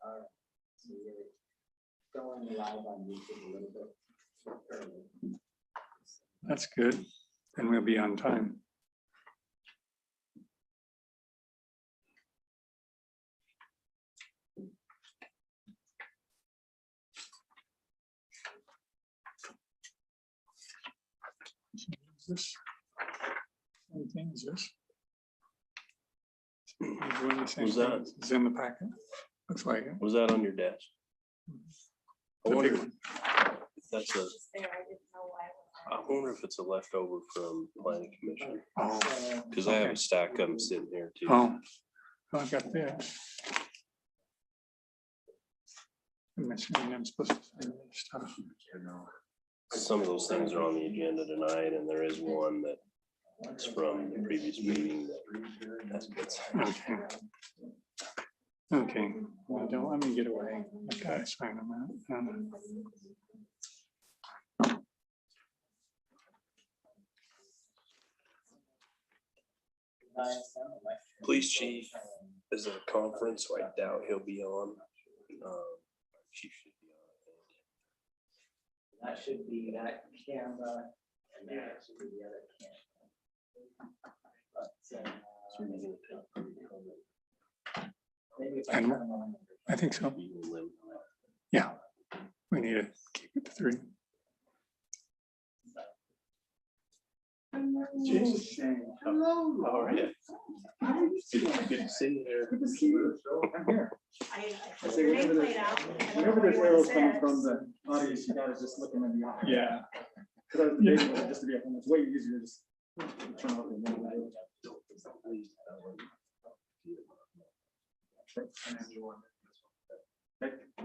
So you're going live on YouTube a little bit early. That's good. And we'll be on time. Is this same thing as this? Was that- It's in the packet. Looks like it. Was that on your desk? I The big wonder one. if that's a, I wonder if it's a leftover from planning commission, Oh, because I have Okay. a stack of them sitting here too. oh, I've got this. I'm supposed to sign this stuff. Some of those things are on the agenda tonight, and there is one that's from the previous meeting that's good. Okay. Okay, well, don't let me get away. I've got to sign them out. Police chief is at a conference, so I doubt he'll be on. Chief should be on. That should be that camera, and that should be the other camera. But, maybe if I turn them on. I think so. Yeah, we need to keep it to 3. Hello. How are you? Good to see you there. Good to see you. I'm here. Name played out. Whenever this arrow's coming from the audience, you guys just looking at the audience. Yeah. Because I was debating whether just to be at home, it's way easier just turn off the window.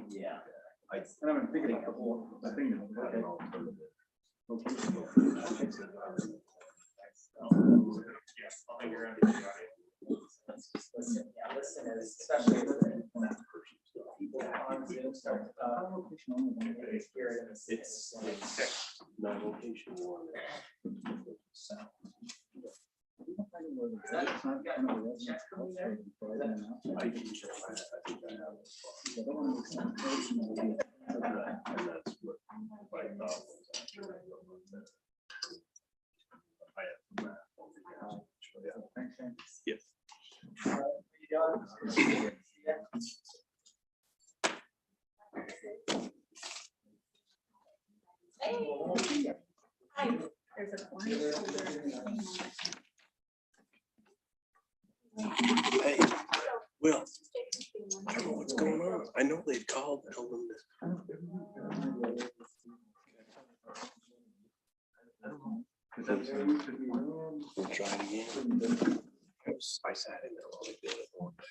Yeah. And I've been thinking about the whole thing. Listen, yeah, listen, especially when people on Zoom start to talk, they hear it in the It's not location one. Yes. Hi, there's a orange folder. Hey, Will, I don't know what's going on. I know they've called, told them this. We'll try it again. I sat in there while they did it one day.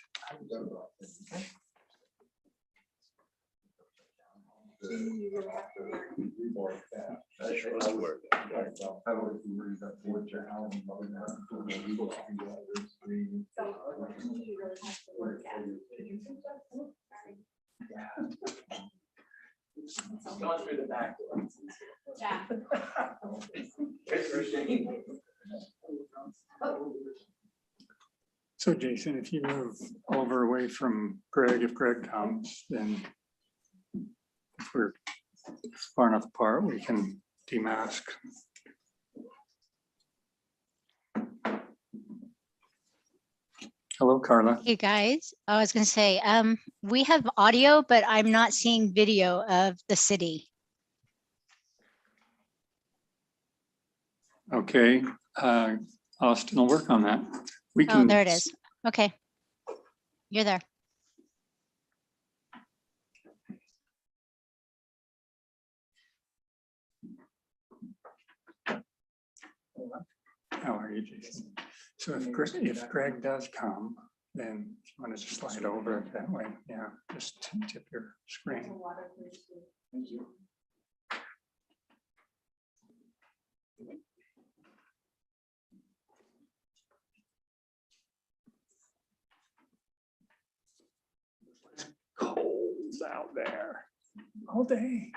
I sure was worried. Going through the back door. Yeah. So Jason, if you move over away from Greg, if Greg comes, then if we're far enough apart, we can demask. Hello, Carla. Hey guys, I was gonna say, we have audio, but I'm not seeing video of the city. Okay, Austin will work on that. We Oh, can. there it is. Okay. You're there. How are you, Jason? So if Greg does come, then if you want to just slide over that way, yeah, just tip your screen. Thank you. Cold out there all day.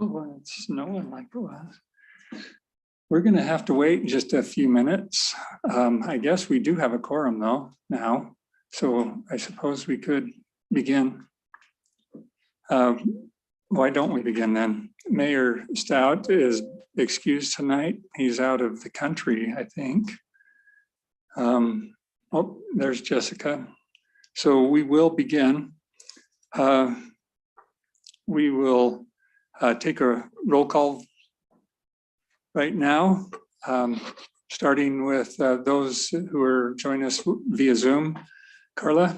Oh, it's snowing like it was. We're going to have to wait just a few minutes. I guess we do have a quorum though now, So I suppose we could begin. Why don't we begin then? Mayor Stout is excused tonight. He's out of the country, I think. Oh, there's Jessica. So we will begin. We will take a roll call right now, starting with those who are joining us via Zoom. Carla?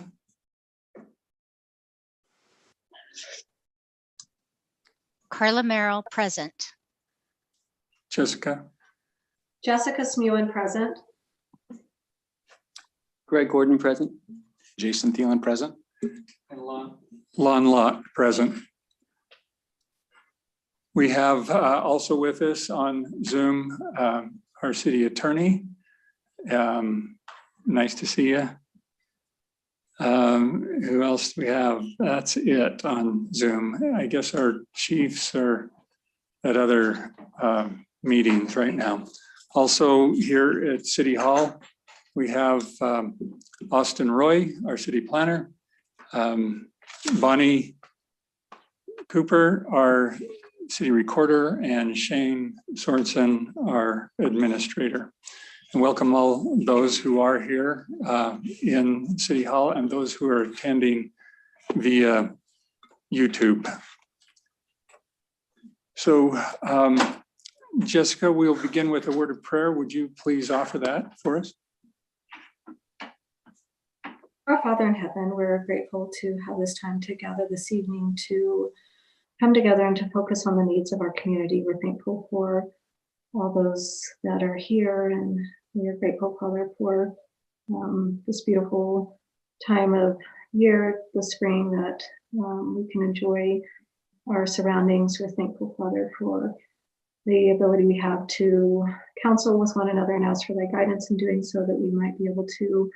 Carla Merrill, present. Jessica? Jessica Smuin, present. Greg Gordon, present. Jason Thielen, present. And Lon Lot, present. We have also with us on Zoom our city attorney. Nice to see you. Who else do we have? That's it on Zoom. I guess our chiefs are at other meetings right now. Also here at City Hall, we have Austin Roy, our city planner, Bonnie Cooper, our city recorder, and Shane Sorensen, our administrator. And welcome all those who are here in City Hall and those who are attending via YouTube. So Jessica, we'll begin with a word of prayer. Would you please offer that for us? Our Father in heaven, we're grateful to have this time together this evening to come together and to focus on the needs of our community. We're thankful for all those that are here, and we are grateful, Father, for this beautiful time of year, the spring, that we can enjoy our surroundings. We're thankful, Father, for the ability we have to counsel with one another and ask for thy guidance in doing so, that we might be able to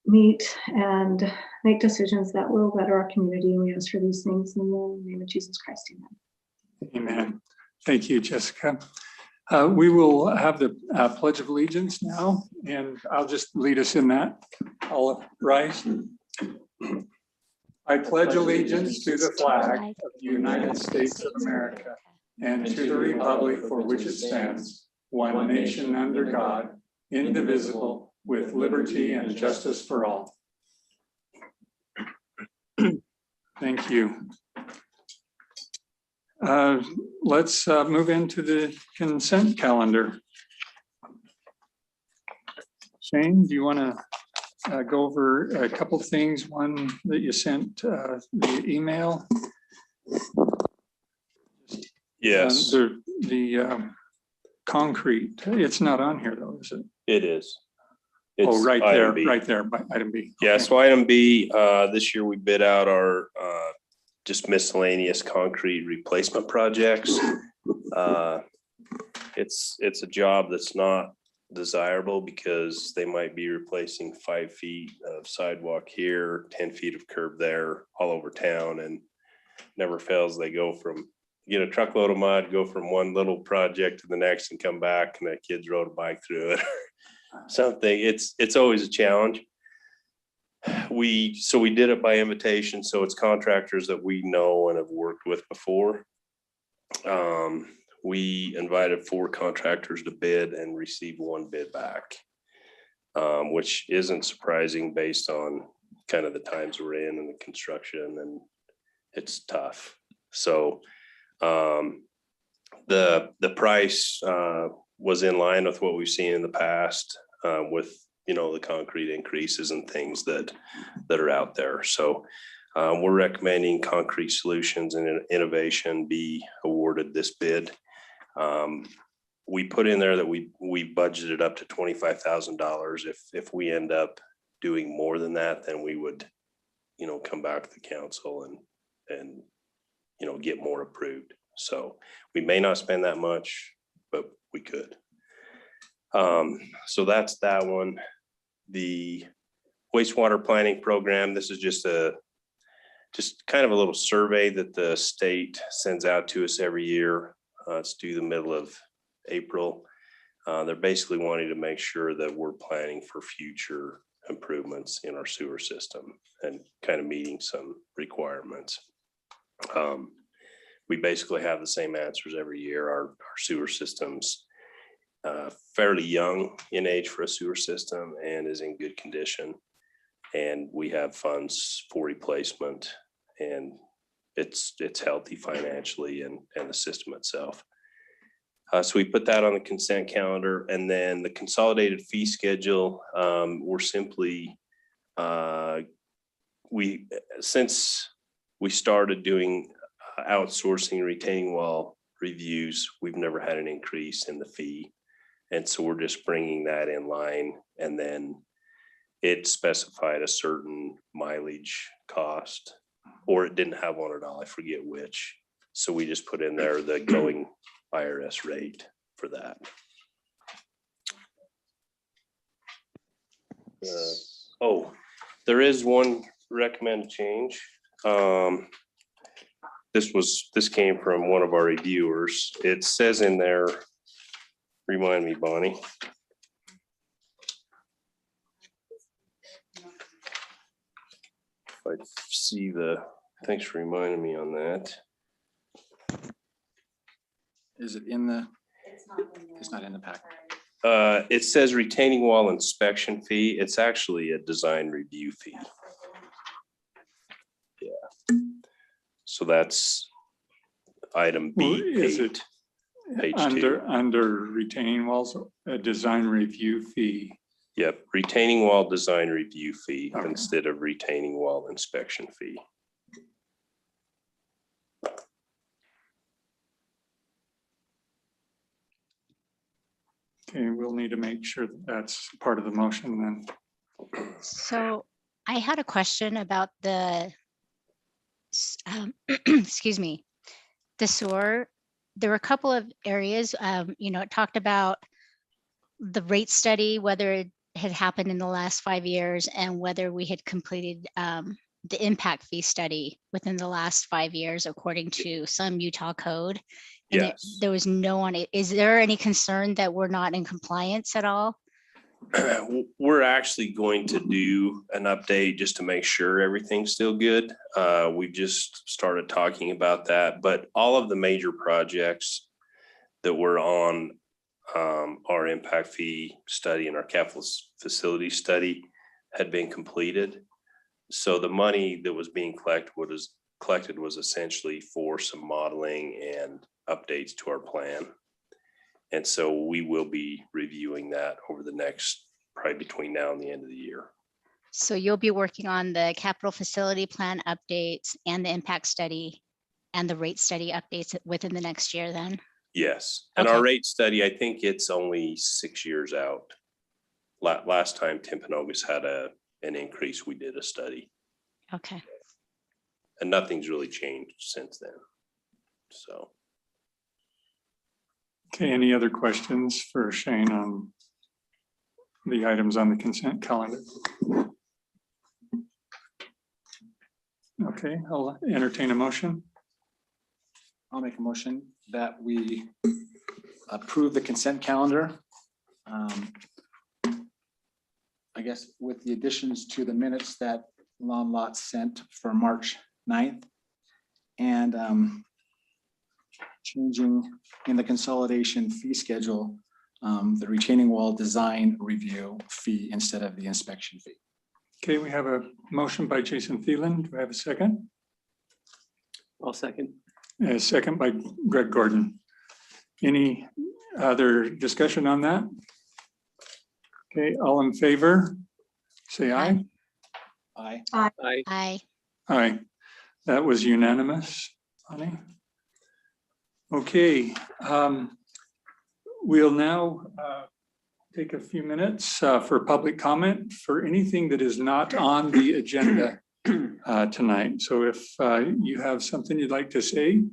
meet and make decisions that will better our community. And we ask for these things in the name of Jesus Christ. Amen. Amen. Thank you, Jessica. We will have the Pledge of Allegiance now, and I'll just lead us in that. I'll rise. I pledge allegiance to the flag of the United States of America and to the republic for which it stands, one nation under God, indivisible, with liberty and justice for all. Thank you. Let's move into the consent calendar. Shane, do you want to go over a couple things? One that you sent via email. Yes, The concrete. It's not on here though, is it? it is. Oh, It's right item there, B. right there, by item B. Yeah, Okay. so item B, this year we bid out our just miscellaneous concrete replacement projects. It's a job that's not desirable because they might be replacing 5 feet of sidewalk here, 10 feet of curb there, all over town, and never fails they go from, get a truckload of mud, go from one little project to the next and come back and that kid's rode a bike through it. Something, it's always a challenge. We did it by invitation, so it's contractors that we know and have worked with before. We invited 4 contractors to bid and received 1 bid back, which isn't surprising based on kind of the times we're in and the construction, and it's tough. So the price was in line with what we've seen in the past, with the concrete increases and things that are out there. So we're recommending Concrete Solutions and Innovation be awarded this bid. We put in there that we budgeted up to $25,000. If we end up doing more than that, then we would come back to the council and get more approved. So we may not spend that much, but we could. So that's that one. The wastewater planning program, this is just kind of a little survey that the state sends out to us every year. It's due the middle of April. They're basically wanting to make sure that we're planning for future improvements in our sewer system and kind of meeting some requirements. We basically have the same answers every year. Our sewer system's fairly young in age for a sewer system and is in good condition. And we have funds for replacement, and it's healthy financially and the system itself. So we put that on the consent calendar, and then the consolidated fee schedule. We're simply since we started doing outsourcing retaining wall reviews, we've never had an increase in the fee, and so we're just bringing that in line. And then it specified a certain mileage cost, or it didn't have one at all. I forget which. So we just put in there the going IRS rate for that. There is one recommended change. This came from one of our reviewers. It says in there, remind me, Bonnie. If I see thanks for reminding me on that. Is it in the? It's not in the pack. It says retaining wall inspection fee. It's actually a design review fee. Yeah. So that's item B. Is it page 2. under retaining walls, a design review fee? Yep, retaining wall design review fee Okay. instead of retaining wall inspection fee. Okay, we'll need to make sure that that's part of the motion then. So I had a question about excuse me, the sewer. There were a couple of areas, it talked about the rate study, whether it had happened in the last 5 years and whether we had completed the impact fee study within the last 5 years, according to some Utah code. And Yes. there was no on it. Is there any concern that we're not in compliance at all? We're actually going to do an update just to make sure everything's still good. We just started talking about that, but all of the major projects that were on our impact fee study and our capital facility study had been completed. So the money that was being collected was essentially for some modeling and updates to our plan. And so we will be reviewing that over the next, probably between now and the end of the year. So you'll be working on the capital facility plan updates and the impact study and the rate study updates within the next year then? Yes, and Okay. our rate study, I think it's only 6 years out. Last time Timpanogos had an increase, we did a study, Okay. and nothing's really changed since then. So. Okay, any other questions for Shane on the items on the consent calendar? Okay, I'll entertain a motion. I'll make a motion that we approve the consent calendar. I guess with the additions to the minutes that Lon Lot sent for March 9th. And changing in the consolidation fee schedule, the retaining wall design review fee instead of the inspection fee. Okay, we have a motion by Jason Thielen. Do I have a second? I'll second. A second by Greg Gordon. Any other discussion on that? Okay, all in favor, say aye. Aye. Aye. Aye. Aye, that was unanimous, Bonnie. Okay, we'll now take a few minutes for public comment for anything that is not on the agenda tonight. So if you have something you'd like to say,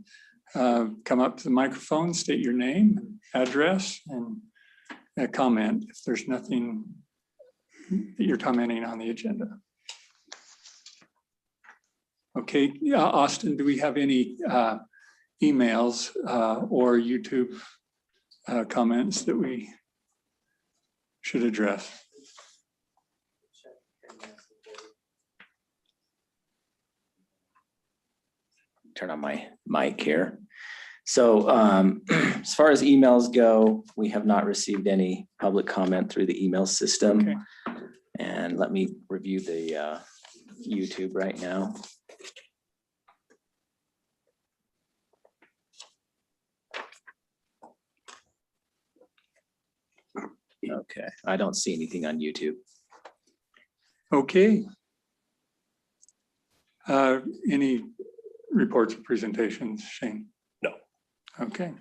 come up to the microphone, state your name, address, and comment if there's nothing that you're commenting on the agenda. Okay, Austin, do we have any emails or YouTube comments that we should address. Turn on my mic here. So as far as emails go, we have not received any public comment through the email system. Okay. And let me review the YouTube right now. Okay, I don't see anything on YouTube. Okay. Any reports or presentations, Shane? No. Okay.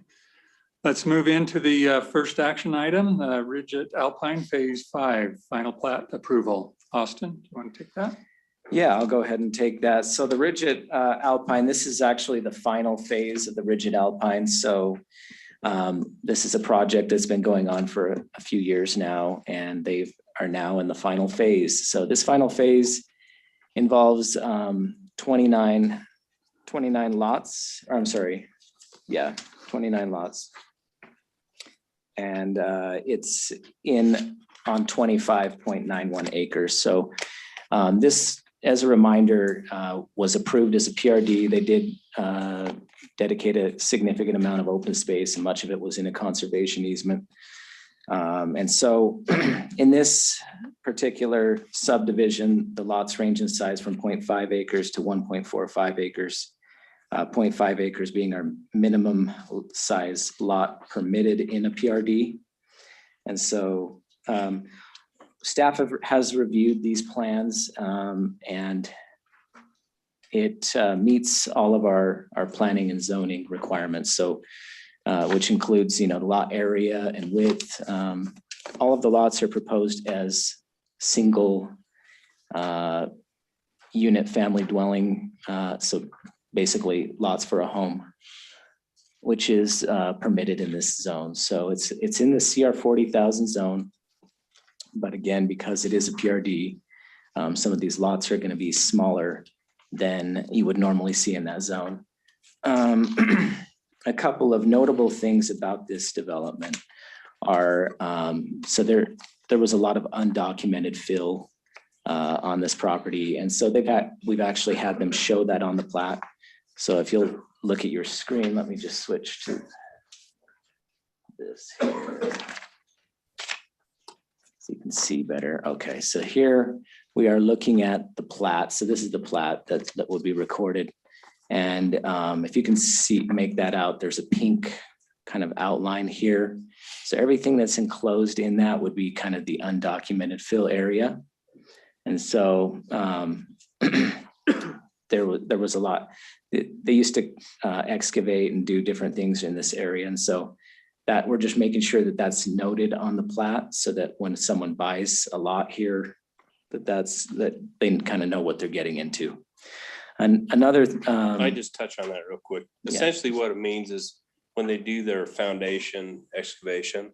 Let's move into the first action item, Ridge Alpine Phase 5, final plat approval. Austin, do you want to take that? Yeah, I'll go ahead and take that. So the Rigid Alpine, this is actually the final phase of the Rigid Alpine. So this is a project that's been going on for a few years now, and they are now in the final phase. So this final phase involves 29 lots, or I'm sorry, yeah, 29 lots. And it's on 25.91 acres. So this, as a reminder, was approved as a PRD. They did dedicate a significant amount of open space, and much of it was in a conservation easement. And so in this particular subdivision, the lots range in size from 0.5 acres to 1.45 acres. 0.5 acres being our minimum size lot permitted in a PRD. And so staff has reviewed these plans and it meets all of our planning and zoning requirements. So which includes, the lot area and width. All of the lots are proposed as single unit family dwelling. So basically lots for a home, which is permitted in this zone. So it's in the CR 40,000 zone. But again, because it is a PRD, some of these lots are going to be smaller than you would normally see in that zone. A couple of notable things about this development are, so there was a lot of undocumented fill on this property. And so we've actually had them show that on the plat. So if you'll look at your screen, let me just switch to this here. So you can see better. Okay, so here we are looking at the plat. So this is the plat that will be recorded. And if you can make that out, there's a pink kind of outline here. So everything that's enclosed in that would be kind of the undocumented fill area. And so there was a lot. They used to excavate and do different things in this area. And so that we're just making sure that that's noted on the plat so that when someone buys a lot here, that they kind of know what they're getting into. And another. I just touch on that real quick. Yeah. Essentially what it means is when they do their foundation excavation,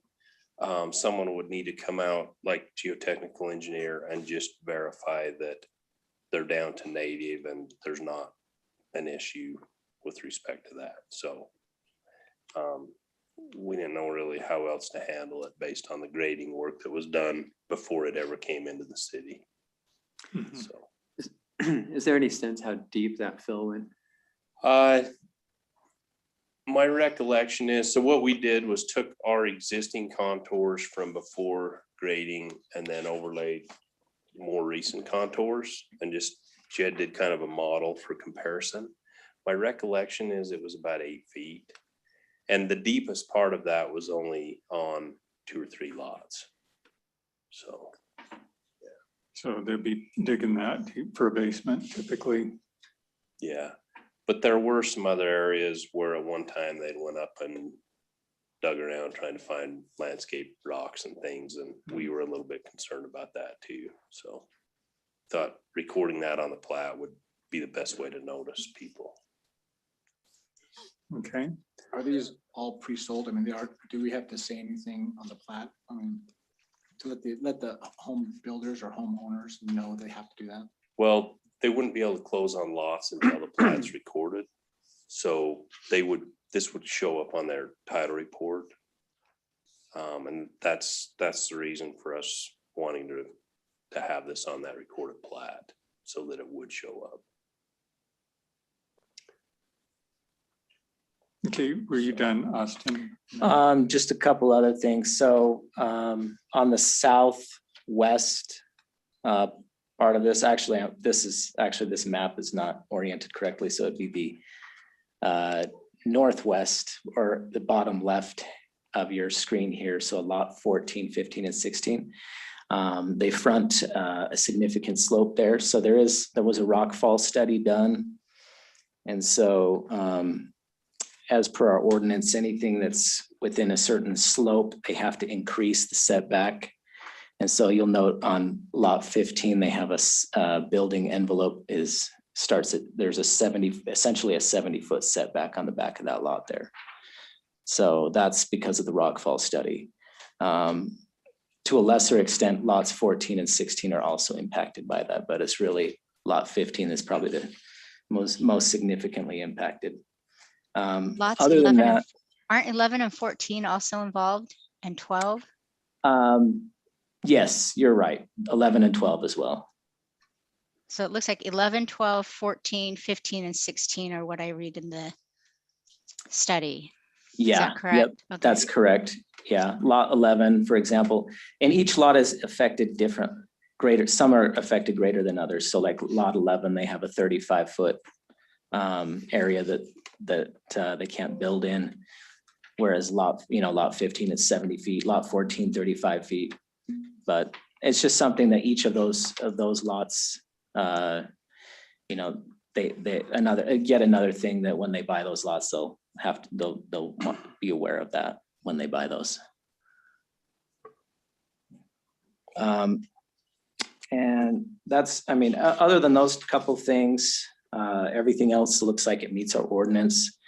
someone would need to come out like geotechnical engineer and just verify that they're down to native and there's not an issue with respect to that. So we didn't know really how else to handle it based on the grading work that was done before it ever came into the city. Mhm. So. Is there any sense how deep that fill went? My recollection is, so what we did was took our existing contours from before grading and then overlaid more recent contours and just Jed did kind of a model for comparison. My recollection is it was about 8 feet. And the deepest part of that was only on 2 or 3 lots. So. So they'll be digging that deep for a basement typically. Yeah, but there were some other areas where at one time they'd went up and dug around trying to find landscape rocks and things. And we were a little bit concerned about that too. So thought recording that on the plat would be the best way to notice people. Okay. Are these all pre-sold? I mean, do we have to say anything on the plat? I mean, to let the home builders or homeowners know they have to do that? Well, they wouldn't be able to close on lots until the plat's recorded. So this would show up on their title report. And that's the reason for us wanting to have this on that recorded plat so that it would show up. Okay, were you done, Austin? Just a couple other things. So on the southwest part of this, actually, this map is not oriented correctly, so it'd be the northwest or the bottom left of your screen here. So lot 14, 15, and 16. They front a significant slope there. So there was a rockfall study done. And so as per our ordinance, anything that's within a certain slope, they have to increase the setback. And so you'll note on lot 15, they have a building envelope there's essentially a 70-foot setback on the back of that lot there. So that's because of the rockfall study. To a lesser extent, lots 14 and 16 are also impacted by that, but it's really lot 15 is probably the most significantly impacted. Lots Other than 11 and that, aren't 11 and 14 also involved, and 12? yes, you're right. 11 and 12 as well. So it looks like 11, 12, 14, 15, and 16 are what I read in the study. Is Yeah, that correct? yep, Okay. that's correct. Yeah, lot 11, for example, and each lot is affected greater. Some are affected greater than others. So like lot 11, they have a 35-foot area that they can't build in. Whereas lot 15 is 70 feet, lot 14, 35 feet. But it's just something that each of those lots, yet another thing that when they buy those lots, they'll want to be aware of that when they buy those. And that's, other than those couple things, everything else looks like it meets our ordinance.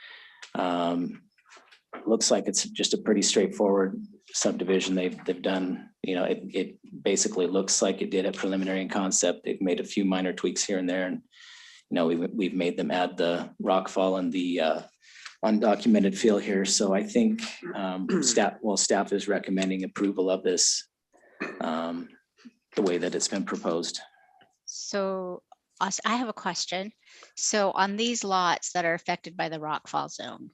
Looks like it's just a pretty straightforward subdivision. They've done, it basically looks like it did a preliminary concept. They've made a few minor tweaks here and there, and we've made them add the rockfall and the undocumented fill here. So I think staff is recommending approval of this the way that it's been proposed. So I have a question. So on these lots that are affected by the rockfall zone,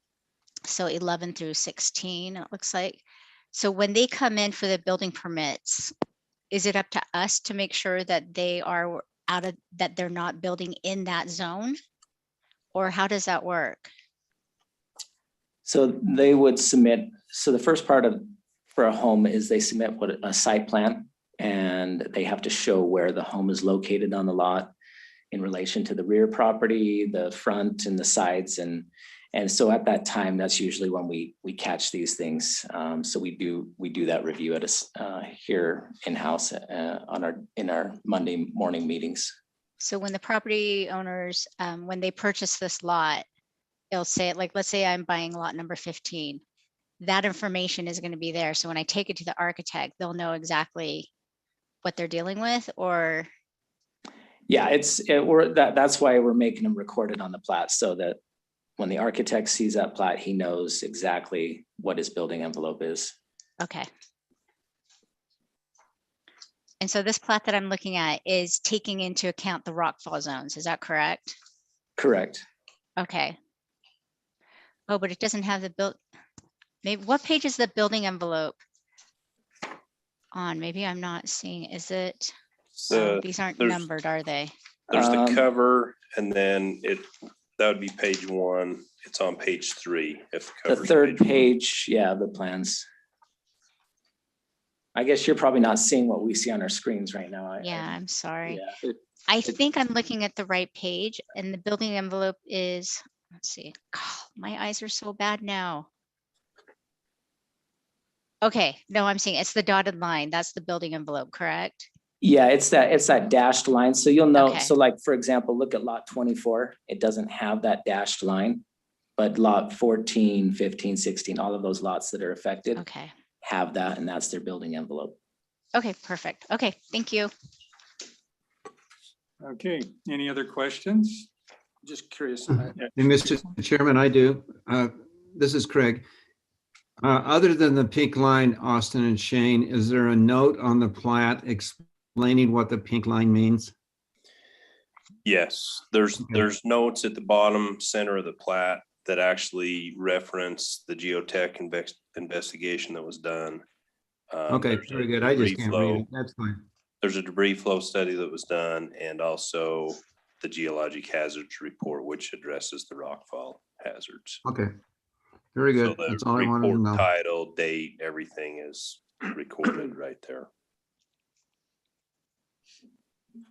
so 11 through 16, it looks like. So when they come in for the building permits, is it up to us to make sure that they are that they're not building in that zone? Or how does that work? So they would submit, so the first part for a home is they submit a site plan, and they have to show where the home is located on the lot in relation to the rear property, the front and the sides. And so at that time, that's usually when we catch these things. So we do that review at here in-house in our Monday morning meetings. So when the property owners, when they purchase this lot, they'll say, like, let's say I'm buying lot number 15. That information is going to be there. So when I take it to the architect, they'll know exactly what they're dealing with, or? Yeah, that's why we're making them recorded on the plat, so that when the architect sees that plat, he knows exactly what his building envelope is. Okay. And so this plat that I'm looking at is taking into account the rockfall zones. Is that correct? Correct. Okay. Oh, but it doesn't have the maybe what page is the building envelope on? Maybe I'm not seeing. Is it? These aren't numbered, are they? There's the cover, and then that would be page 1. It's on page 3. If the third page, yeah, the plans. I guess you're probably not seeing what we see on our screens right now. I'm sorry. Yeah. I think I'm looking at the right page, and the building envelope is, let's see. Oh, my eyes are so bad now. Okay, no, I'm seeing it's the dotted line. That's the building envelope, correct? Yeah, it's that dashed line. So you'll know, Okay. so like, for example, look at lot 24. It doesn't have that dashed line, but lot 14, 15, 16, all of those lots that are affected have that, and that's their building envelope. Okay, perfect. Okay, thank you. Okay, any other questions? Just curious. And Mr. Chairman, I do. This is Craig. Other than the pink line, Austin and Shane, is there a note on the plat explaining what the pink line means? Yes, there's notes at the bottom center of the plat that actually reference the geotech investigation that was done. Okay, There's a very good. I just debris can't read flow- it. That's fine. There's a debris flow study that was done, and also the geologic hazards report, which addresses the rockfall hazards. Okay, very So good. the That's all I wanted to report know. title, date, everything is recorded right there.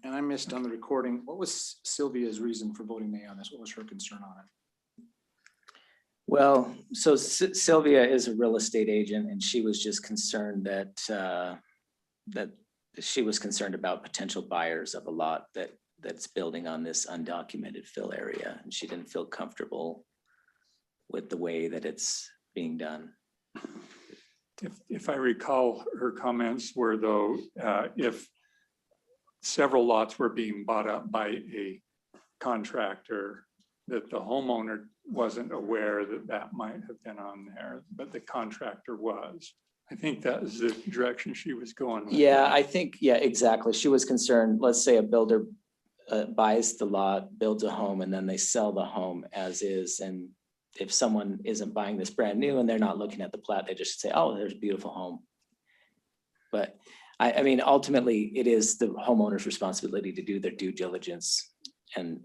And I missed on the recording, what was Sylvia's reason for voting nay on this? What was her concern on it? Well, so Sylvia is a real estate agent and she was just concerned that, that she was concerned about potential buyers of a lot that's building on this undocumented fill area. And she didn't feel comfortable with the way that it's being done. If I recall, her comments were though, if several lots were being bought up by a contractor, that the homeowner wasn't aware that that might have been on there, but the contractor was. I think that is the direction she was going with. Yeah, I think, yeah, exactly. She was concerned, let's say a builder buys the lot, builds a home, and then they sell the home as is. And if someone isn't buying this brand new and they're not looking at the plat, they just say, oh, there's a beautiful home. But I mean, ultimately, it is the homeowner's responsibility to do their due diligence and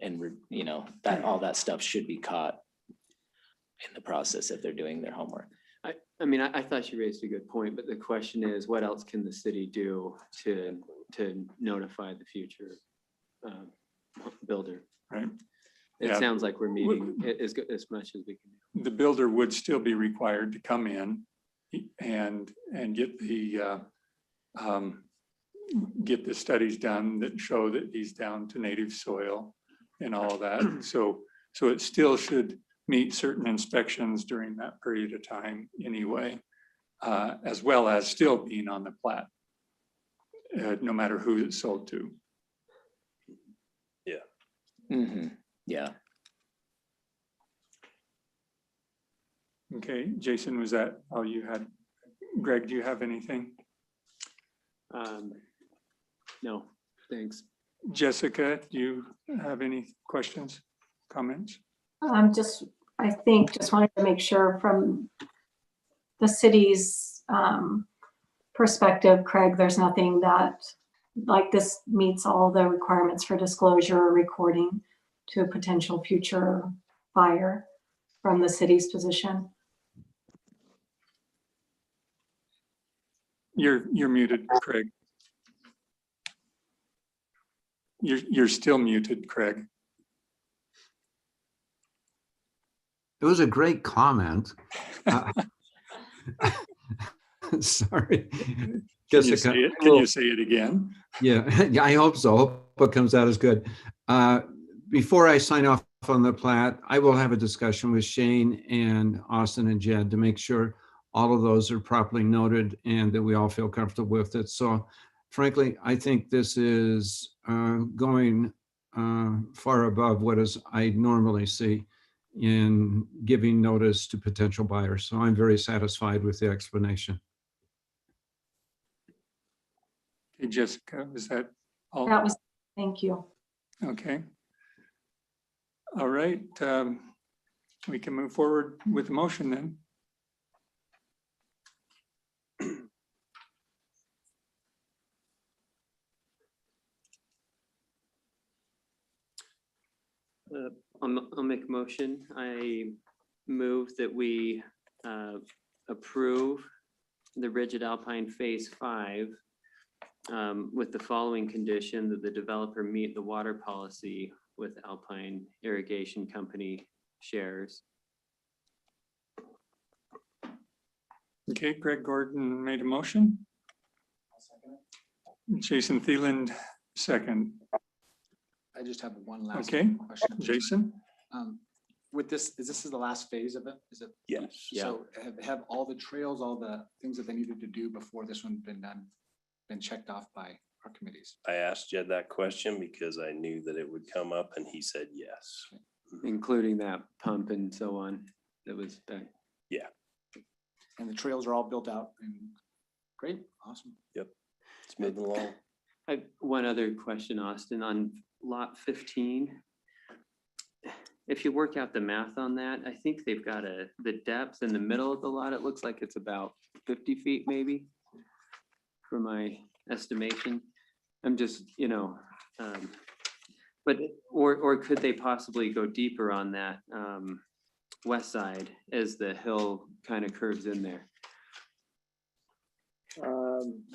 you know, that all that stuff should be caught in the process if they're doing their homework. I mean, I thought you raised a good point, but the question is, what else can the city do to notify the future builder? Right. It Yeah. sounds like we're meeting as much as we can do. The builder would still be required to come in and get the studies done that show that he's down to native soil and all of that. So it still should meet certain inspections during that period of time anyway, as well as still being on the plat, no matter who it's sold to. Yeah. Mm-hmm. Yeah. Okay, Jason, was that all you had? Greg, do you have anything? No, thanks. Jessica, do you have any questions, comments? I think just wanted to make sure from the city's perspective, Craig, there's nothing that like this meets all the requirements for disclosure or recording to a potential future buyer from the city's position. You're muted, Craig. You're still muted, Craig. It was a great comment. Sorry. Can Jessica, you say it again? Yeah, I hope so. Hope it comes out as good. Before I sign off on the plat, I will have a discussion with Shane and Austin and Jed to make sure all of those are properly noted and that we all feel comfortable with it. So frankly, I think this is going far above what I normally see in giving notice to potential buyers. So I'm very satisfied with the explanation. Okay, Jessica, was that all? That was, thank you. Okay. All right, we can move forward with the motion then. I'll make a motion. I move that we approve the Rigid Alpine Phase 5 with the following condition: that the developer meet the water policy with Alpine Irrigation Company shares. Okay, Greg Gordon made a motion. Jason Thieland, second. I just have one last Okay, question. Jason? With this, is the last phase of it? Is it? Yes. So have all the trails, all the things that they needed to do before this one been done, been checked off by our committees? I asked Jed that question because I knew that it would come up and he said yes. Including that pump and so on that was back. Yeah. and the trails are all built out and great, awesome. It's moving along. I have one other question, Austin, on lot 15. If you work out the math on that, I think they've got the depth in the middle of the lot, it looks like it's about 50 feet maybe for my estimation. I'm just, but, or could they possibly go deeper on that west side as the hill kind of curves in there?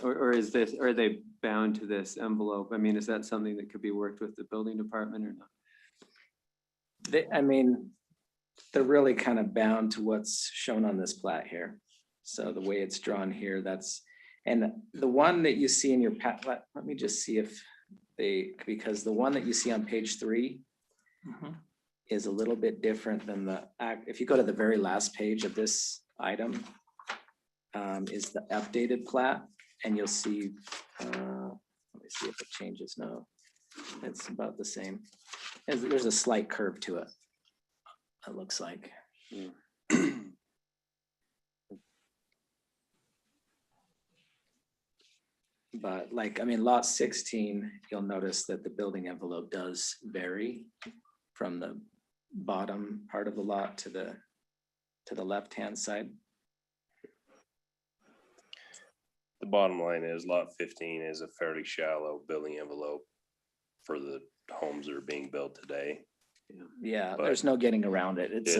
Or is this, are they bound to this envelope? I mean, is that something that could be worked with the building department or not? I mean, they're really kind of bound to what's shown on this plat here. So the way it's drawn here, and the one that you see in your let me just see if because the one that you see on page 3 is a little bit different than if you go to the very last page of this item, is the updated plat, and you'll see, let me see if it changes. No, it's about the same. There's a slight curve to it, it looks like. But like, I mean, lot 16, you'll notice that the building envelope does vary from the bottom part of the lot to the left-hand side. The bottom line is lot 15 is a fairly shallow building envelope for the homes that are being built today. Yeah, But there's no getting around it. It's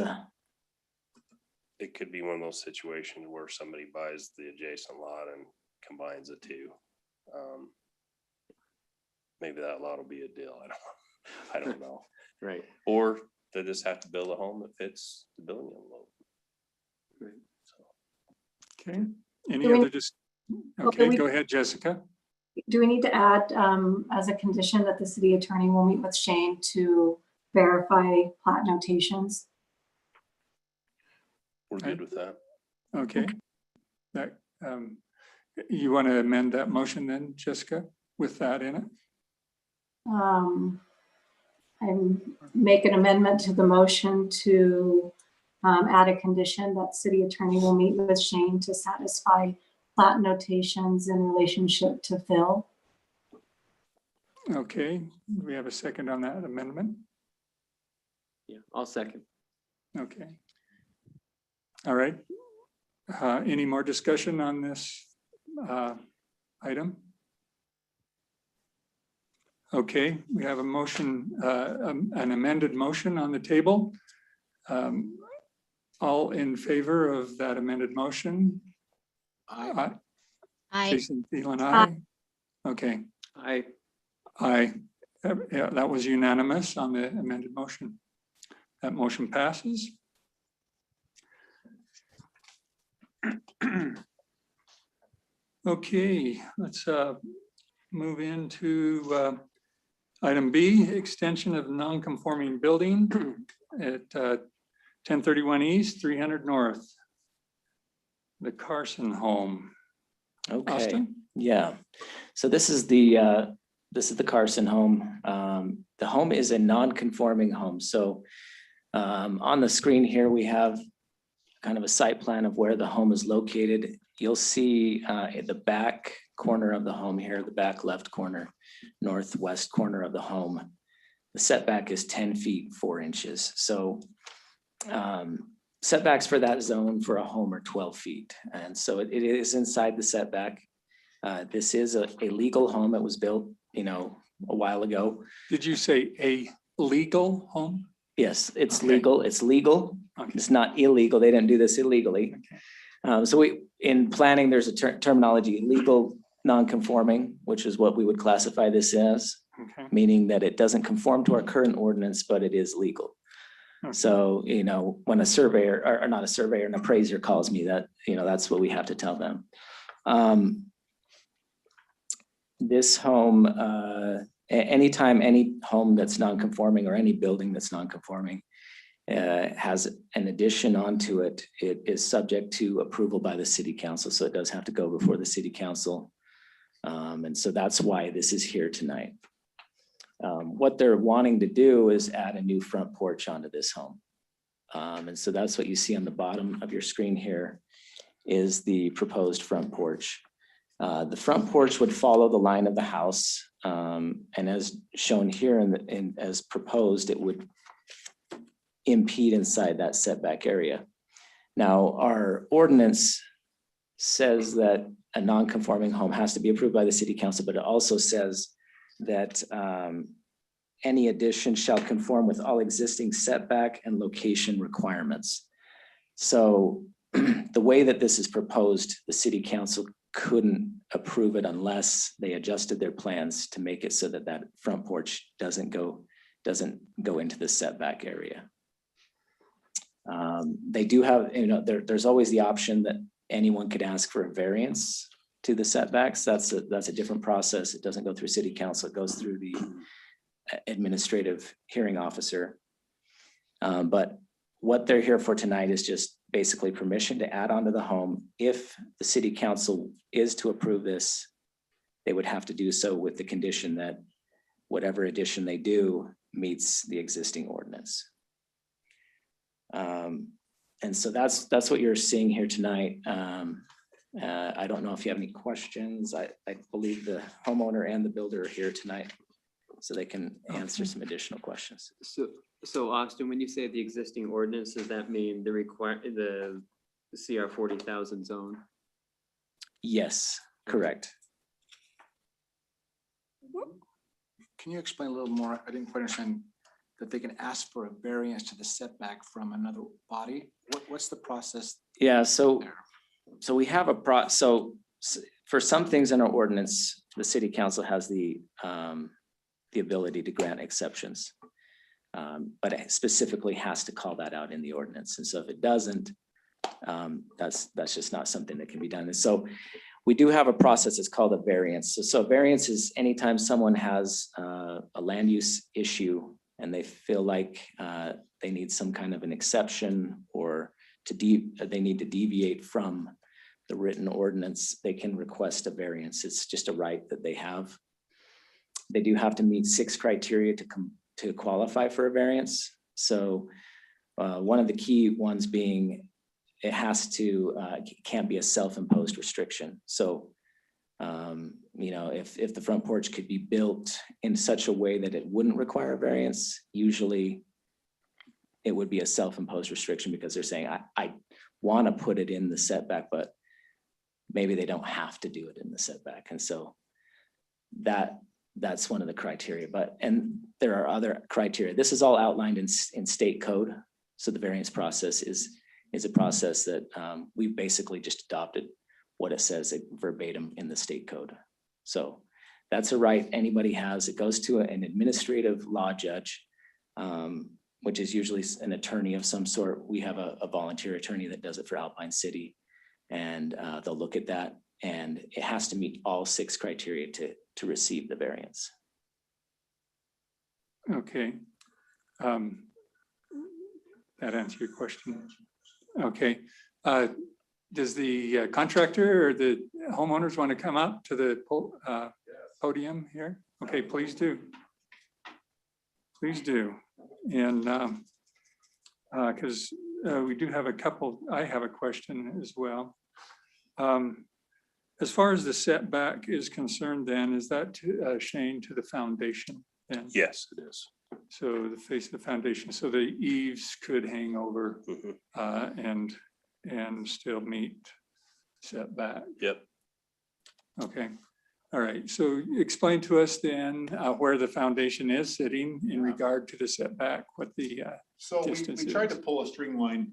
It could be one of those situations where somebody buys the adjacent lot and combines the two. Maybe that lot will be a deal. I don't know. Right. Or they just have to build a home that fits the building envelope. Right. So. Okay, any Do we- other okay, we- go ahead, Jessica. Do we need to add as a condition that the city attorney will meet with Shane to verify plat notations? We're good with that. Okay. That, you want to amend that motion then, Jessica, with that in it? I make an amendment to the motion to add a condition that city attorney will meet with Shane to satisfy plat notations in relationship to Phil. Okay, do we have a second on that amendment? Yeah, I'll second. Okay. All right. Any more discussion on this item? Okay, we have a motion, an amended motion on the table. All in favor of that amended motion? I Jason Thielen, aye. Okay, I aye. Yeah, that was unanimous on the amended motion. That motion passes. Okay, let's move into item B, extension of non-conforming building at 1031 East, 300 North. The Carson home. Okay, Austin? yeah. So this is the Carson home. The home is a non-conforming home. So on the screen here, we have kind of a site plan of where the home is located. You'll see in the back corner of the home here, the back left corner, northwest corner of the home, the setback is 10 feet, 4 inches. So setbacks for that zone for a home are 12 feet. And so it is inside the setback. This is a legal home. It was built, a while ago. Did you say a legal home? Yes, it's Okay. legal. It's legal. Okay. It's not illegal. They didn't do this illegally. So in planning, there's a terminology, legal non-conforming, which is what we would classify this as, Okay. meaning that it doesn't conform to our current ordinance, but it is legal. Okay. So, when a surveyor, or not a surveyor, an appraiser calls me, that's what we have to tell them. This home, anytime any home that's non-conforming or any building that's non-conforming has an addition onto it, it is subject to approval by the city council. So it does have to go before the city council. And so that's why this is here tonight. What they're wanting to do is add a new front porch onto this home. And so that's what you see on the bottom of your screen here is the proposed front porch. The front porch would follow the line of the house. And as shown here as proposed, it would impede inside that setback area. Now, our ordinance says that a non-conforming home has to be approved by the city council, but it also says that any addition shall conform with all existing setback and location requirements. So the way that this is proposed, the city council couldn't approve it unless they adjusted their plans to make it so that that front porch doesn't go into the setback area. They do have, there's always the option that anyone could ask for a variance to the setbacks. That's a different process. It doesn't go through city council. It goes through the administrative hearing officer. But what they're here for tonight is just basically permission to add on to the home. If the city council is to approve this, they would have to do so with the condition that whatever addition they do meets the existing ordinance. And so that's what you're seeing here tonight. I don't know if you have any questions. I believe the homeowner and the builder are here tonight, so they can answer some additional questions. So Austin, when you say the existing ordinance, does that mean the CR 40,000 zone? Yes, correct. Can you explain a little more? I didn't quite understand that they can ask for a variance to the setback from another body. What's the process? Yeah, so there? we have for some things in our ordinance, the city council has the ability to grant exceptions. But it specifically has to call that out in the ordinance. And so if it doesn't, that's just not something that can be done. And so we do have a process. It's called a variance. So variance is anytime someone has a land use issue and they feel like they need some kind of an exception or they need to deviate from the written ordinance, they can request a variance. It's just a right that they have. They do have to meet 6 criteria to qualify for a variance. So one of the key ones being it can't be a self-imposed restriction. So, if the front porch could be built in such a way that it wouldn't require a variance, usually it would be a self-imposed restriction because they're saying, I want to put it in the setback, but maybe they don't have to do it in the setback. And so that's one of the criteria, and there are other criteria. This is all outlined in state code. So the variance process is a process that we've basically just adopted what it says verbatim in the state code. So that's a right anybody has. It goes to an administrative law judge, which is usually an attorney of some sort. We have a volunteer attorney that does it for Alpine City, and they'll look at that, and it has to meet all 6 criteria to receive the variance. Okay. That answer your question? Okay. Does the contractor or the homeowners want to come up to the podium here? Okay, please do. Please do. And because we do have a couple, I have a question as well. As far as the setback is concerned, then, is that Shane, to the foundation then? Yes, it is. So the face of the foundation, so the eaves could hang over and still meet setback. Yep. Okay, all right. So explain to us then where the foundation is sitting in regard to the setback, what the So distance we tried to is. pull a string line.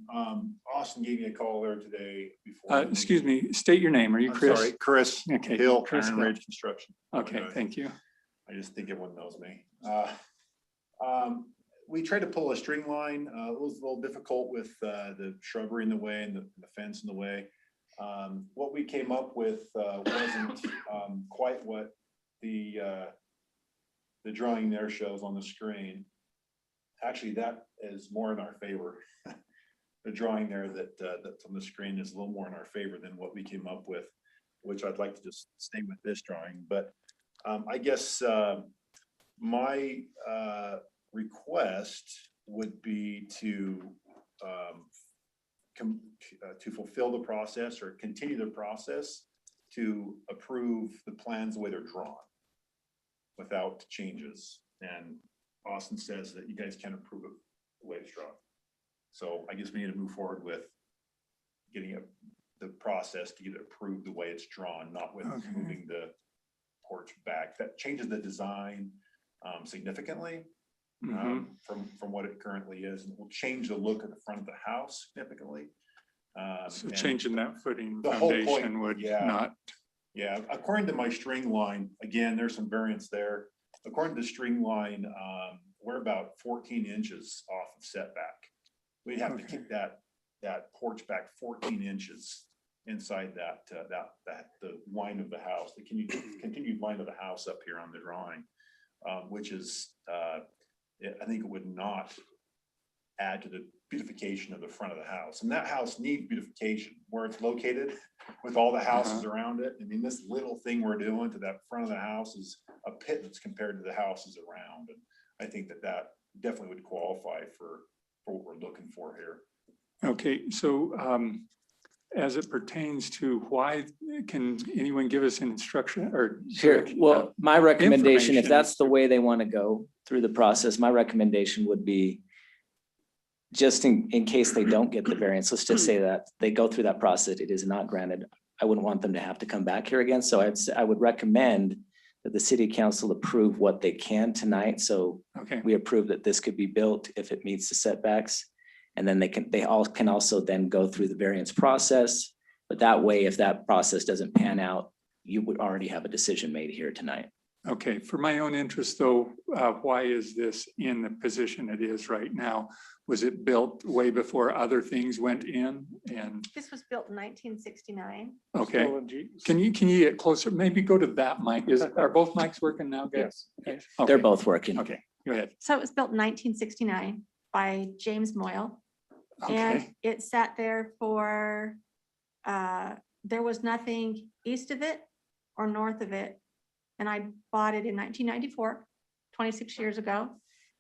Austin gave me a call there today before. Excuse me, state your name. Are you I'm Chris? sorry, Chris Okay, Hill, Chris Iron Hill. Ridge Construction. Okay, thank you. I just think everyone knows me. We tried to pull a string line. It was a little difficult with the shrubbery in the way and the fence in the way. What we came up with wasn't quite what the drawing there shows on the screen. Actually, that is more in our favor. The drawing there that's on the screen is a little more in our favor than what we came up with, which I'd like to just stay with this drawing. But I guess my request would be to to fulfill the process or continue the process to approve the plans the way they're drawn without changes. And Austin says that you guys can approve it the way it's drawn. So I guess we need to move forward with getting the process to get it approved the way it's drawn, not with Okay. moving the porch back. That changes the design significantly from what it currently is, and will change the look of the front of the house significantly. So And changing that footing the whole point, foundation would yeah. not, Yeah, according to my string line, again, there's some variance there. According to string line, we're about 14 inches off of setback. We'd have to Okay. kick that porch back 14 inches inside the line of the house, the continued line of the house up here on the drawing, which is, I think it would not add to the beautification of the front of the house. And that house needs beautification where it's located with all the houses around it. I mean, this little thing we're doing to that front of the house is a pittance compared to the houses around. And I think that definitely would qualify for what we're looking for here. okay, so as it pertains to why, can anyone give us an instruction or? Sure. Well, my recommendation, if information. that's the way they want to go through the process, my recommendation would be just in case they don't get the variance, let's just say that they go through that process, it is not granted. I wouldn't want them to have to come back here again. So I would recommend that the city council approve what they can tonight. So Okay, we approve that this could be built if it meets the setbacks. And then they can also then go through the variance process. But that way, if that process doesn't pan out, you would already have a decision made here tonight. okay. For my own interest though, why is this in the position it is right now? Was it built way before other things went in and, This was built in 1969. okay. Can you get closer? Maybe go to that mic. Are both mics working now, guys? Yes. Okay. They're both working. Okay, go ahead. So it was built in 1969 by James Moyle. And Okay, it sat there for, there was nothing east of it or north of it. And I bought it in 1994, 26 years ago.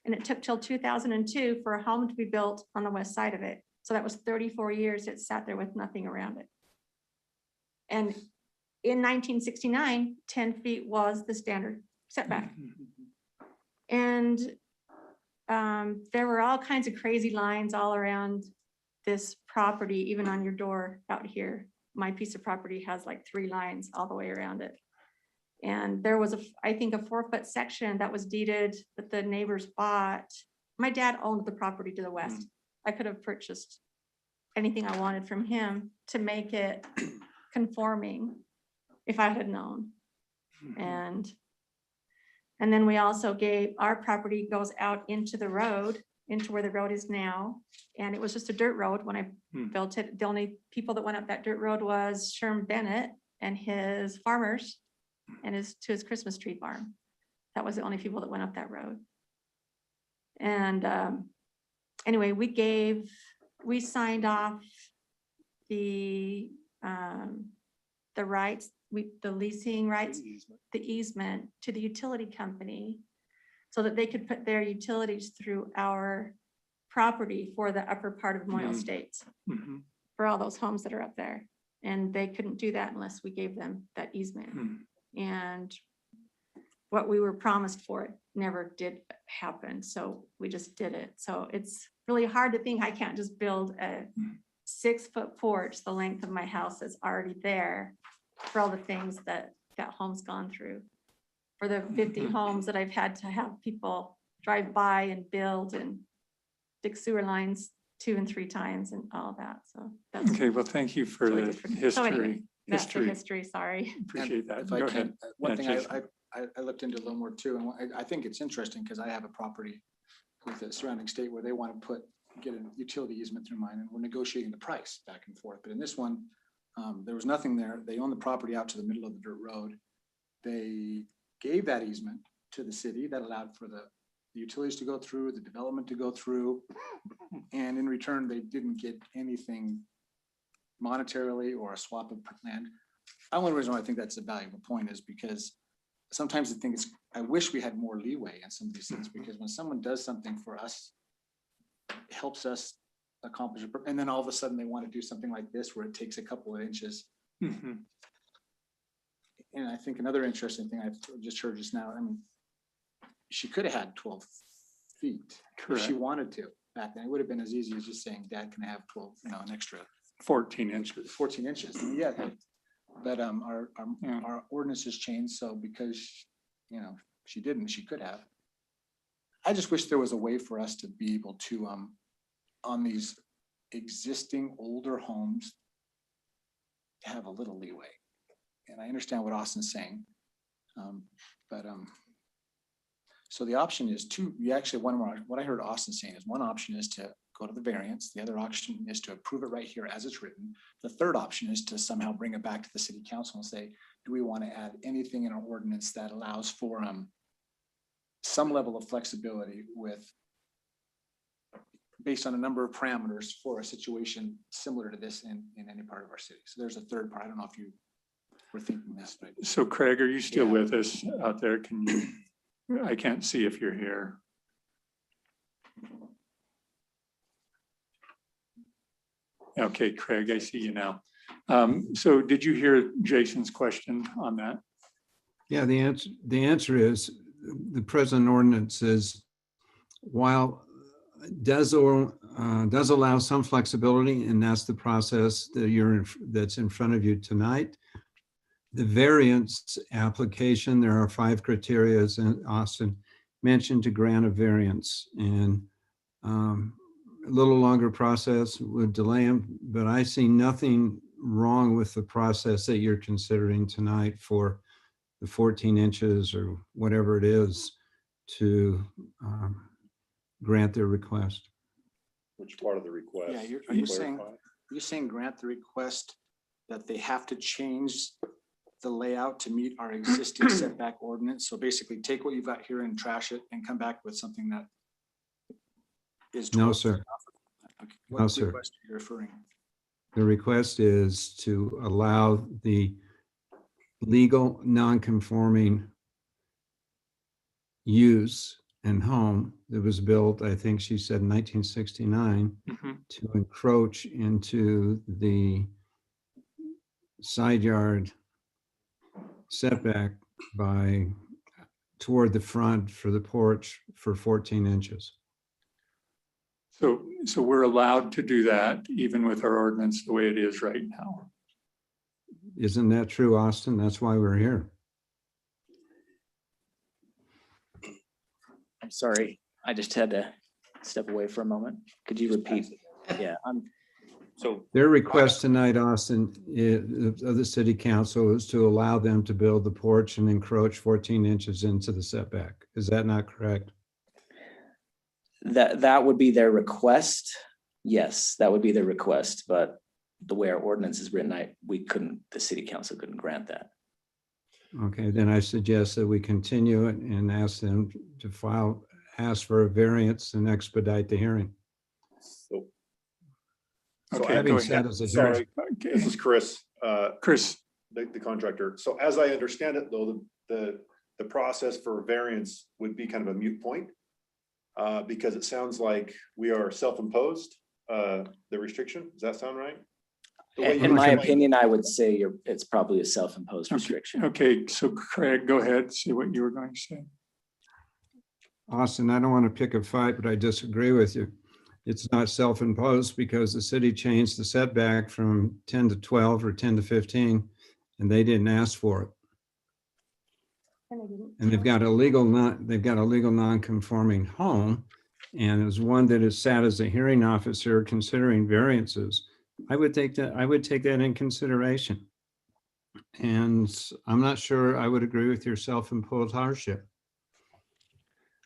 And it took till 2002 for a home to be built on the west side of it. So that was 34 years it sat there with nothing around it. And in 1969, 10 feet was the standard setback. And there were all kinds of crazy lines all around this property, even on your door out here. My piece of property has like 3 lines all the way around it. And there was I think a 4-foot section that was deeded that the neighbors bought. My dad owned the property to the west. I could have purchased anything I wanted from him to make it conforming if I had known. And then we also gave, our property goes out into the road, into where the road is now. And it was just a dirt road when I built it. The only people that went up that dirt road was Sherm Bennett and his farmers and to his Christmas tree farm. That was the only people that went up that road. And anyway, we signed off the rights, the leasing rights, the easement to the utility company so that they could put their utilities through our property for the upper part of Moyle Estates, for all those homes that are up there. And they couldn't do that unless we gave them that easement. And what we were promised for it never did happen. So we just did it. So it's really hard to think I can't just build a 6-foot porch the length of my house that's already there for all the things that home's gone through. For the 50 homes that I've had to have people drive by and build and dig sewer lines 2 and 3 times and all that. So that's okay, well, thank you for really the different. So anyway, that's the history. history, sorry. Appreciate that. If I Go can, ahead. one Yeah, thing Jason. I looked into a little more too, and I think it's interesting because I have a property with the surrounding state where they want to get a utility easement through mine, and we're negotiating the price back and forth. But in this one, there was nothing there. They own the property out to the middle of the dirt road. They gave that easement to the city that allowed for the utilities to go through, the development to go through. And in return, they didn't get anything monetarily or a swap of land. The only reason why I think that's a valuable point is because sometimes I wish we had more leeway in some of these things, because when someone does something for us, it helps us accomplish it. And then all of a sudden they want to do something like this where it takes a couple of inches. Mhm. And I think another interesting thing I've just heard just now, I mean, she could have had 12 feet if she Correct. wanted to back then. It would have been as easy as just saying, Dad, can I have 12, an extra 14 inches. 14 inches. I mean, yeah, but Yeah. our ordinance has changed. So because, she didn't, she could have. I just wish there was a way for us to be able to, on these existing older homes, to have a little leeway. And I understand what Austin's saying. But so the option is what I heard Austin saying is one option is to go to the variance. The other option is to approve it right here as it's written. The third option is to somehow bring it back to the city council and say, do we want to add anything in our ordinance that allows for some level of flexibility based on a number of parameters for a situation similar to this in any part of our city. So there's a third part. I don't know if you were thinking that, but So Craig, are you still Yeah. with us out there? Can you, I can't see if you're here. Okay, Craig, I see you now. So did you hear Jason's question on that? Yeah, the answer is the present ordinance is while does allow some flexibility, and that's the process that that's in front of you tonight. The variance application, there are 5 criteria, as Austin mentioned, to grant a variance, and a little longer process would delay them, but I see nothing wrong with the process that you're considering tonight for the 14 inches or whatever it is to grant their request. Which part of the request? yeah, Can you clarify? are you saying grant the request that they have to change the layout to meet our existing setback ordinance? So basically take what you've got here and trash it and come back with something that is. No, 12 sir. Okay, No, what sir. request are you referring? The request is to allow the legal non-conforming use and home that was built, I think she said in 1969, Mhm. to encroach into the side yard setback toward the front for the porch for 14 inches. So we're allowed to do that even with our ordinance the way it is right now. Isn't that true, Austin? That's why we're here. I'm sorry, I just had to step away for a moment. Could you repeat? Yeah, So Their request tonight, Austin, of the city council is to allow them to build the porch and encroach 14 inches into the setback. Is that not correct? that would be their request. Yes, that would be their request, but the way our ordinance is written, the city council couldn't grant that. Okay, then I suggest that we continue it and ask them to ask for a variance and expedite the hearing. So Okay, Having go said ahead. as a Sorry, Okay. this is Chris, Chris, the contractor. So as I understand it, though, the process for variance would be kind of a moot point. Because it sounds like we are self-imposed, the restriction. Does that sound right? The way you In my explained it. opinion, I would say it's probably a self-imposed restriction. okay, so Craig, go ahead, say what you were going to say. Austin, I don't want to pick a fight, but I disagree with you. It's not self-imposed because the city changed the setback from 10 to 12 or 10 to 15, and they didn't ask for it. And they've got a legal non-conforming home, and as one that has sat as a hearing officer considering variances, I would take that in consideration. And I'm not sure I would agree with your self-imposed hardship.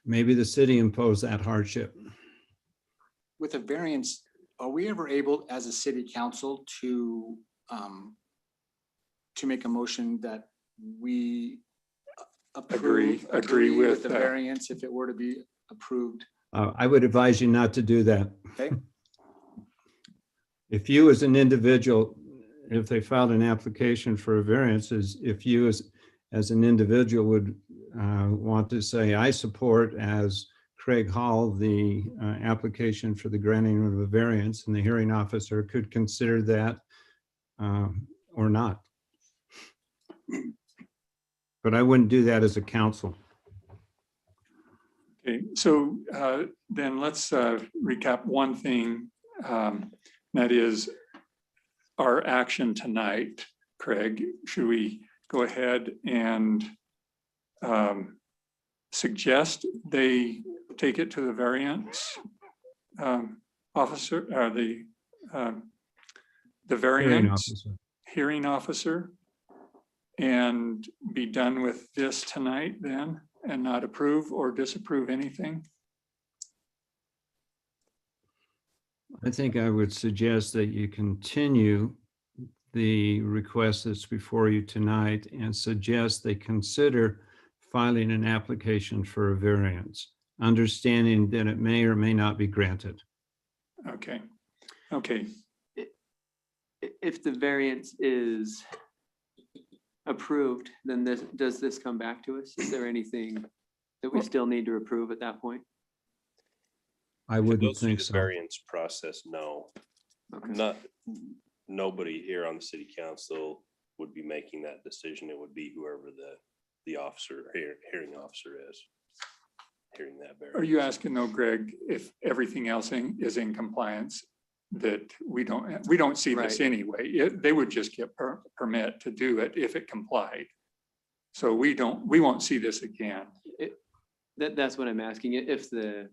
Maybe the city imposed that hardship. With a variance, are we ever able as a city council to make a motion that we Agree agree with with the that. variance if it were to be approved? I would advise you not to do that. Okay. If you as an individual, if they filed an application for a variance, if you as an individual would want to say, I support, as Craig Hall the application for the granting of a variance, and the hearing officer could consider that or not. But I wouldn't do that as a council. Okay, so then let's recap one thing. That is our action tonight. Craig, should we go ahead and suggest they take it to the variance officer, or the Hearing variance officer. hearing officer, and be done with this tonight then, and not approve or disapprove anything? I think I would suggest that you continue the request that's before you tonight and suggest they consider filing an application for a variance, understanding that it may or may not be granted. Okay, okay. If the variance is approved, then does this come back to us? Is there anything that we still need to approve at that point? I If it wouldn't goes through think the so. Variance process, no. Okay. Nobody here on the city council would be making that decision. It would be whoever the officer, hearing officer is. Hearing that variance. Are you asking though, Greg, if everything else is in compliance, that we don't see this Right. anyway? They would just get permit to do it if it complied. So we won't see this again. That's what I'm asking. If the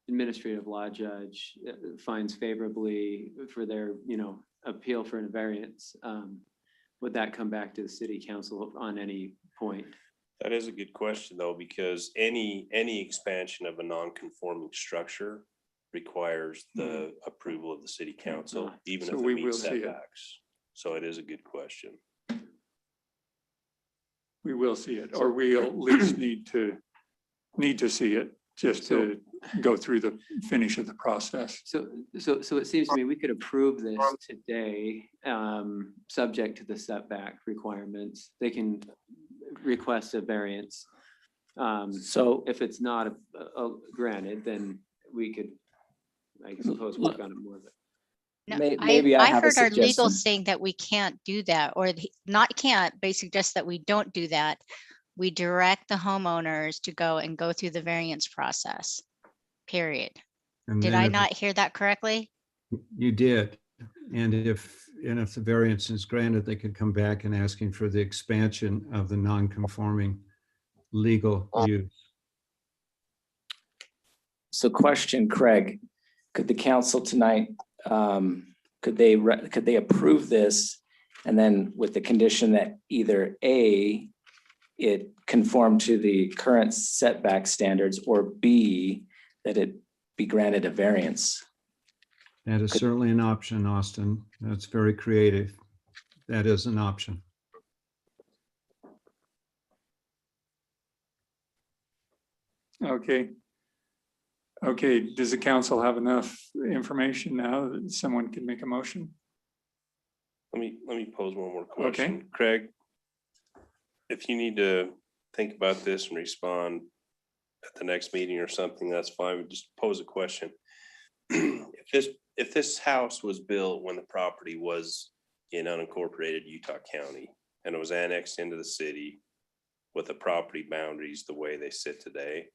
administrative law judge finds favorably for their, appeal for a variance, would that come back to the city council on any point? That is a good question though, because any expansion of a non-conforming structure requires the approval of the city council, even So if we it will meets see it. setbacks. So it is a good question. We will see it, or we'll at least need to see it just to go through the finish of the process. So it seems to me we could approve this today, subject to the setback requirements. They can request a variance. So If it's not granted, then we could, I suppose, work on it more. But No, maybe I have a heard our legal suggestion. saying that we can't do that, or not can't, but suggest that we don't do that. We direct the homeowners to go through the variance process, period. And Did then I if not hear that correctly? you did, and if the variance is granted, they could come back and asking for the expansion of the non-conforming legal use. So question, Craig, could the council tonight, could they approve this? And then with the condition that either A, it conform to the current setback standards, or B, that it be granted a variance? That is certainly an option, Austin. That's very creative. That is an option. Okay. Okay, does the council have enough information now that someone can make a motion? Let me pose one more question. Craig, if you need to think about this and respond at the next meeting or something, that's fine. Just pose a question. If this house was built when the property was in unincorporated Utah County and it was annexed into the city with the property boundaries the way they sit today,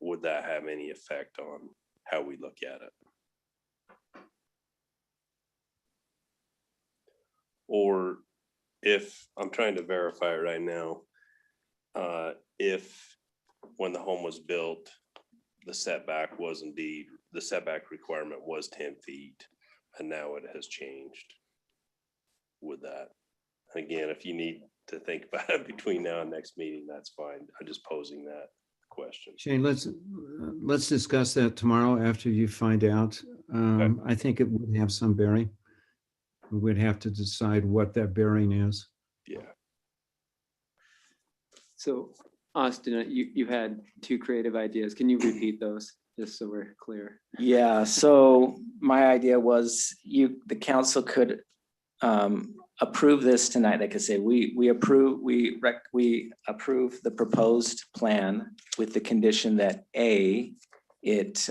would that have any effect on how we look at it? Or if, I'm trying to verify it right now, if when the home was built, the setback requirement was 10 feet and now it has changed, would that, again, if you need to think about it between now and next meeting, that's fine. I'm just posing that question. Shane, let's discuss that tomorrow after you find out. I think it would have some bearing. We would have to decide what that bearing is. Yeah. so Austin, you had two creative ideas. Can you repeat those just so we're clear? Yeah, so my idea was the council could approve this tonight, like I say, we approve the proposed plan with the condition that A, it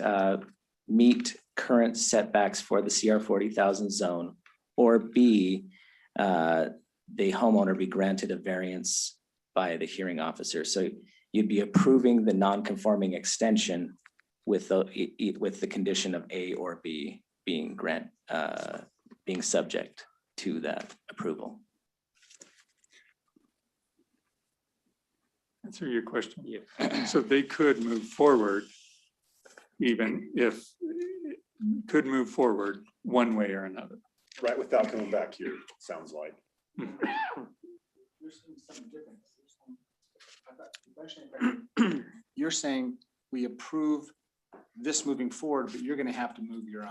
meet current setbacks for the CR 40,000 zone, or B, the homeowner be granted a variance by the hearing officer. So you'd be approving the non-conforming extension with the condition of A or B being being subject to that approval. Answer your question. So they could move forward, even if, could move forward one way or another. Right, without coming back here, sounds like. There's something different. You're saying we approve this moving forward, but you're gonna have to move your,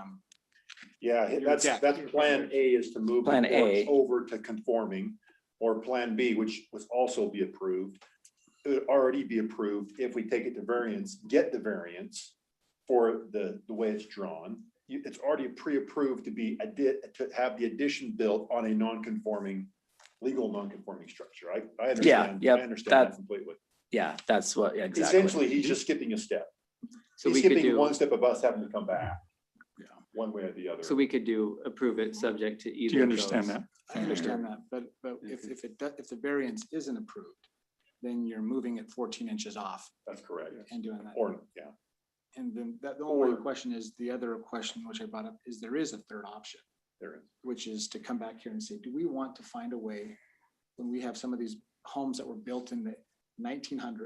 Yeah, that's plan A, is to move Plan A. over to conforming, or plan B, which was also be approved. It would already be approved if we take it to variance, get the variance for the way it's drawn. It's already pre-approved to be to have the addition built on a non-conforming, legal non-conforming structure. I understand. yep, I understand that completely. Yeah, that's what, exactly. Essentially, he's just skipping a step. So He's we could skipping do, one step of us having to come back. Yeah. One way or the other. so we could do approve it subject to either. Do you of understand those. that? I understand that, but if the variance isn't approved, then you're moving it 14 inches off That's correct. and doing that. Or, yeah. And then the only question is, the other question which I brought up is there is a third option, There is. which is to come back here and say, do we want to find a way when we have some of these homes that were built in the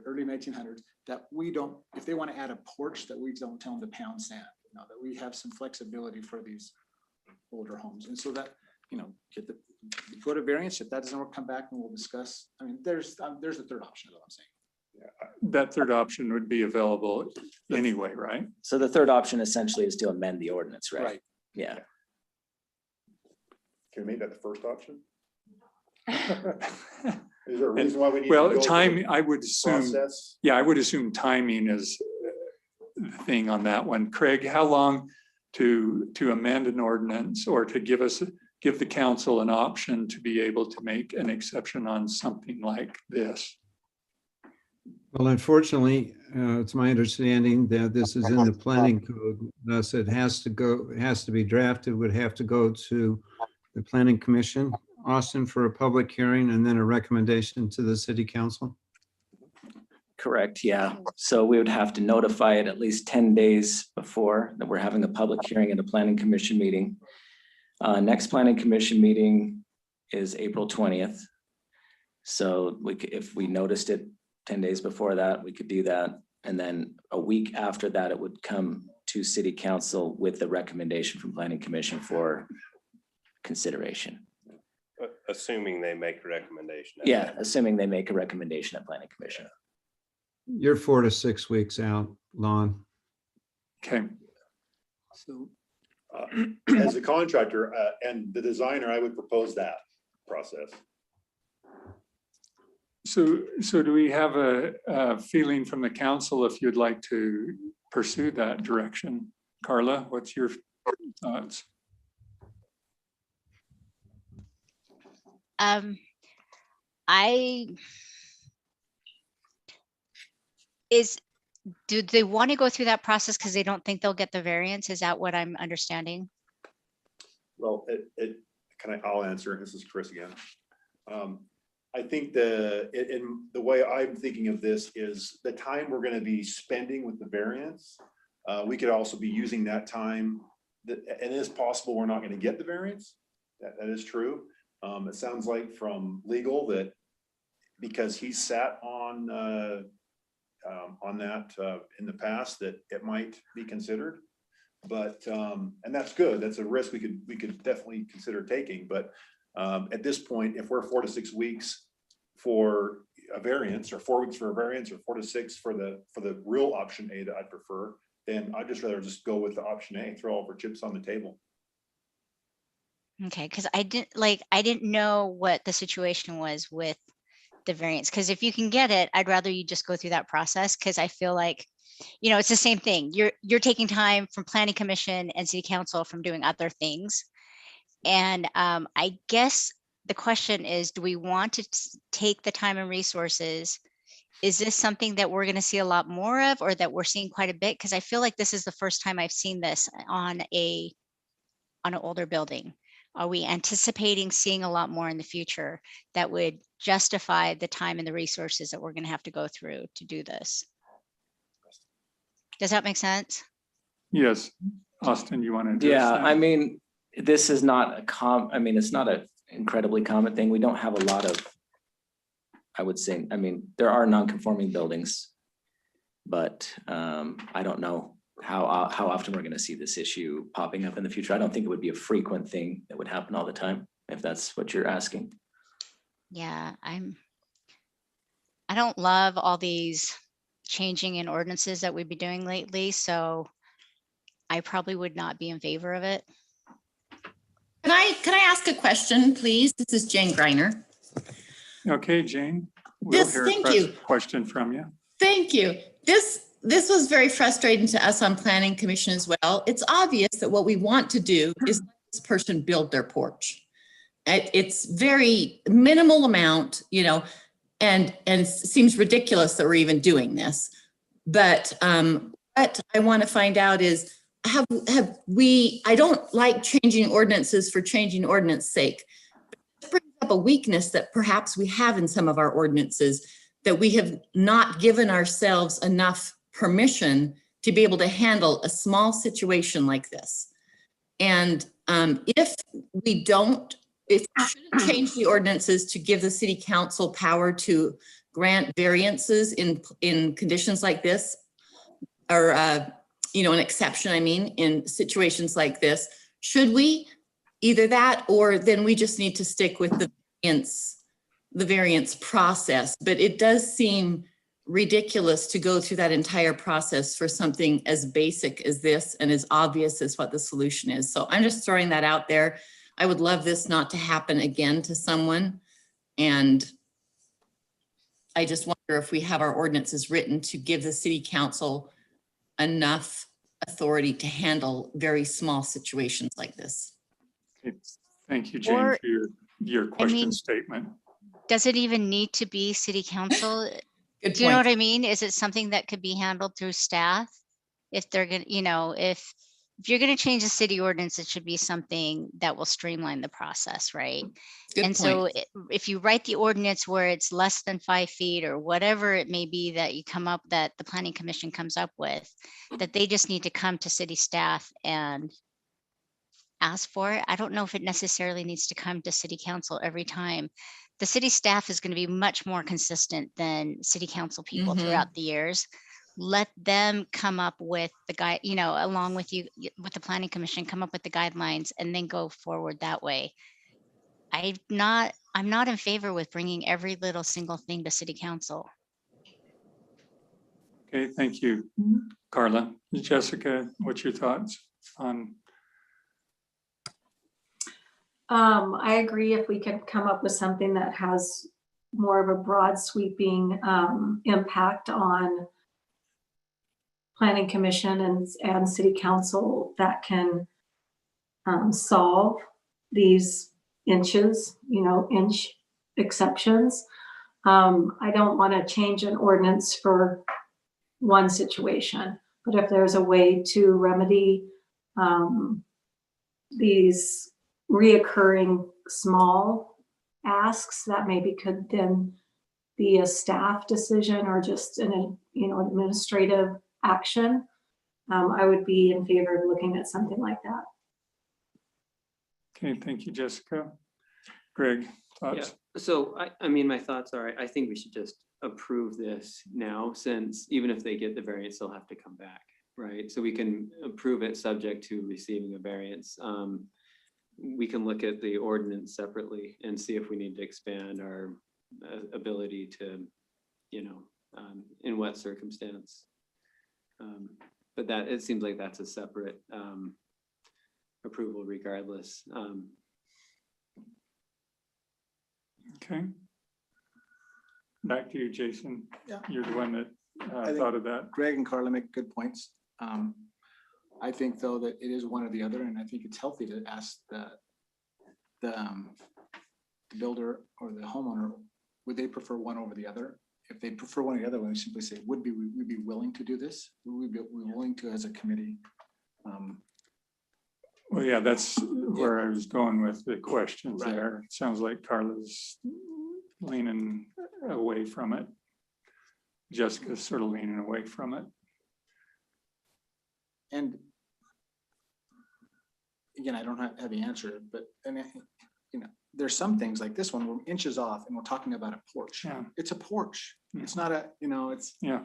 early 1900s, that we don't, if they want to add a porch, that we don't tell them to pound sand, that we have some flexibility for these older homes. And so that, go to variance. If that doesn't work, come back and we'll discuss. I mean, there's a third option, is what I'm saying. That third option would be available anyway, right? So the third option essentially is to amend the ordinance, right? Right. Yeah. Can we make that the first option? Is there a reason why we need? Well, to go time, through I the would assume, process? yeah, I would assume timing is the thing on that one. Craig, how long to amend an ordinance or to give the council an option to be able to make an exception on something like this? Well, unfortunately, it's my understanding that this is in the planning code, thus it has to be drafted, would have to go to the planning commission, Austin, for a public hearing and then a recommendation to the city council. Correct, yeah. So we would have to notify it at least 10 days before that we're having a public hearing and a planning commission meeting. Next planning commission meeting is April 20th. So if we noticed it 10 days before that, we could do that. And then a week after that, it would come to city council with the recommendation from planning commission for consideration. Assuming they make a recommendation. Yeah, assuming they make a recommendation at planning commission. You're 4 to 6 weeks out, Lon. Okay. So As a contractor and the designer, I would propose that process. So do we have a feeling from the council if you'd like to pursue that direction? Carla, what's your thoughts? Do they want to go through that process because they don't think they'll get the variance? Is that what I'm understanding? Well, I'll answer. This is Chris again. I think in the way I'm thinking of this is the time we're going to be spending with the variance. We could also be using that time and it is possible we're not going to get the variance. That is true. It sounds like from legal that because he sat on that in the past, that it might be considered. But and that's good. That's a risk we could definitely consider taking. But at this point, if we're 4 to 6 weeks for a variance, or 4 weeks for a variance, or 4 to 6 for the real option A that I'd prefer, then I'd just rather just go with the option A, throw all of our chips on the table. Okay, because I didn't know what the situation was with the variance. Because if you can get it, I'd rather you just go through that process, because I feel like, it's the same thing. You're taking time from planning commission and city council from doing other things. And I guess the question is, do we want to take the time and resources? Is this something that we're going to see a lot more of, or that we're seeing quite a bit? Because I feel like this is the first time I've seen this on an older building. Are we anticipating seeing a lot more in the future that would justify the time and the resources that we're going to have to go through to do this? Does that make sense? Yes, Austin, you want to address Yeah, that? I mean, this is not it's not an incredibly common thing. We don't have a lot of, I would say, I mean, there are non-conforming buildings, but I don't know how often we're going to see this issue popping up in the future. I don't think it would be a frequent thing that would happen all the time, if that's what you're asking. Yeah, I don't love all these changing in ordinances that we've been doing lately, so I probably would not be in favor of it. Can I ask a question, please? This is Jane Greiner. Okay, Jane, we'll hear a Thank you. question from you. Thank you. This was very frustrating to us on Planning Commission as well. It's obvious that what we want to do is let this person build their porch. It's very minimal amount, you know, and it seems ridiculous that we're even doing this. But what I want to find out is, have we, I don't like changing ordinances for changing ordinance sake. It brings up a weakness that perhaps we have in some of our ordinances, that we have not given ourselves enough permission to be able to handle a small situation like this. And if we shouldn't change the ordinances to give the city council power to grant variances in conditions like this, or you know, an exception, I mean, in situations like this, should we? Either that, or then we just need to stick with the variance process. But it does seem ridiculous to go through that entire process for something as basic as this and as obvious as what the solution is. So I'm just throwing that out there. I would love this not to happen again to someone. And I just wonder if we have our ordinances written to give the city council enough authority to handle very small situations like this. Okay, thank you, Jane, Or, for your question mean, statement. Does it even need to be city council? Good Do you know point. what I mean? Is it something that could be handled through staff? If they're gonna, you know, if you're gonna change the city ordinance, it should be something that will streamline the process, right? Good And point. so if you write the ordinance where it's less than 5 feet or whatever it may be that you come up, that the planning commission comes up with, that they just need to come to city staff and ask for it. I don't know if it necessarily needs to come to city council every time. The city staff is going to be much more consistent than city council people throughout the years. Let them come up with the guide, you know, along with you, with the planning commission, come up with the guidelines and then go forward that way. I'm not in favor with bringing every little single thing to city council. Okay, thank you, Carla. Jessica, what's your thoughts on? I agree if we could come up with something that has more of a broad sweeping impact on planning commission and city council that can solve these inches, you know, inch exceptions. I don't want to change an ordinance for one situation, but if there's a way to remedy these reoccurring small asks, that maybe could then be a staff decision or just an, you know, administrative action, I would be in favor of looking at something like that. Okay, thank you, Jessica. Greg, Yeah, thoughts? so I mean, my thoughts are, I think we should just approve this now, since even if they get the variance, they'll have to come back, right? So we can approve it subject to receiving a variance. We can look at the ordinance separately and see if we need to expand our ability to, you know, in what circumstance. But that, it seems like that's a separate approval regardless. Okay. Back to you, Jason. Yeah. You're the one that think- thought of that. Greg and Carla make good points. I think though that it is one or the other, and I think it's healthy to ask the the builder or the homeowner, would they prefer one over the other? If they prefer one or the other, we simply say, we'd be willing to do this? Would we be willing to as a committee? Well, yeah, that's where I was going with the questions Right. there. It sounds like Carla's leaning away from it. Jessica's sort of leaning away from it. And again, I don't have the answer, but there's some things like this one, we're inches off and we're talking about a porch. Yeah. It's a porch. Yeah. It's not it's, Yeah.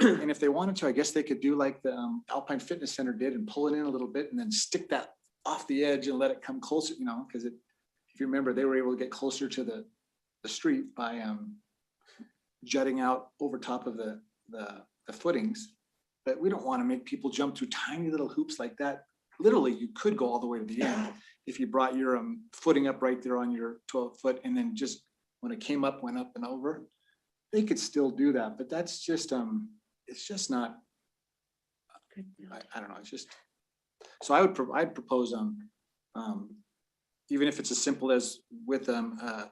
and if they wanted to, I guess they could do like the Alpine Fitness Center did and pull it in a little bit and then stick that off the edge and let it come closer, because if you remember, they were able to get closer to the street by jutting out over top of the footings. But we don't want to make people jump through tiny little hoops like that. Literally, you could go all the way to the end if you brought your footing up right there on your 12-foot, and then just when it came up, went up and over. They could still do that, but that's just it's just not. I don't know. It's just. So I'd propose even if it's as simple as with a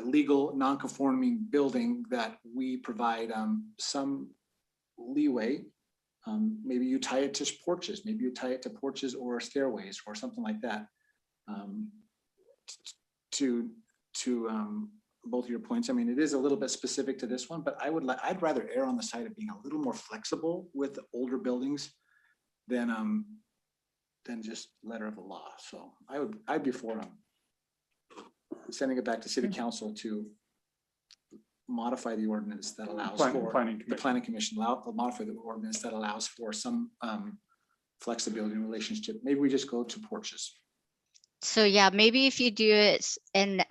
legal non-conforming building, that we provide some leeway. Maybe you tie it to porches, maybe you tie it to porches or stairways or something like that. To both of your points. I mean, it is a little bit specific to this one, but I'd rather err on the side of being a little more flexible with older buildings than just letter of the law. So I'd be for sending it back to city council to modify the ordinance that allows for the planning commission, modify the ordinance that allows for some flexibility in relationship. Maybe we just go to porches. So yeah, maybe if you do it and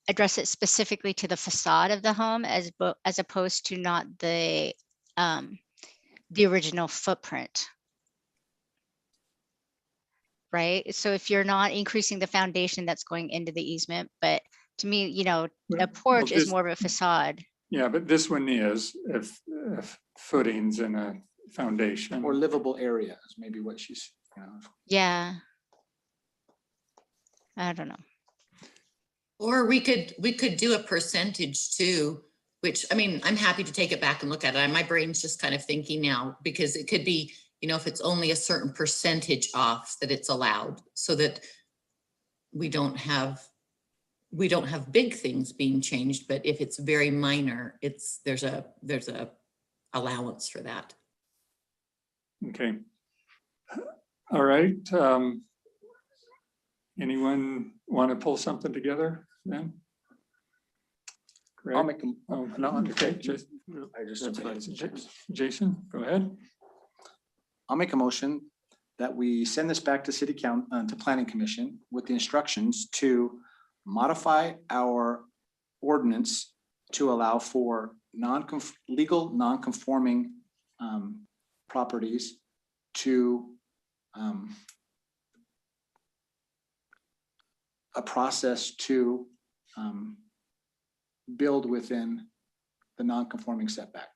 address it specifically to the facade of the home as opposed to not the original footprint. Right? So if you're not increasing the foundation that's going into the easement, but to me, a porch is more of a facade. Yeah, but this one is if footings and a foundation. Or livable areas, maybe what she's, Yeah. I don't know. Or we could do a percentage too, which, I mean, I'm happy to take it back and look at it. My brain's just kind of thinking now, because it could be, if it's only a certain percentage off that it's allowed, so that we don't have big things being changed, but if it's very minor, there's a allowance for that. Okay. All right. Anyone want to pull something together then? Greg? I'll make Okay. Jason, go ahead. I'll make a motion that we send this back to city council, to planning commission with the instructions to modify our ordinance to allow for legal non-conforming properties to a process to build within the non-conforming setback.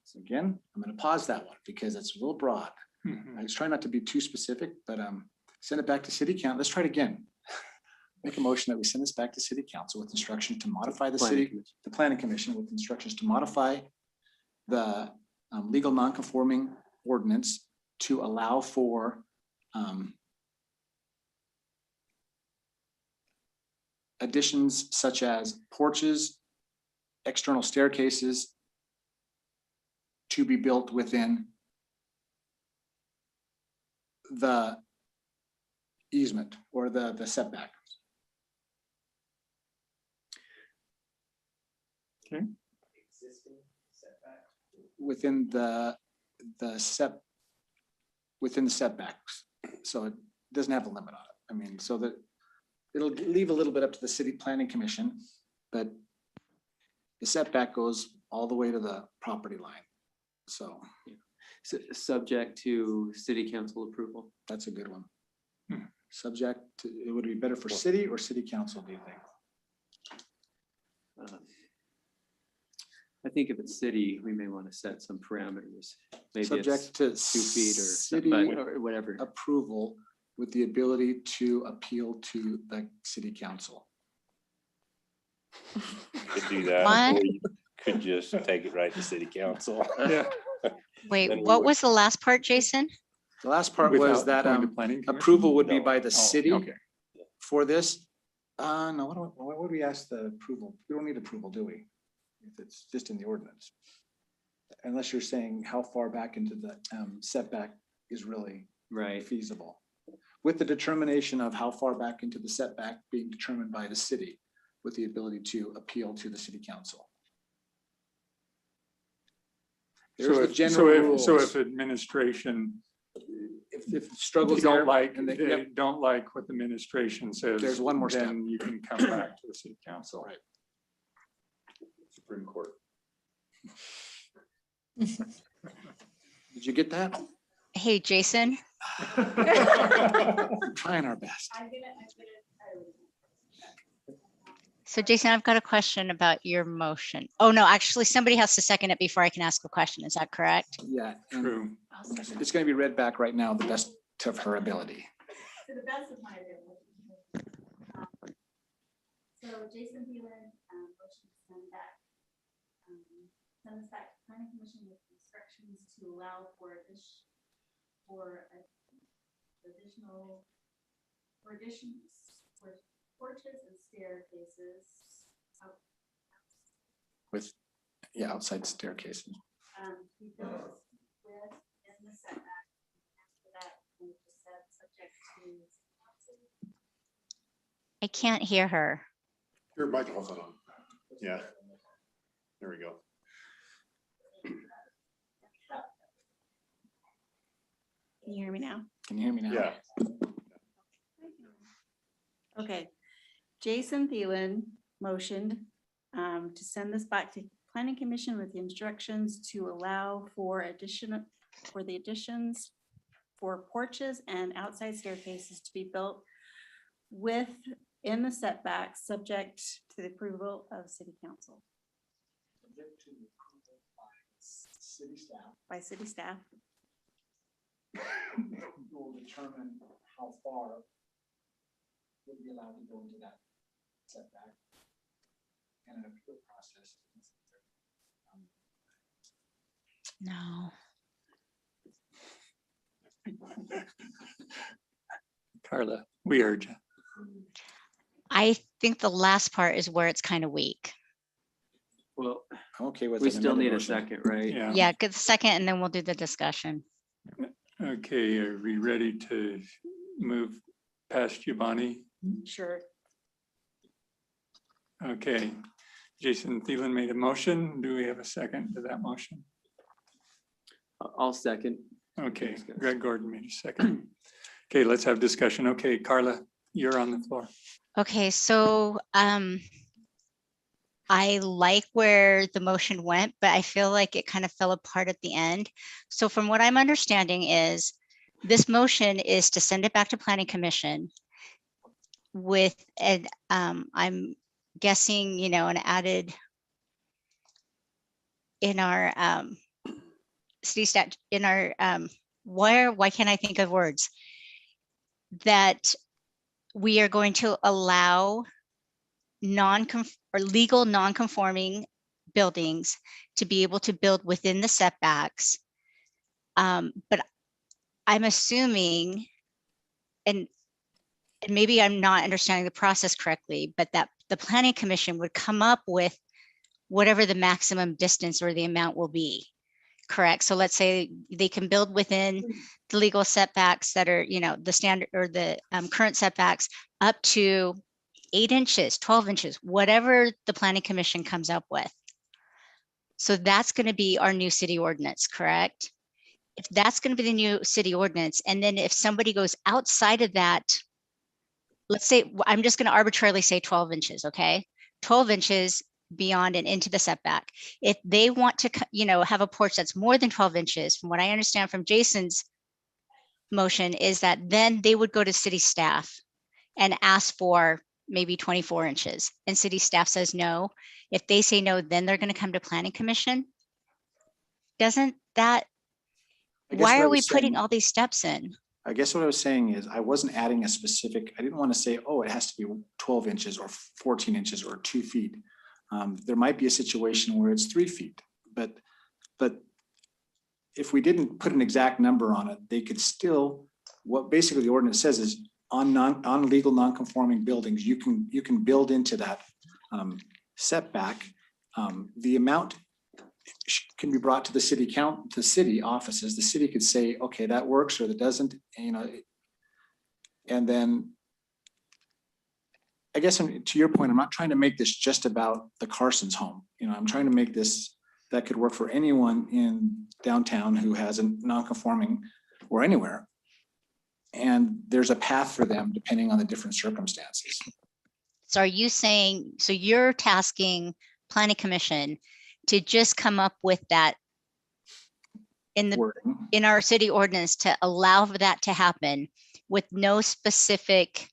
So again, I'm going to pause that one because it's a little broad. I was trying not to be too specific, but send it back to city council. Let's try it again. Make a motion that we send this back to city council with instruction to modify the planning commission with instructions to modify the legal non-conforming ordinance to allow for additions such as porches, external staircases to be built within the easement or the setback. Okay. Existing setback. Within the setbacks. So it doesn't have a limit on it. I mean, so that it'll leave a little bit up to the city planning commission, but the setback goes all the way to the property line. So Subject to city council approval. that's a good one. Subject to, it would be better for city or city council, do you think? I think if it's city, we may want to set some parameters. Maybe it's Subject to 2 feet or city something, or whatever. approval with the ability to appeal to the city council. Could do that, What? or you could just take it right to city council. Yeah. Wait, Then we what would- was the last part, Jason? The last part was Without that going to planning commission? approval would be No. by the Oh, city okay. for this. No, what would we ask the approval? We don't need approval, do we? If it's just in the ordinance. Unless you're saying how far back into the setback is really Right. feasible. With the determination of how far back into the setback being determined by the city, with the ability to appeal to the city council. There's So the if, general so rules. if administration, If they struggles there, don't like, and they yep, don't like what the administration says. There's one more step. Then you can come back to the city council. Right. Supreme Court. Did you get that? Hey, Jason, Trying our best. so Jason, I've got a question about your motion. Oh, no, actually, somebody has to second it before I can ask a question. Is that correct? Yeah. and True. It's going to be read back right now, the best of her ability. To the best of my ability. So Jason Thielen, motion to send back, send this back to planning commission with instructions to allow for porches and staircases. With, yeah, outside staircases. To be built within the setback. After that, we just said subject to. I can't hear her. Your microphone's not on. Yeah. There we go. Can you hear me now? Can you hear me now? Yeah. Okay. Jason Thielen motioned to send this back to planning commission with the instructions to allow for the additions for porches and outside staircases to be built within the setbacks, subject to the approval of city council, Subject to the approval by city staff. by city staff. Who will determine how far would be allowed to go into that setback. And an appeal process. No. Carla, we heard you. I think the last part is where it's kind of weak. Well, I'm okay with. we an still amended need a motion. second, right? Yeah. Yeah, good second, and then we'll do the discussion. Okay, are we ready to move past Giovanni? Sure. Okay, Jason Thielen made a motion. Do we have a second to that motion? I'll second. Okay, Greg Gordon made a second. Okay, let's have discussion. Okay, Carla, you're on the floor. Okay, so I like where the motion went, but I feel like it kind of fell apart at the end. So from what I'm understanding is this motion is to send it back to planning commission with an I'm guessing, an added in our city stat in our why can't I think of words that we are going to allow legal non-conforming buildings to be able to build within the setbacks. But I'm assuming, and maybe I'm not understanding the process correctly, but that the planning commission would come up with whatever the maximum distance or the amount will be. Correct. So let's say they can build within the legal setbacks that are, the standard or the current setbacks up to 8 inches, 12 inches, whatever the planning commission comes up with. So that's going to be our new city ordinance, correct? If that's going to be the new city ordinance, and then if somebody goes outside of that, let's say, I'm just going to arbitrarily say 12 inches, okay? 12 inches beyond and into the setback. If they want to, have a porch that's more than 12 inches, from what I understand from Jason's motion, is that then they would go to city staff and ask for maybe 24 inches. And city staff says no. If they say no, then they're going to come to planning commission. Doesn't that, I guess why what I are we was putting saying- all these steps in? I guess what I was saying is I wasn't adding a specific, I didn't want to say, oh, it has to be 12 inches or 14 inches or 2 feet. There might be a situation where it's 3 feet, but if we didn't put an exact number on it, they could still, what basically the ordinance says is on legal non-conforming buildings, you can build into that setback. The amount can be brought to the city offices. The city could say, okay, that works or that doesn't, and then I guess to your point, I'm not trying to make this just about the Carson's home. I'm trying to make this that could work for anyone in downtown who has a non-conforming or anywhere. And there's a path for them depending on the different circumstances. So are you saying, so you're tasking planning commission to just come up with that in our city ordinance to allow for that to happen with no specific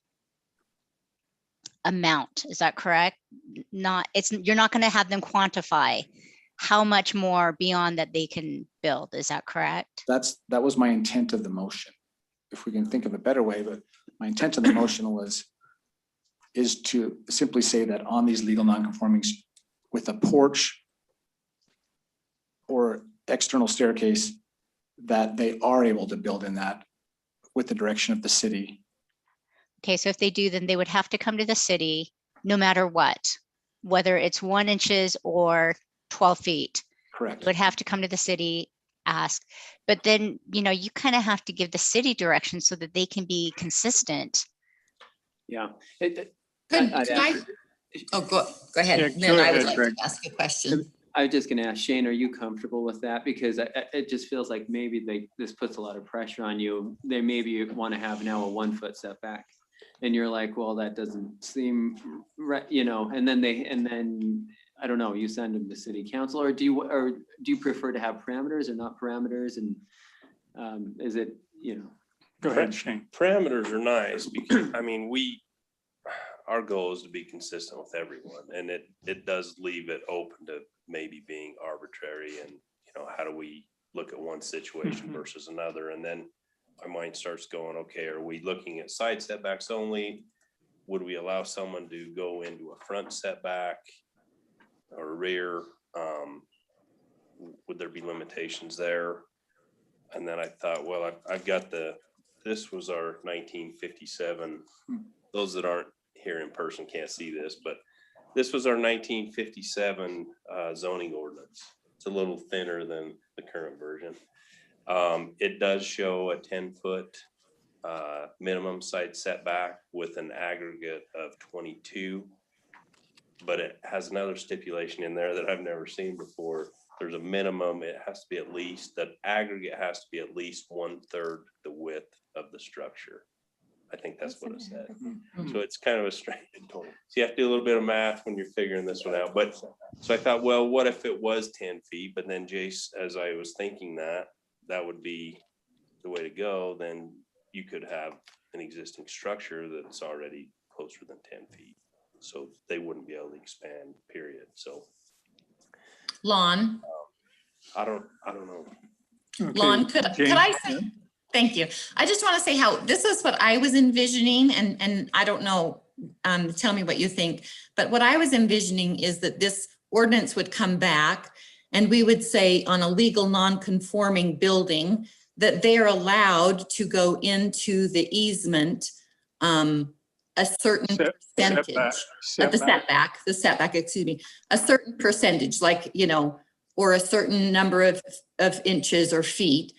amount? Is that correct? You're not going to have them quantify how much more beyond that they can build. Is that correct? That was my intent of the motion. If we can think of a better way, but my intent of the motion is to simply say that on these legal nonconformings with a porch or external staircase, that they are able to build in that with the direction of the city. Okay, so if they do, then they would have to come to the city no matter what, whether it's 1 inches or 12 feet. Correct. Would have to come to the city, ask, but then, you kind of have to give the city direction so that they can be consistent. Yeah. Go ahead. Yeah, Then go I would ahead, like Greg. to ask a question. I was just going to ask Shane, are you comfortable with that? Because it just feels like maybe this puts a lot of pressure on you. They maybe want to have now a 1 foot setback. And you're like, well, that doesn't seem right, and then I don't know, you send them to city council, or do you prefer to have parameters or not parameters? And is it, Go ahead, Shane. Parameters are nice because, our goal is to be consistent with everyone, and it does leave it open to maybe being arbitrary and, how do we look at one situation versus another? And then my mind starts going, okay, are we looking at side setbacks only? Would we allow someone to go into a front setback or rear? Would there be limitations there? And then I thought, well, I've got this was our 1957. Those that aren't here in person can't see this, but this was our 1957 zoning ordinance. It's a little thinner than the current version. It does show a 10-foot minimum side setback with an aggregate of 22, but it has another stipulation in there that I've never seen before. There's a minimum, it has to be at least, the aggregate has to be at least 1/3 the width of the structure. I think that's what it said. So it's kind of a strange, so you have to do a little bit of math when you're figuring this one out. But so I thought, well, what if it was 10 feet? But then Jace, as I was thinking that would be the way to go, then you could have an existing structure that's already closer than 10 feet. So they wouldn't be able to expand, period. So Lon, I don't know. Okay, Lon, could I say, thank you. I just want to say how this is what I was envisioning, and I don't know, tell me what you think, but what I was envisioning is that this ordinance would come back and we would say on a legal non-conforming building that they are allowed to go into the easement a certain percentage of the setback, excuse me, a certain percentage, like, or a certain number of inches or feet.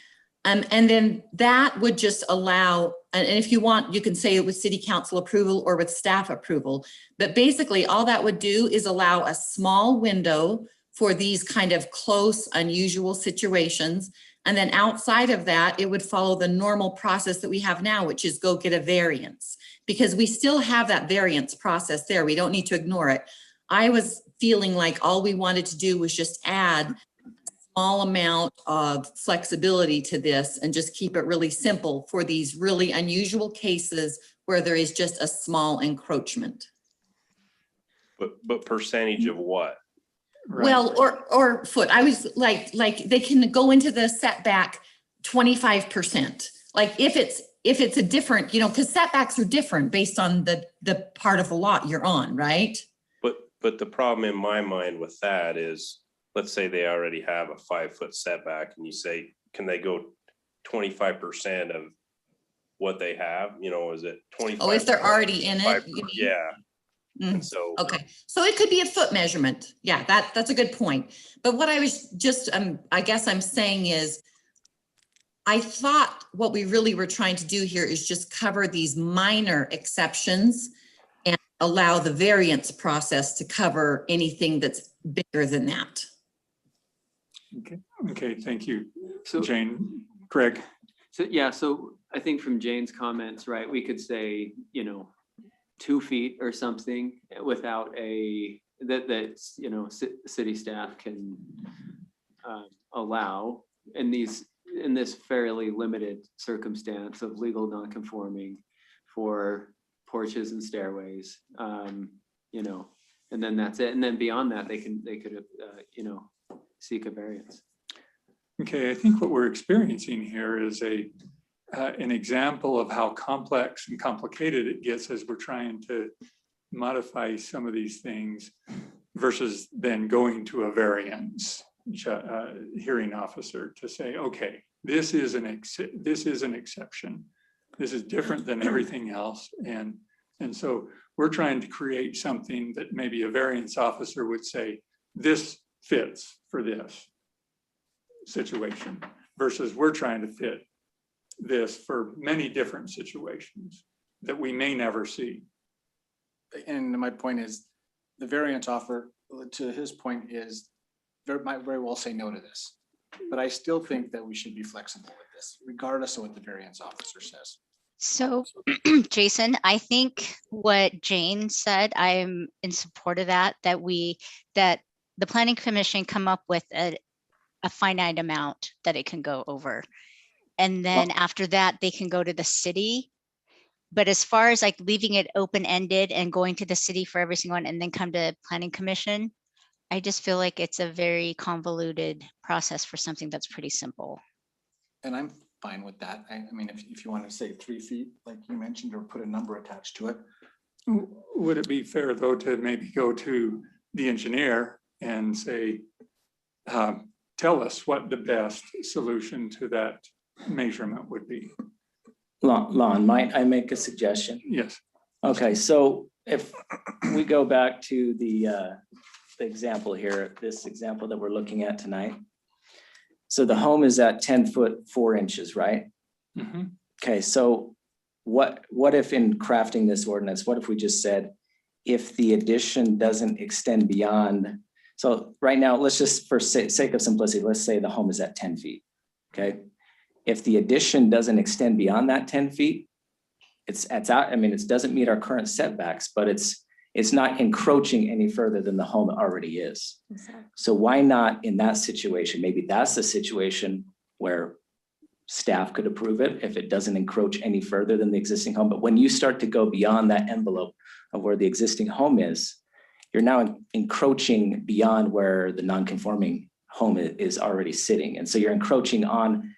And then that would just allow, and if you want, you can say it with city council approval or with staff approval, but basically all that would do is allow a small window for these kind of close, unusual situations. And then outside of that, it would follow the normal process that we have now, which is go get a variance, because we still have that variance process there. We don't need to ignore it. I was feeling like all we wanted to do was just add a small amount of flexibility to this and just keep it really simple for these really unusual cases where there is just a small encroachment. But percentage of what? Right. Well, or foot, I was like they can go into the setback 25%. Like if if it's a different, because setbacks are different based on the part of the lot you're on, right? But the problem in my mind with that is, let's say they already have a 5-foot setback and you say, can they go 25% of what they have? Is it 25? Oh, if they're already in it? you mean? Yeah. Mm, And so, Okay, so it could be a foot measurement. Yeah, that's a good point. But what I was just, I guess I'm saying is, I thought what we really were trying to do here is just cover these minor exceptions and allow the variance process to cover anything that's bigger than that. Okay, thank you, So, Jane. Greg? so I think from Jane's comments, right, we could say, 2 feet or something without that's, city staff can allow in this fairly limited circumstance of legal nonconforming for porches and stairways, and then that's it. And then beyond that, they could seek a variance. Okay, I think what we're experiencing here is an example of how complex and complicated it gets as we're trying to modify some of these things versus then going to a variance hearing officer to say, okay, this is an exception. This is different than everything else. And so we're trying to create something that maybe a variance officer would say, this fits for this situation, versus we're trying to fit this for many different situations that we may never see. And my point is, the variance offer, to his point, is might very well say no to this. But I still think that we should be flexible with this, regardless of what the variance officer says. So, Jason, I think what Jane said, I'm in support of that the planning commission come up with a finite amount that it can go over. And then after that, they can go to the city. But as far as like leaving it open-ended and going to the city for every single one and then come to planning commission, I just feel like it's a very convoluted process for something that's pretty simple. And I'm fine with that. I mean, if you want to say 3 feet, like you mentioned, or put a number attached to it. Would it be fair though to maybe go to the engineer and say, tell us what the best solution to that measurement would be? Lon, might I make a suggestion? Yes. Okay, so if we go back to the example here, this example that we're looking at tonight. So the home is at 10 foot 4 inches, right? Mm-hmm. Okay, so what if in crafting this ordinance, what if we just said, if the addition doesn't extend beyond, so right now, let's just for sake of simplicity, let's say the home is at 10 feet, okay? If the addition doesn't extend beyond that 10 feet, it's out, I mean, it doesn't meet our current setbacks, but it's not encroaching any further than the home already is. Exactly. So why not in that situation, maybe that's the situation where staff could approve it if it doesn't encroach any further than the existing home. But when you start to go beyond that envelope of where the existing home is, you're now encroaching beyond where the non-conforming home is already sitting. And so you're encroaching on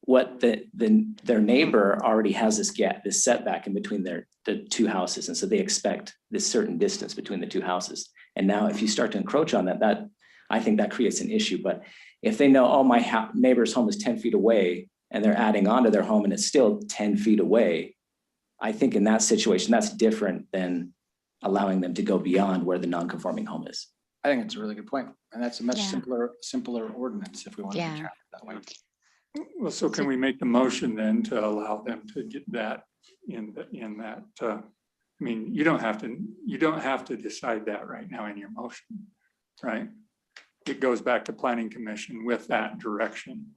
what their neighbor already has this gap, this setback in between the two houses. And so they expect this certain distance between the two houses. And now if you start to encroach on that I think that creates an issue. But if they know, oh, my neighbor's home is 10 feet away and they're adding on to their home and it's still 10 feet away, I think in that situation, that's different than allowing them to go beyond where the non-conforming home is. I think it's a really good point. And that's a much Yeah. simpler ordinance if we want to Yeah. be careful that way. Well, so can we make the motion then to allow them to get that in that? I mean, you don't have to decide that right now in your motion, right? It goes back to planning commission with that direction.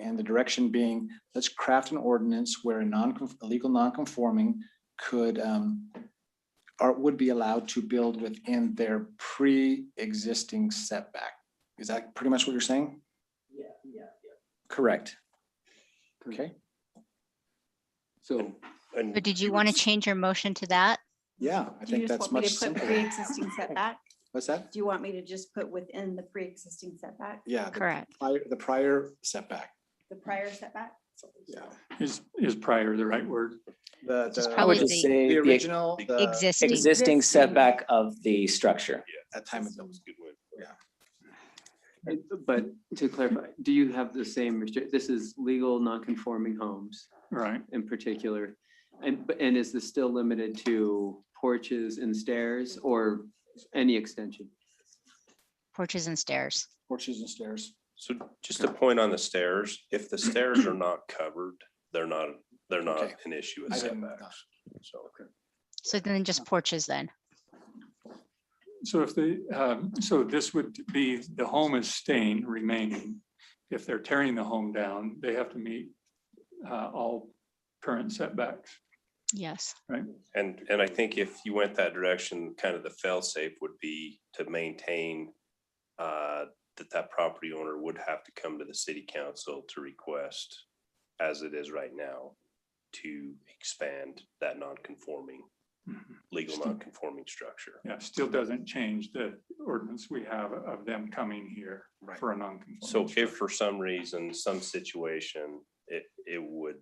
And the direction being, let's craft an ordinance where a legal non-conforming could or would be allowed to build within their pre-existing setback. Is that pretty much what you're saying? Correct. Okay. So, But did you want to change your motion to that? Yeah, I Do you think just that's want me much to put simpler. pre-existing setback? What's that? Do you want me to just put within the pre-existing setback, Yeah. Correct. The prior setback. the prior setback? Yeah. Is prior the right word? The, I would Probably just the say the the original, the, existing. existing setback of the structure. at time of building. That's a good way. But to clarify, do you have the same restrict, this is legal non-conforming homes Right. in particular? And is this still limited to porches and stairs or any extension? Porches and stairs. Porches and stairs. So just a point on the stairs, if the stairs are not covered, they're not Okay. an issue with I didn't know. setbacks. So. So then just porches then. So if so this would be, the home is staying, remaining. If they're tearing the home down, they have to meet all current setbacks, Yes. right? And I think if you went that direction, kind of the fail-safe would be to maintain that property owner would have to come to the city council to request, as it is right now, to expand that non-conforming, legal non-conforming structure. Yeah, still doesn't change the ordinance we have of them coming here for a non-conforming. So if structure. for some reason, some situation, it would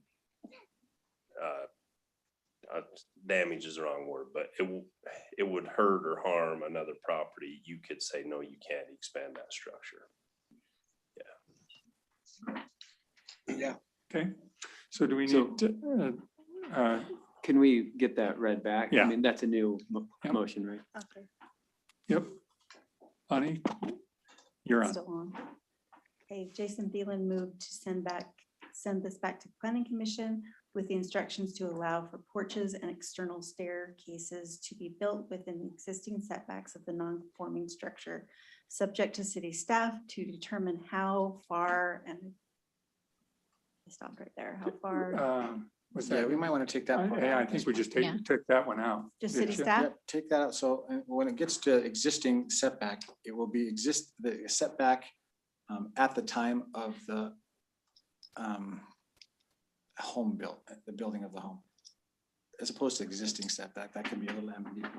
damage is the wrong word, but it would hurt or harm another property, you could say, no, you can't expand that structure. Yeah. Okay, so do we So- need to, Can we get that read back? Yeah. I mean, that's a new Yep. motion, right? Okay, yep. Bonnie, you're on. still on. Okay, Jason Thielen moved to send this back to planning commission with the instructions to allow for porches and external staircases to be built within the existing setbacks of the non-conforming structure, subject to city staff to determine how far, and I stopped right there, how far, Was Yeah, that, we might want to take that part I out. think we just Yeah. took that one out. just Did city you? staff? Yep, take that out. So when it gets to existing setback, it will be the setback at the time of the home built, the building of the home. As opposed to existing setback, that can be a little ambiguous.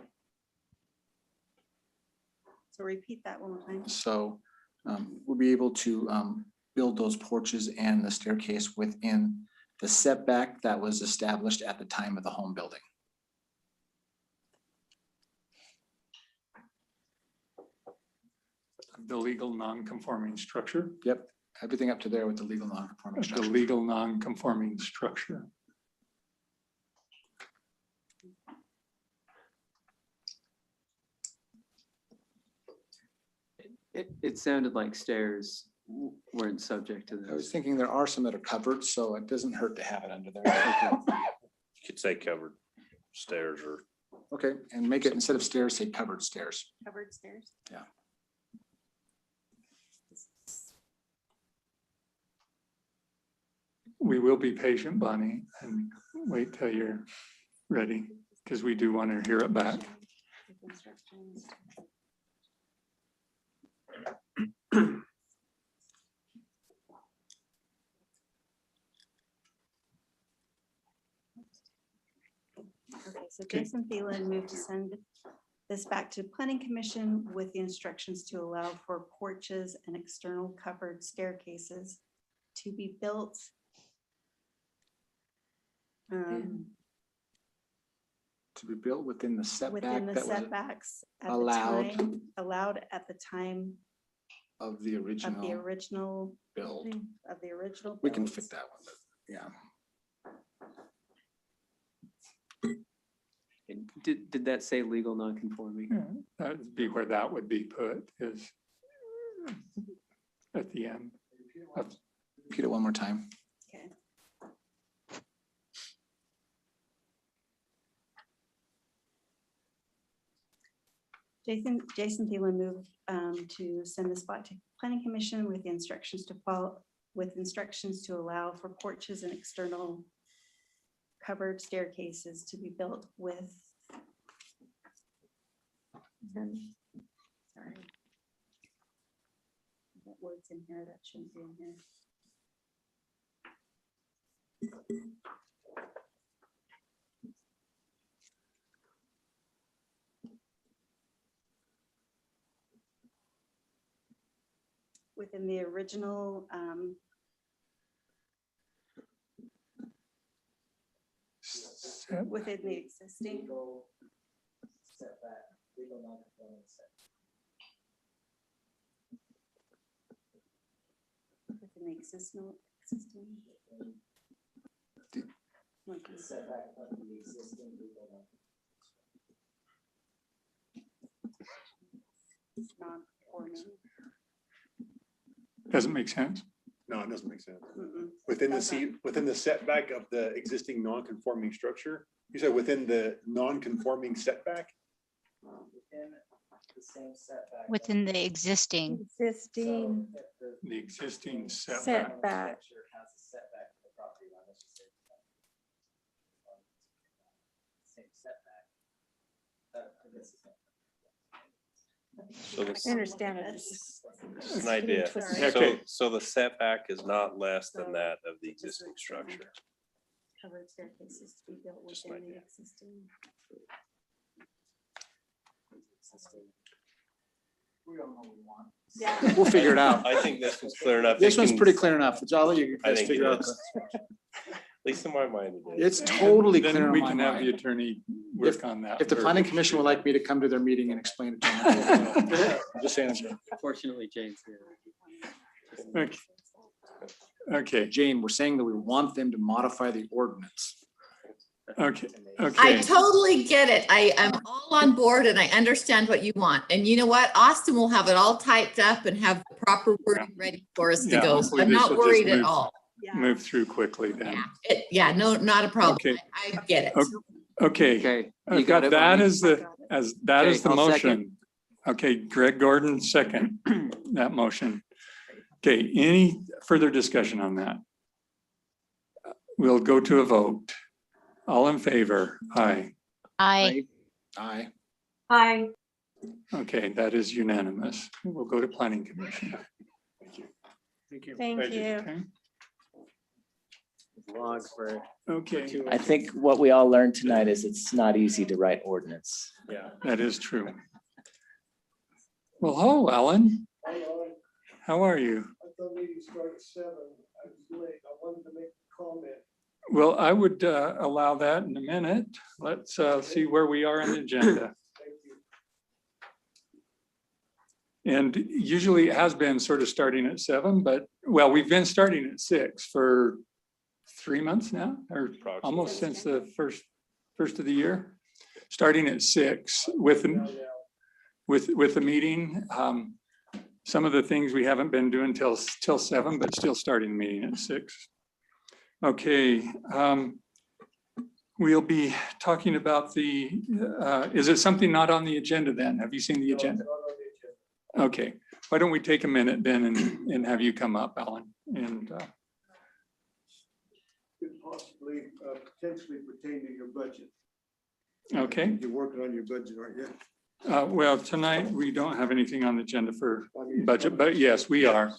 So repeat that one more time. So we'll be able to build those porches and the staircase within the setback that was established at the time of the home building. The legal non-conforming structure, Yep, everything up to there with the legal non-conforming the structure. legal non-conforming structure. It sounded like stairs weren't subject to I was this. thinking there are some that are covered, so it doesn't hurt to have it under there. You could say covered stairs or Okay, and make it, instead of stairs, say covered stairs. Covered stairs? Yeah. We will be patient, Bonnie, and wait till you're ready, because we do want to hear it back. With instructions. Okay, so Okay. Jason Thielen moved to send this back to planning commission with the instructions to allow for porches and external covered staircases to be built. To be built within the setback Within the that was setbacks at the allowed. time, allowed at the time of the of the original original, build. of the original. We can builds. fix that one, but yeah. Did that say legal non-conforming? Yeah, that would be where that would be put, is at the end. Repeat it one more time. Okay. Jason Thielen moved to send this back to planning commission with the instructions to follow, with instructions to allow for porches and external covered staircases to be built with. Sorry. What words in here that shouldn't be in here? Within the original within the existing. Legal setback, legal non-conforming setback. Within the existing. Setback of the existing legal Non-conforming. Doesn't make sense. No, it doesn't make sense. Mm-mm. Within the setback of the existing non-conforming structure, you said within the non-conforming setback? within the same setback. Within the existing. Existing So if the The existing setback. setback. structure has a setback to the property line, let's just say. Same setback. I guess it's not- So I understand it. Just an idea. Okay. So the setback is not less than that of the existing structure. Covered staircases to be built Just an within the idea. existing. We don't know what we want. Yeah. We'll figure it out. I think this one's clear enough. This It one's can- pretty clear enough. It's all you I guys think it figure out. is. At least in my mind. it is. It's totally Then clear we in my can have the mind. attorney work on that. If the planning commission would like me to come to their meeting and explain it to them. I'm just saying. Fortunately, Jane's here. Okay. Okay, Jane, we're saying that we want them to modify the ordinance. okay, I okay. totally get it. I'm all on board and I understand what you want. And you know what? Austin will have it all typed up and have the proper wording ready for us to Yeah, go. So hopefully I'm this not will just worried at move- all. Move through quickly then. Yeah, no, not a problem. Okay. I get it. Okay, Okay. I've got that as the, that is Okay, the I'll second. motion. Okay, Greg Gordon, second that motion. Okay, any further discussion on that? We'll go to a vote. All in favor? Aye. I, Aye. Hi. Okay, that is unanimous. We'll go to planning commission. Thank you. Okay. Log for. Okay, I think what we all learned tonight is it's not easy to write ordinance. yeah, that is true. Well, hello, Alan. How are you? I thought meeting started at 7. I was late. I wanted to make a comment. Well, I would allow that in a minute. Let's see where we are on the agenda. Thank you. And usually it has been sort of starting at 7, but, well, we've been starting at 6 for 3 months now, or almost since the first of the year. Starting at 6 with the meeting. Some of the things we haven't been doing till 7, but still starting the meeting at 6. Okay, we'll be talking about the, is it something not on the agenda then? Have you seen the agenda? Not on the agenda. Okay, why don't we take a minute then and have you come up, Alan? And Could possibly, potentially pertain to your budget. okay, You're working on your budget, aren't you? well, tonight we don't have anything on the agenda for budget, but yes, we are.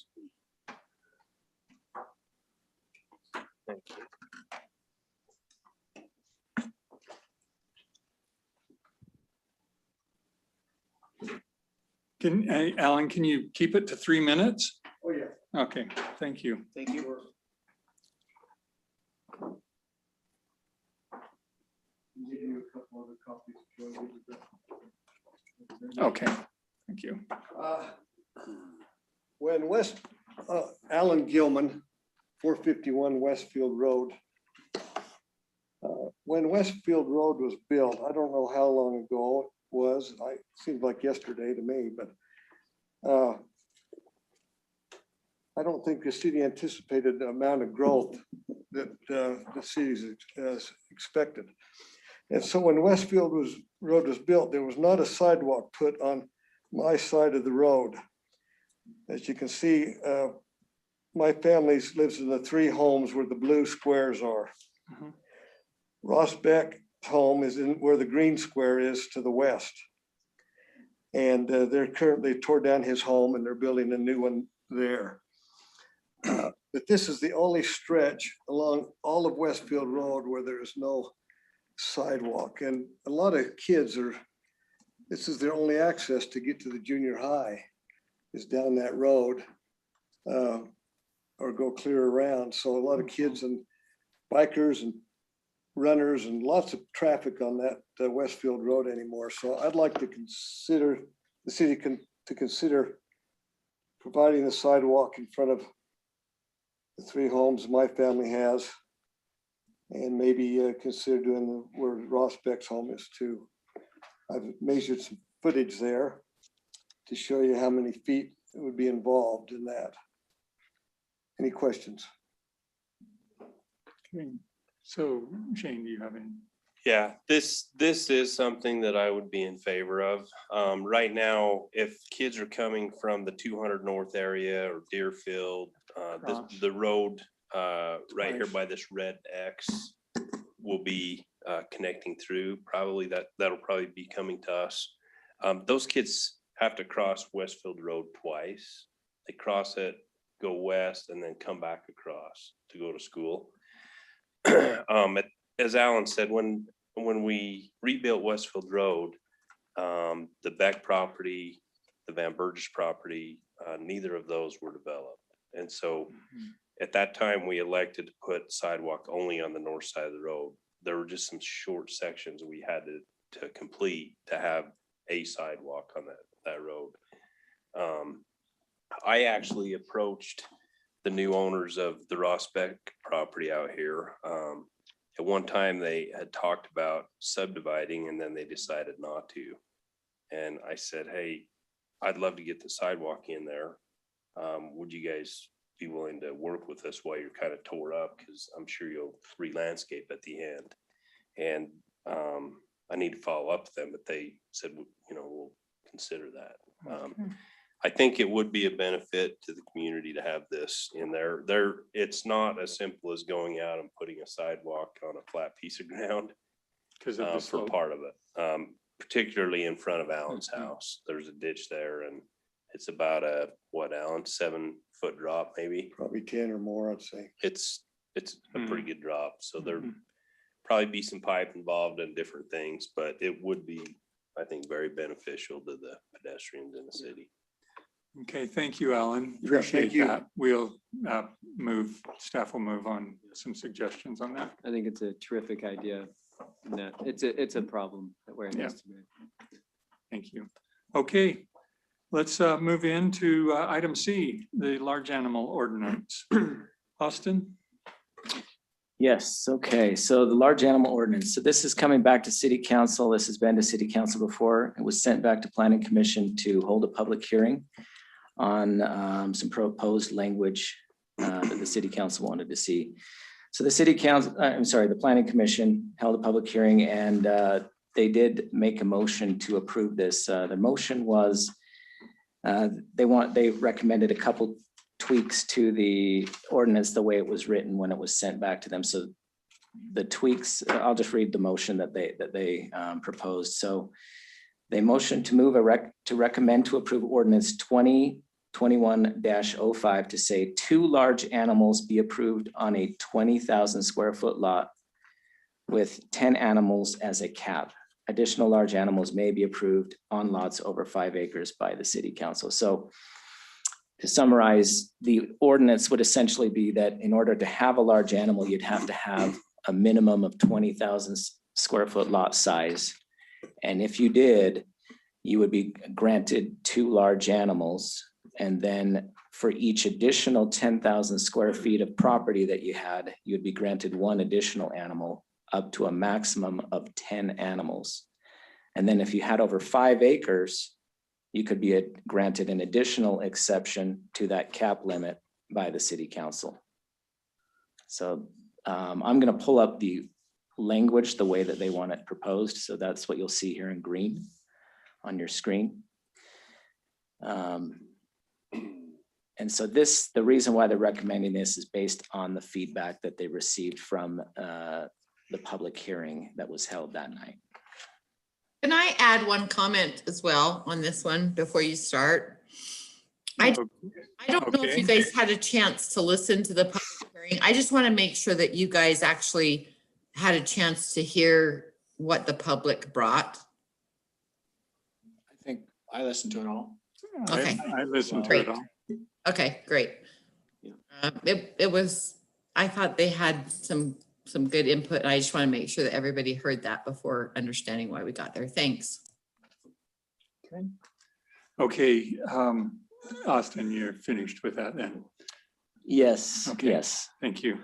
Alan, can you keep it to 3 minutes? Oh, yeah. Okay, thank you. Thank you. Give you a couple other copies. if you want to give it back. Okay, thank you. When Alan Gilman, 451 Westfield Road. When Westfield Road was built, I don't know how long ago it was, seems like yesterday to me, but I don't think the city anticipated the amount of growth that the city's expected. And so when Westfield Road was built, there was not a sidewalk put on my side of the road. As you can see, my family lives in the 3 homes where the blue squares are. Mhm. Ross Beck's home is in where the green square is to the west. And they're currently tore down his home and they're building a new one there. But this is the only stretch along all of Westfield Road where there is no sidewalk. And a lot of kids this is their only access to get to the junior high is down that road or go clear around. So a lot of kids and bikers and runners and lots of traffic on that Westfield Road anymore. So I'd like to consider, the city to consider providing a sidewalk in front of the 3 homes my family has. And maybe consider doing where Ross Beck's home is too. I've measured some footage there to show you how many feet would be involved in that. Any questions? Okay. So Shane, do you have any? Yeah, this is something that I would be in favor of. Right now, if kids are coming from the 200 North area or Deerfield, the road right here by this red X will be connecting through. Probably that'll probably be coming to us. Those kids have to cross Westfield Road twice. They cross it, go west, and then come back across to go to school. As Alan said, when we rebuilt Westfield Road, the Beck property, the Van Burgess property, neither of those were developed. And so at that time, we elected to put sidewalk only on the north side of the road. There were just some short sections we had to complete to have a sidewalk on that road. I actually approached the new owners of the Ross Beck property out here. At one time, they had talked about subdividing and then they decided not to. And I said, hey, I'd love to get the sidewalk in there. Would you guys be willing to work with us while you're kind of tore up? Because I'm sure you'll re-landscape at the end. And I need to follow up with them, but they said, we'll consider that. I think it would be a benefit to the community to have this in there. It's not as simple as going out and putting a sidewalk on a flat piece of ground Because of the for slope. part of it, particularly in front of Alan's house. There's a ditch there, and it's about a, Alan, 7-foot drop maybe. Probably 10 or more, I'd say. It's a pretty good drop. So there probably be some pipe involved in different things, but it would be, I think, very beneficial to the pedestrians in the city. Okay, thank you, Alan. Yeah, Appreciate thank you. that. We'll staff will move on some suggestions on that. I think it's a terrific idea. And that it's a problem where it needs to be. Thank you. Okay, let's move into item C, the large animal ordinance. Austin? Yes, okay, so the large animal ordinance. So this is coming back to city council. This has been to city council before. It was sent back to planning commission to hold a public hearing on some proposed language that the city council wanted to see. So the city council, the planning commission held a public hearing and they did make a motion to approve this. The motion was they recommended a couple tweaks to the ordinance the way it was written when it was sent back to them. So the tweaks, I'll just read the motion that they proposed. So they motioned to recommend to approve ordinance 2021-05 to say 2 large animals be approved on a 20,000 square foot lot with 10 animals as a cap. Additional large animals may be approved on lots over 5 acres by the city council. So to summarize, the ordinance would essentially be that in order to have a large animal, you'd have to have a minimum of 20,000 square foot lot size. And if you did, you would be granted 2 large animals. And then for each additional 10,000 square feet of property that you had, you'd be granted 1 additional animal up to a maximum of 10 animals. And then if you had over 5 acres, you could be granted an additional exception to that cap limit by the city council. So I'm going to pull up the language the way that they want it proposed. So that's what you'll see here in green on your screen. And so the reason why they're recommending this is based on the feedback that they received from the public hearing that was held that night. Can I add one comment as well on this one before you start? I don't know if you guys had a chance to listen to the public hearing. I just want to make sure that you guys actually had a chance to hear what the public brought. I think I listened to it all. Okay. I listened to Great. it all. Okay, great. It was, I thought they had some some good input. I just want to make sure that everybody heard that before understanding why we got there. Thanks. Okay, Austin, you're finished with that then. Yes, Okay. yes. Thank you.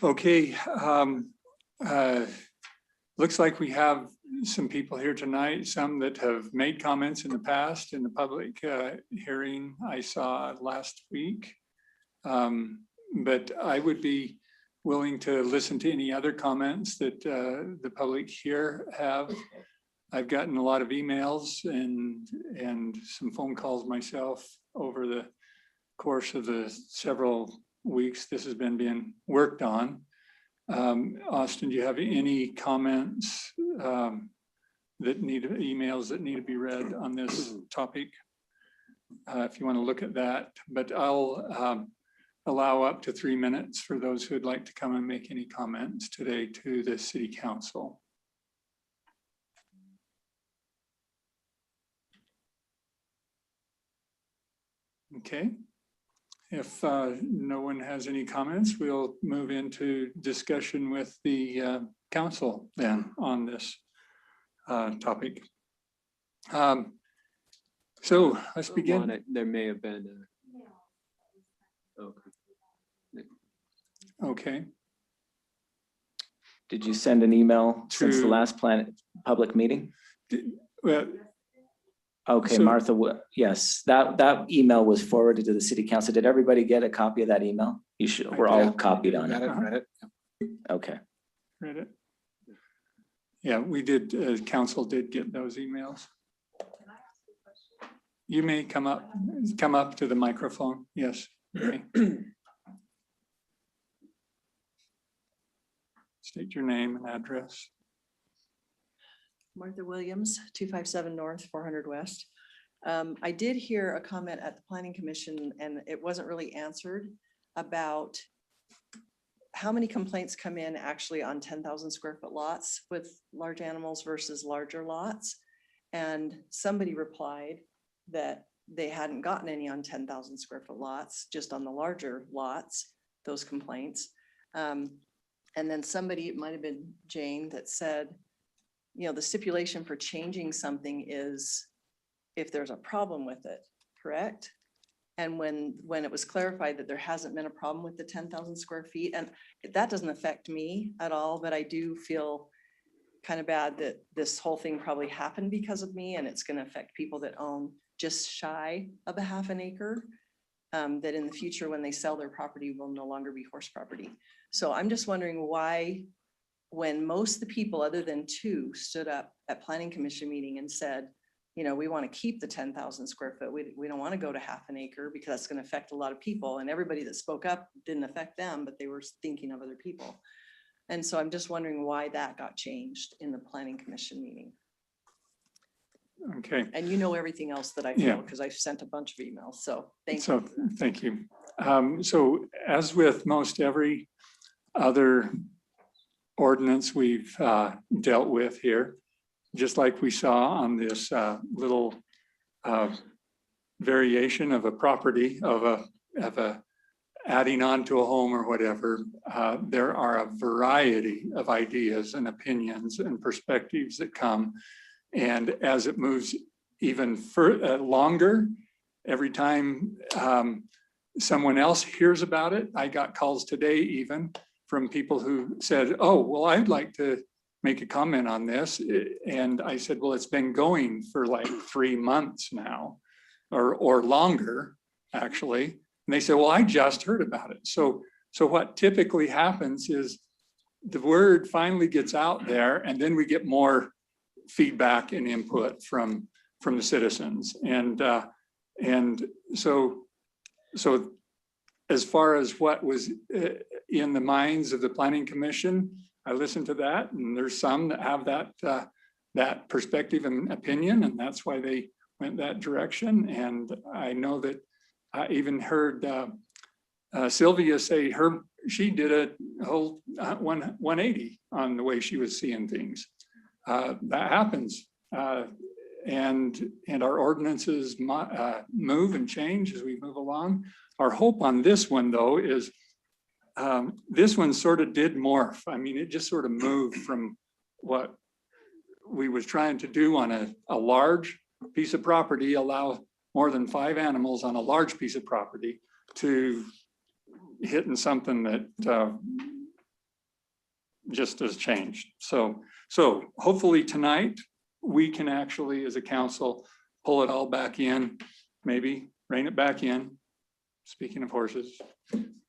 Okay, looks like we have some people here tonight, some that have made comments in the past in the public hearing I saw last week. But I would be willing to listen to any other comments that the public here have. I've gotten a lot of emails and some phone calls myself over the course of the several weeks this has been being worked on. Austin, do you have any comments that need emails that need to be read on this topic? If you want to look at that, but I'll allow up to 3 minutes for those who would like to come and make any comments today to the City Council. Okay. If no one has any comments, we'll move into discussion with the council then on this topic. So let's begin. There may have been. Okay. Did you send an email since the last public meeting? Well, okay, so, Martha, yes, that email was forwarded to the city council. Did everybody get a copy of that email? You should, we're all copied on it. Read it. Okay. Read it. Yeah, we did, council did get those emails. You may come up to the microphone. Yes. Okay. State your name and address. Martha Williams, 257 North, 400 West. I did hear a comment at the Planning Commission, and it wasn't really answered, about how many complaints come in actually on 10,000 square foot lots with large animals versus larger lots. And somebody replied that they hadn't gotten any on 10,000 square foot lots, just on the larger lots, those complaints. And then somebody, it might have been Jane, that said, you know, the stipulation for changing something is if there's a problem with it, correct? And when it was clarified that there hasn't been a problem with the 10,000 square feet, and that doesn't affect me at all, but I do feel kind of bad that this whole thing probably happened because of me, and it's going to affect people that own just shy of a half an acre, that in the future, when they sell their property, will no longer be horse property. So I'm just wondering why, when most of the people other than two stood up at Planning Commission meeting and said, you know, we want to keep the 10,000 square foot. We don't want to go to half an acre because that's going to affect a lot of people. And everybody that spoke up didn't affect them, but they were thinking of other people. And so I'm just wondering why that got changed in the Planning Commission meeting. Okay. And you know everything else that I feel because I've sent a bunch of emails. So thank you. Thank you. So as with most every other ordinance we've dealt with here, just like we saw on this little variation of a property of a adding on to a home or whatever, there are a variety of ideas and opinions and perspectives that come. And as it moves even longer, every time someone else hears about it, I got calls today even from people who said, oh, well, I'd like to make a comment on this. And I said, well, it's been going for like 3 months now or longer, actually. And they said, well, I just heard about it. So what typically happens is the word finally gets out there, and then we get more feedback and input from the citizens. And so as far as what was in the minds of the Planning Commission, I listened to that, and there's some that have that perspective and opinion, and that's why they went that direction. And I know that I even heard Sylvia say she did a whole 180 on the way she was seeing things. That happens, and our ordinances move and change as we move along. Our hope on this one, though, is This one sort of did morph. I mean, it just sort of moved from what we was trying to do on a large piece of property, allow more than 5 animals on a large piece of property, to hitting something that just has changed. So hopefully tonight, we can actually, as a council, pull it all back in, maybe rein it back in. Speaking of horses,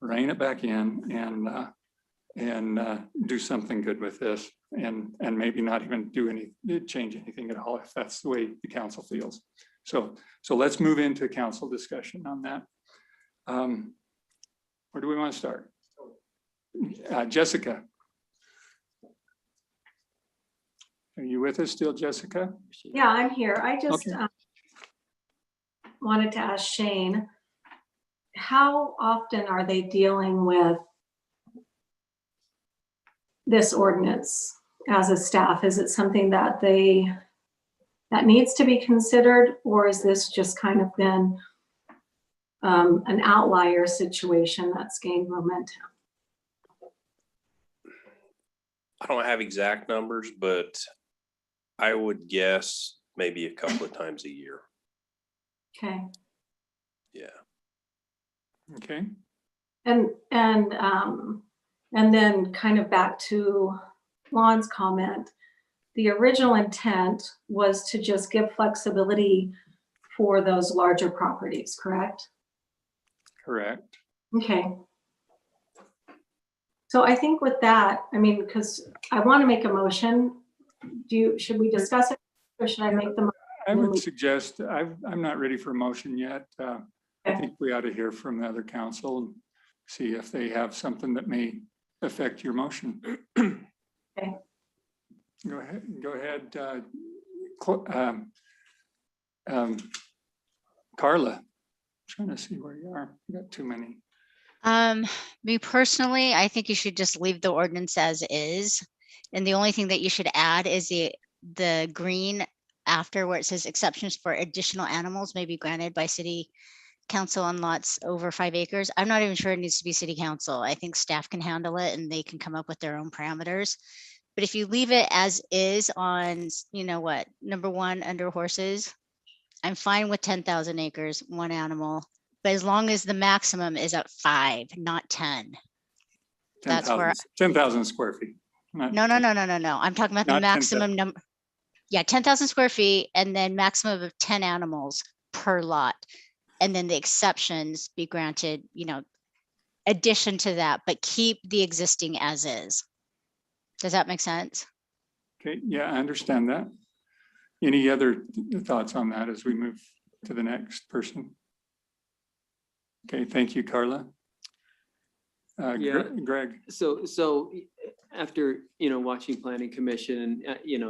rein it back in and do something good with this, and maybe not even change anything at all, if that's the way the council feels. So let's move into council discussion on that. Where do we want to start? Jessica. Are you with us still, Jessica? Yeah, I'm here. I just Okay. wanted to ask Shane, how often are they dealing with this ordinance as a staff? Is it something that needs to be considered, or is this just kind of been an outlier situation that's gained momentum? I don't have exact numbers, but I would guess maybe a couple of times a year. Okay. Yeah. Okay. And then kind of back to Lon's comment, the original intent was to just give flexibility for those larger properties, correct? Correct. Okay. So I think with that, I mean, because I want to make a motion, should we discuss it, or should I make the? I would suggest, I'm not ready for a motion yet. I think we ought to hear from the other council and see if they have something that may affect your motion. Okay. Go ahead. Carla, trying to see where you are. You got too many. Me personally, I think you should just leave the ordinance as is. And the only thing that you should add is the green after where it says exceptions for additional animals may be granted by city council on lots over 5 acres. I'm not even sure it needs to be city council. I think staff can handle it and they can come up with their own parameters. But if you leave it as is on, number 1 under horses, I'm fine with 10,000 acres, 1 animal, but as long as the maximum is at 5, not 10. That's where 10,000 square feet. no. I'm talking about the maximum number. Yeah, 10,000 square feet, and then maximum of 10 animals per lot. And then the exceptions be granted, addition to that, but keep the existing as is. Does that make sense? Okay, yeah, I understand that. Any other thoughts on that as we move to the next person? Okay, thank you, Carla. Yeah. Greg. So after, watching planning commission,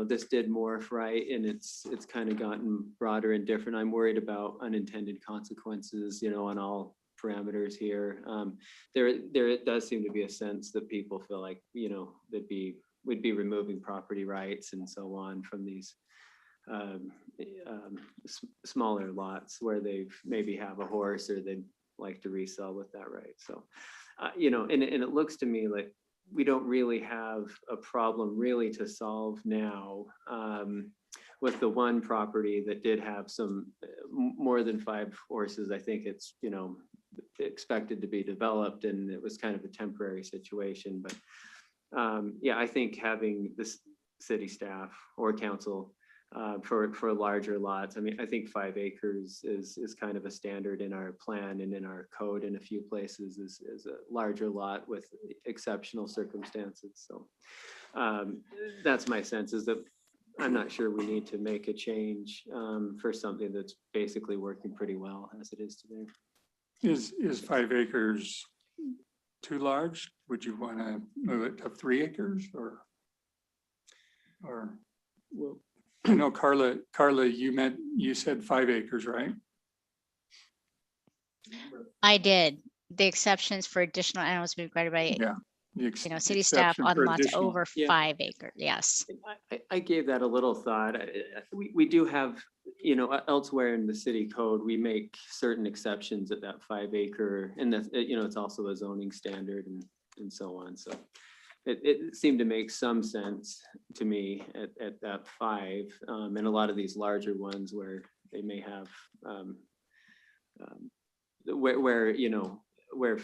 this did morph, right? And it's kind of gotten broader and different. I'm worried about unintended consequences, on all parameters here. There does seem to be a sense that people feel like, would be removing property rights and so on from these smaller lots where they've maybe have a horse or they'd like to resell with that right. So, and it looks to me like we don't really have a problem really to solve now with the one property that did have some more than 5 horses. I think it's, expected to be developed and it was kind of a temporary situation. But yeah, I think having this city staff or council for larger lots. I mean, I think 5 acres is kind of a standard in our plan and in our code in a few places is a larger lot with exceptional circumstances. So that's my sense, is that I'm not sure we need to make a change for something that's basically working pretty well as it is today. Is 5 acres too large? Would you want to move it to 3 acres or well, I know Carla, you said 5 acres, right? I did. The exceptions for additional animals be granted by, city staff on lots over 5 acres. Yes. I gave that a little thought. We do have, elsewhere in the city code, we make certain exceptions at that 5 acre, and that's, it's also a zoning standard. And and so on. So it seemed to make some sense to me at that 5, and a lot of these larger ones where they may have where you know where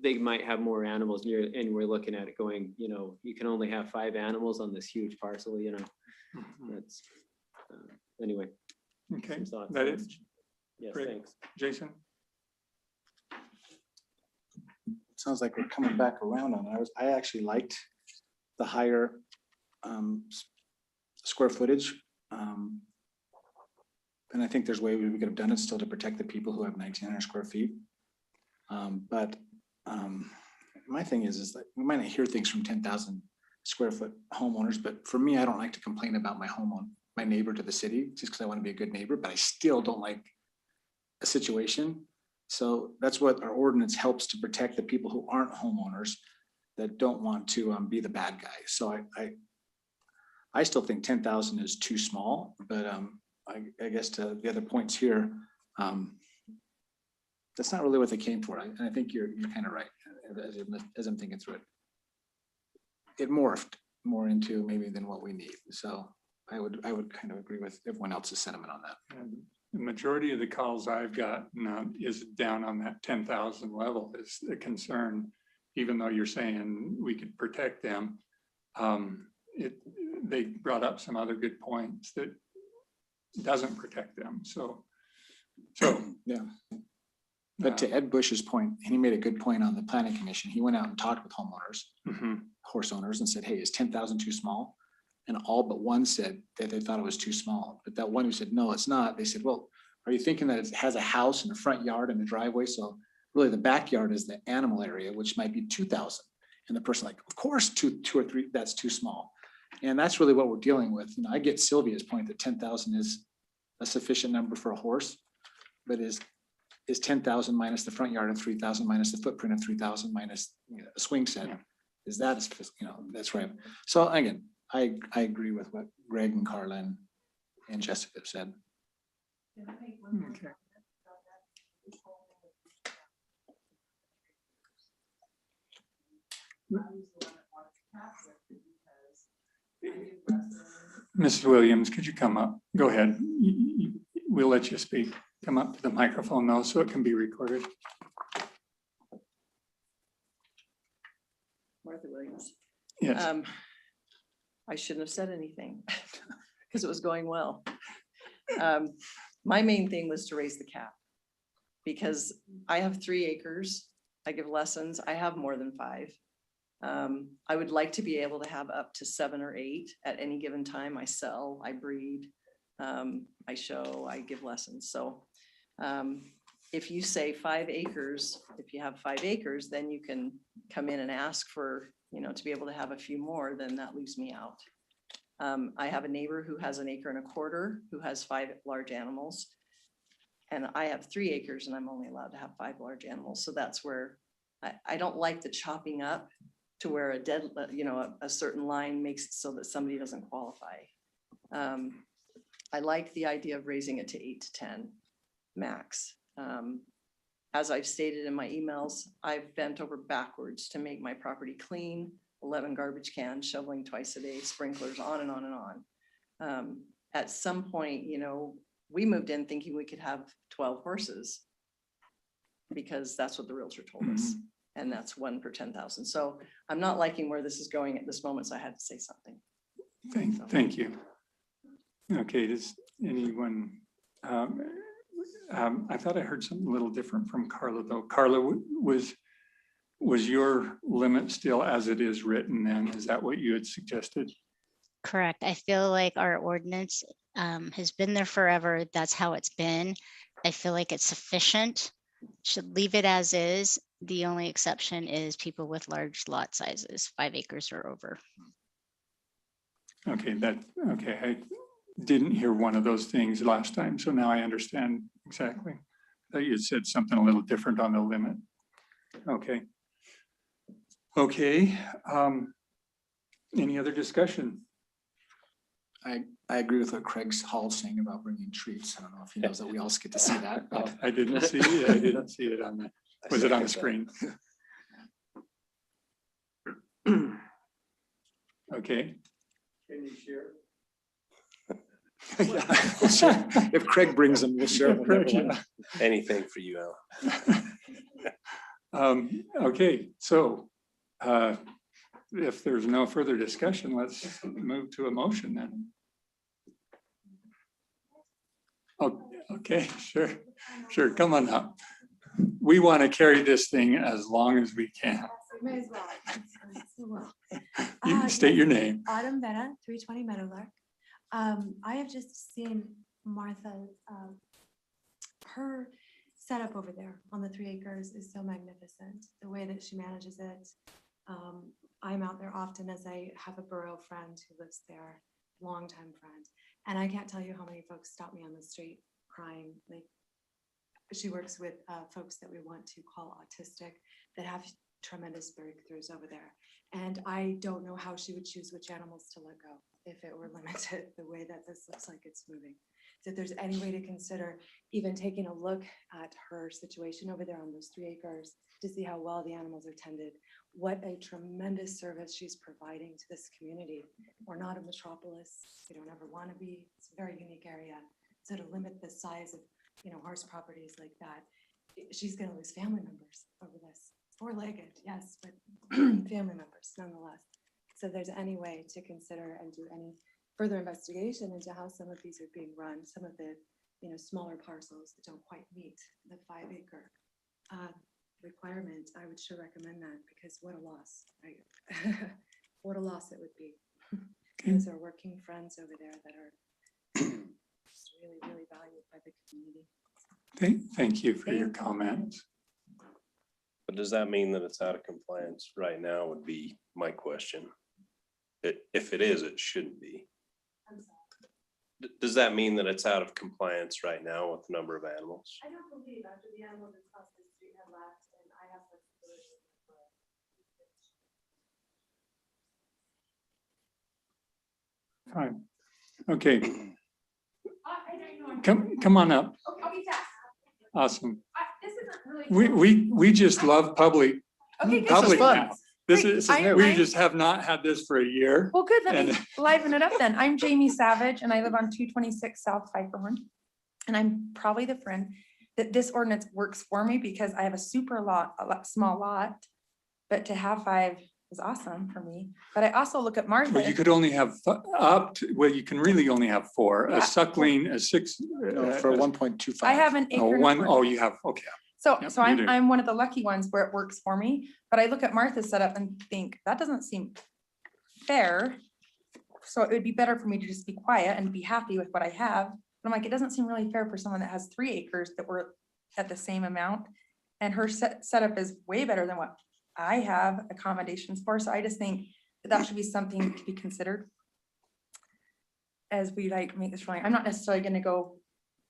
they might have more animals near, and we're looking at it going, you know, you can only have 5 animals on this huge parcel, you know. That's anyway. Okay, some thoughts. that is Yes, great. thanks. Jason? Sounds like we're coming back around on it. I actually liked the higher square footage. And I think there's way we could have done it still to protect the people who have 1,900 square feet. But my thing is that we might not hear things from 10,000 square foot homeowners, but for me, I don't like to complain about my neighbor to the city just because I want to be a good neighbor, but I still don't like a situation. So that's what our ordinance helps to protect the people who aren't homeowners that don't want to be the bad guy. So I still think 10,000 is too small, but I guess to the other points here, that's not really what they came for. And I think you're kind of right as I'm thinking through it. It morphed more into maybe than what we need. So I would kind of agree with everyone else's sentiment on that. And the majority of the calls I've gotten is down on that 10,000 level is a concern, even though you're saying we could protect them. They brought up some other good points that doesn't protect them. So yeah. But to Ed Bush's point, he made a good point on the planning commission. He went out and talked with homeowners, horse owners, and said, hey, is 10,000 too small? And all but one said that they thought it was too small. But that one who said, no, it's not. They said, well, are you thinking that it has a house and a front yard and a driveway? So really the backyard is the animal area, which might be 2,000. And the person like, of course, two or three, that's too small. And that's really what we're dealing with. You know, I get Sylvia's point that 10,000 is a sufficient number for a horse, but is 10,000 minus the front yard of 3,000 minus the footprint of 3,000 minus a swing set. Yeah. Is that, that's right. So again, I agree with what Greg and Carla and Jessica have said. Okay. Mrs. Williams, could you come up? Go ahead. We'll let you speak. Come up to the microphone though, so it can be recorded. Martha Williams. Yes. I shouldn't have said anything because it was going well. My main thing was to raise the cap because I have 3 acres. I give lessons. I have more than 5. I would like to be able to have up to 7 or 8 at any given time. I sell, I breed, I show, I give lessons. So if you say 5 acres, if you have 5 acres, then you can come in and ask for, to be able to have a few more, then that leaves me out. I have a neighbor who has 1.25 acres, who has 5 large animals. And I have 3 acres and I'm only allowed to have 5 large animals. So that's where I don't like the chopping up to where a certain line makes it so that somebody doesn't qualify. I like the idea of raising it to 8 to 10 max. As I've stated in my emails, I've bent over backwards to make my property clean, 11 garbage cans, shoveling twice a day, sprinklers, on and on and on. At some point, we moved in thinking we could have 12 horses because that's what the realtor told us. And that's 1 per 10,000. So I'm not liking where this is going at this moment. So I had to say something. Thank you. Okay, does anyone, I thought I heard something a little different from Carla though. Carla, was your limit still as it is written then? Is that what you had suggested? Correct. I feel like our ordinance has been there forever. That's how it's been. I feel like it's sufficient. Should leave it as is. The only exception is people with large lot sizes, 5 acres or over. Okay, I didn't hear one of those things last time, so now I understand exactly. I thought you had said something a little different on the limit. Okay. Okay, any other discussion? I agree with what Craig's Hall saying about bringing treats. I don't know if he knows that we also get to see that. But I didn't see it. I didn't see it on the, was it on the screen? Okay. Can you share? Yeah, we'll share. If Craig brings them, we'll share. We'll never let him. Anything for you, Alan. Okay, so if there's no further discussion, let's move to a motion then. Oh, okay, sure, come on up. We want to carry this thing as long as we can. May as well. You state your name. Autumn Vena, 320 Meadowlark. I have just seen Martha, her setup over there on the 3 acres is so magnificent. The way that she manages it. I'm out there often as I have a borough friend who lives there, longtime friend. And I can't tell you how many folks stop me on the street crying. Like, she works with folks that we want to call autistic that have tremendous breakthroughs over there. And I don't know how she would choose which animals to let go if it were limited the way that this looks like it's moving. So if there's any way to consider even taking a look at her situation over there on those 3 acres to see how well the animals are tended, what a tremendous service she's providing to this community. We're not a metropolis. We don't ever want to be. It's a very unique area. So to limit the size of, horse properties like that, she's going to lose family members over this. 4-legged, yes, but family members nonetheless. So if there's any way to consider and do any further investigation into how some of these are being run, some of the smaller parcels that don't quite meet the 5-acre requirement, I would sure recommend that, because what a loss, right? What a loss it would be. Those are working friends over there that are just really, really valued by the community. Thank you for your comments. But does that mean that it's out of compliance right now would be my question. If it is, it shouldn't be. Does that mean that it's out of compliance right now with the number of animals? I don't believe after the animals across the street have left and I have flexibility. Fine. Okay. Come on up. Okay, Tess. Awesome. This isn't really. We just love public now. This is, Great. we just have not had this for a year. Well, good. Let me And- liven it up then. I'm Jamie Savage and I live on 226 South Pfeifferhorn. And I'm probably the friend that this ordinance works for me because I have a small lot. But to have 5 is awesome for me. But I also look at Martha. Well, you could only have you can really only have 4, Yeah. a suckling, a 6. For 1.25. I have an acre. and a quarter. You have, okay. So, Yep, so you do. I'm one of the lucky ones where it works for me, but I look at Martha's setup and think that doesn't seem fair. So it would be better for me to just be quiet and be happy with what I have. But I'm like, it doesn't seem really fair for someone that has 3 acres that were at the same amount. And her setup is way better than what I have accommodations for. So I just think that should be something to be considered as we make this ruling. I'm not necessarily gonna go,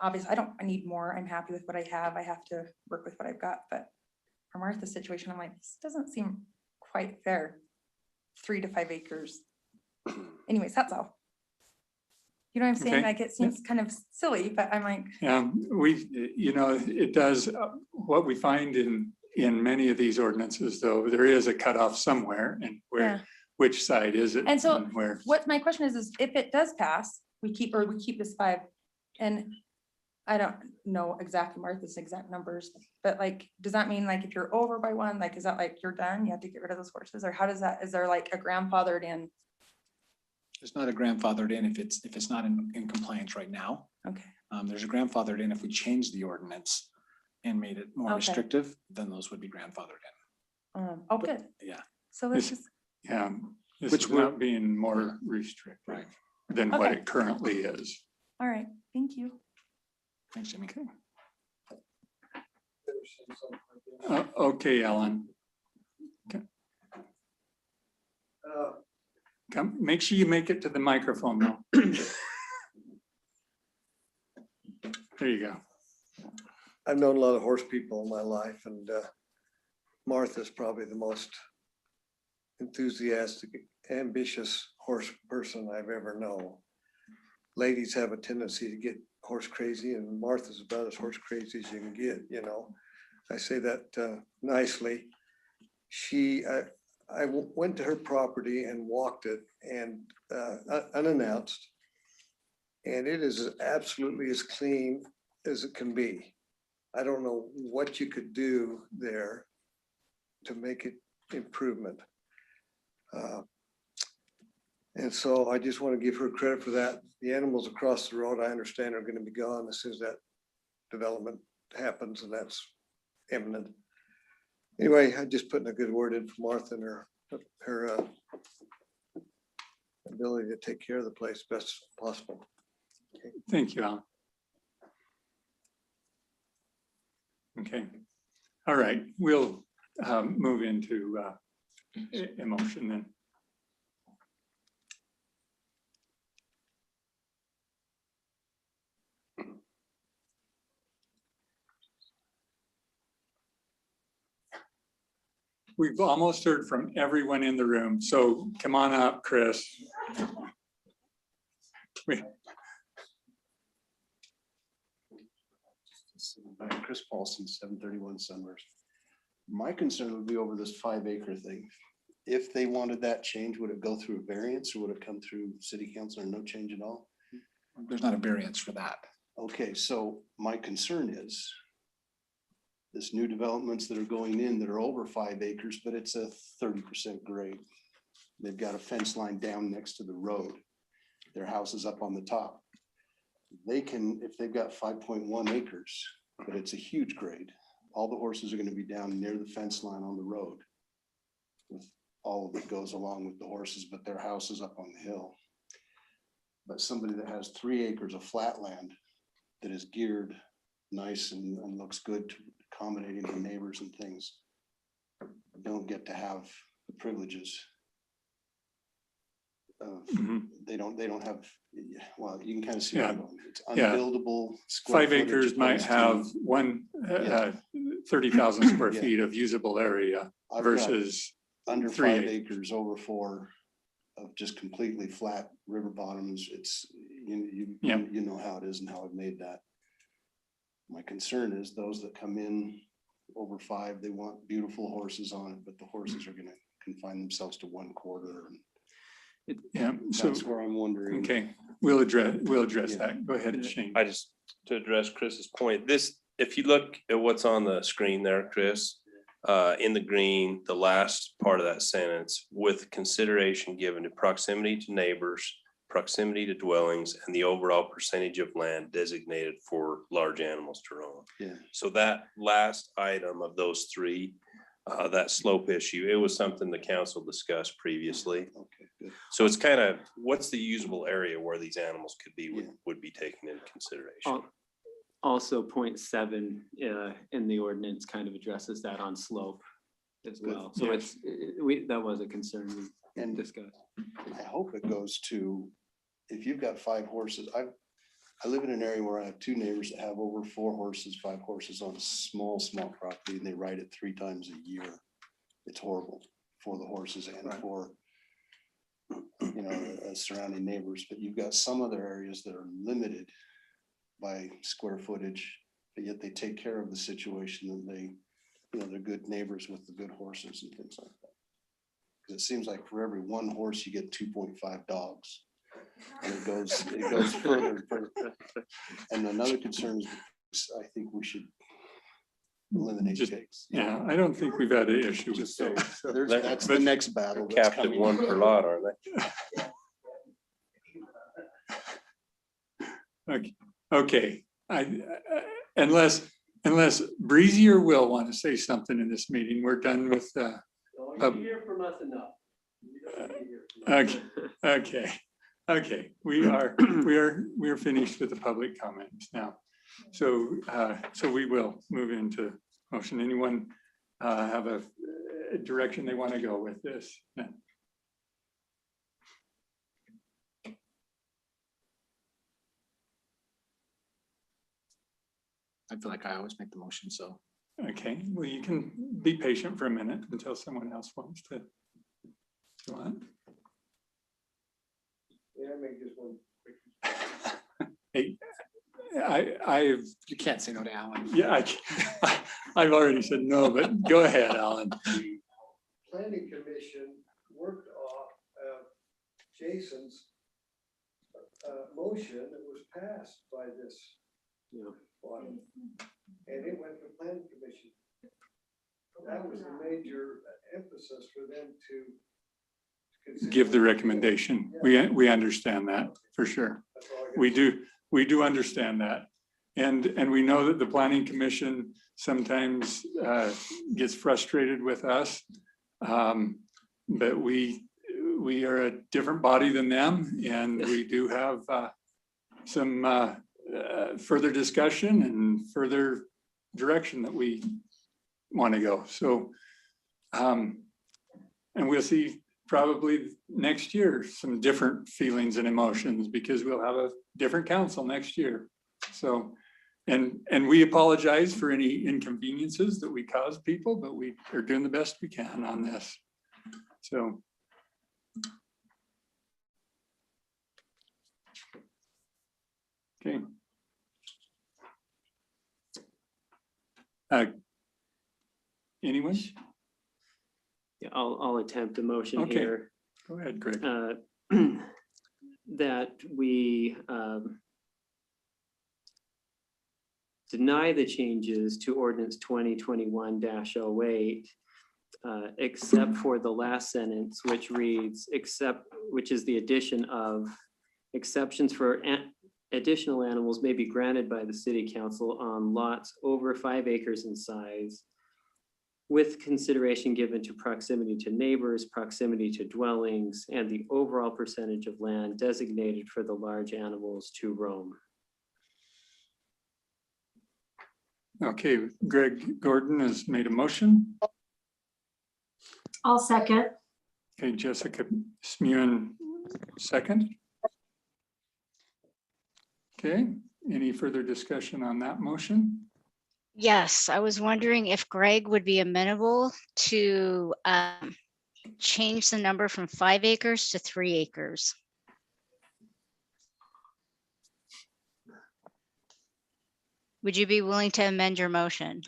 obviously, I need more. I'm happy with what I have. I have to work with what I've got, but for Martha's situation, I'm like, this doesn't seem quite fair. 3 to 5 acres. Anyways, that's all. You know what I'm saying? Okay. Like, it seems kind of silly, but I'm like, It does, what we find in many of these ordinances, though, there is a cutoff somewhere, and Yeah. which side is it? and so where? what my question is if it does pass, we keep this 5. And I don't know exactly Martha's exact numbers, but like, does that mean like if you're over by 1, like, is that like you're done? You have to get rid of those horses, or how does that, is there like a grandfathered in? It's not a grandfathered in if it's not in compliance right now. Okay. There's a grandfathered in if we change the ordinance and made it more Okay. restrictive, then those would be grandfathered in. Oh, good. Yeah. So let's This- just, This Which is we're- not being more restrictive Right. than what Okay. it currently is. all right, thank you. Thanks, Jimmy. Okay, Ellen, come, make sure you make it to the microphone though. There you go. I've known a lot of horse people in my life, and Martha's probably the most enthusiastic, ambitious horse person I've ever known. Ladies have a tendency to get horse crazy, and Martha's about as horse crazy as you can get, I say that nicely. went to her property and walked it and unannounced. And it is absolutely as clean as it can be. I don't know what you could do there to make it improvement. And so I just want to give her credit for that. The animals across the road, I understand, are going to be gone as soon as that development happens, and that's imminent. Anyway, I just put in a good word in for Martha and her ability to take care of the place best possible. Thank you, Alan. Okay, all right, we'll move into a motion then. We've almost heard from everyone in the room, so come on up, Chris. Chris Paulson, 731 Sunburst. My concern would be over this 5-acre thing. If they wanted that change, would it go through a variance or would it come through city council or no change at all? There's not a variance for that. Okay, so my concern is this new developments that are going in that are over 5 acres, but it's a 30% grade. They've got a fence line down next to the road. Their house is up on the top. They can, if they've got 5.1 acres, but it's a huge grade, all the horses are going to be down near the fence line on the road. With all of it goes along with the horses, but their house is up on the hill. But somebody that has 3 acres of flat land that is geared nice and looks good to accommodating the neighbors and things, don't get to have the privileges. They don't have, well, you can kind of see where I'm going. It's unbuildable. 5 acres might have 30,000 square feet of usable area versus under 3 5 acres, over 4 of just completely flat river bottoms. It's, you know how it is and how I've made that. My concern is those that come in over 5, they want beautiful horses on it, but the horses are going to confine themselves to 1/4. That's where I'm wondering. Okay, we'll address that. Go ahead, Shane. I just, to address Chris's point, this, if you look at what's on the screen there, Chris, in the green, the last part of that sentence, with consideration given to proximity to neighbors, proximity to dwellings, and the overall percentage of land designated for large animals to roam. Yeah. So that last item of those 3, that slope issue, it was something the council discussed previously. Okay, good. So it's kind of, what's the usable area where these animals could be, would be taken into consideration. Also, 0.7 in the ordinance kind of addresses that on slope as well. So it's, that was a concern we discussed. I hope it goes to, if you've got 5 horses, I live in an area where I have 2 neighbors that have over 4 horses, 5 horses on a small property, and they ride it 3 times a year. It's horrible for the horses and for, surrounding neighbors. But you've got some other areas that are limited by square footage, but yet they take care of the situation, and they're good neighbors with the good horses and things like that. Because it seems like for every 1 horse, you get 2.5 dogs. And it goes further and further. And another concern is, I think we should eliminate pigs. Yeah, I don't think we've had an issue with So those. that's the next battle. They're capped at 1 per lot, aren't they? Okay, unless Breezy or Will want to say something in this meeting, we're done with. You hear from us enough. Okay, we are finished with the public comments now. So we will move into motion. Anyone have a direction they want to go with this? No. I feel like I always make the motion, so. Okay, well, you can be patient for a minute until someone else wants to. Go on. Yeah, I make just one quick. Hey, You can't say no to Alan. Yeah, I've already said no, but go ahead, Alan. planning commission worked off Jason's motion that was passed by this body. And it went to planning commission. That was a major emphasis for them to consider. Give the recommendation. We understand that for sure. We do understand that. And we know that the planning commission sometimes gets frustrated with us. But we are a different body than them, and we do have some further discussion and further direction that we want to go. So, and we'll see probably next year some different feelings and emotions because we'll have a different council next year. So, and we apologize for any inconveniences that we cause people, but we are doing the best we can on this. So. Okay. Anyone? Yeah, I'll attempt a motion Okay. here. Go ahead, Greg. That we deny the changes to ordinance 2021-08, except for the last sentence, which reads, which is the addition of exceptions for additional animals may be granted by the city council on lots over 5 acres in size, with consideration given to proximity to neighbors, proximity to dwellings, and the overall percentage of land designated for the large animals to roam. Okay, Greg Gordon has made a motion. I'll second. Okay, Jessica Smuin, second. Okay, any further discussion on that motion? Yes, I was wondering if Greg would be amenable to change the number from 5 acres to 3 acres. Would you be willing to amend your motion?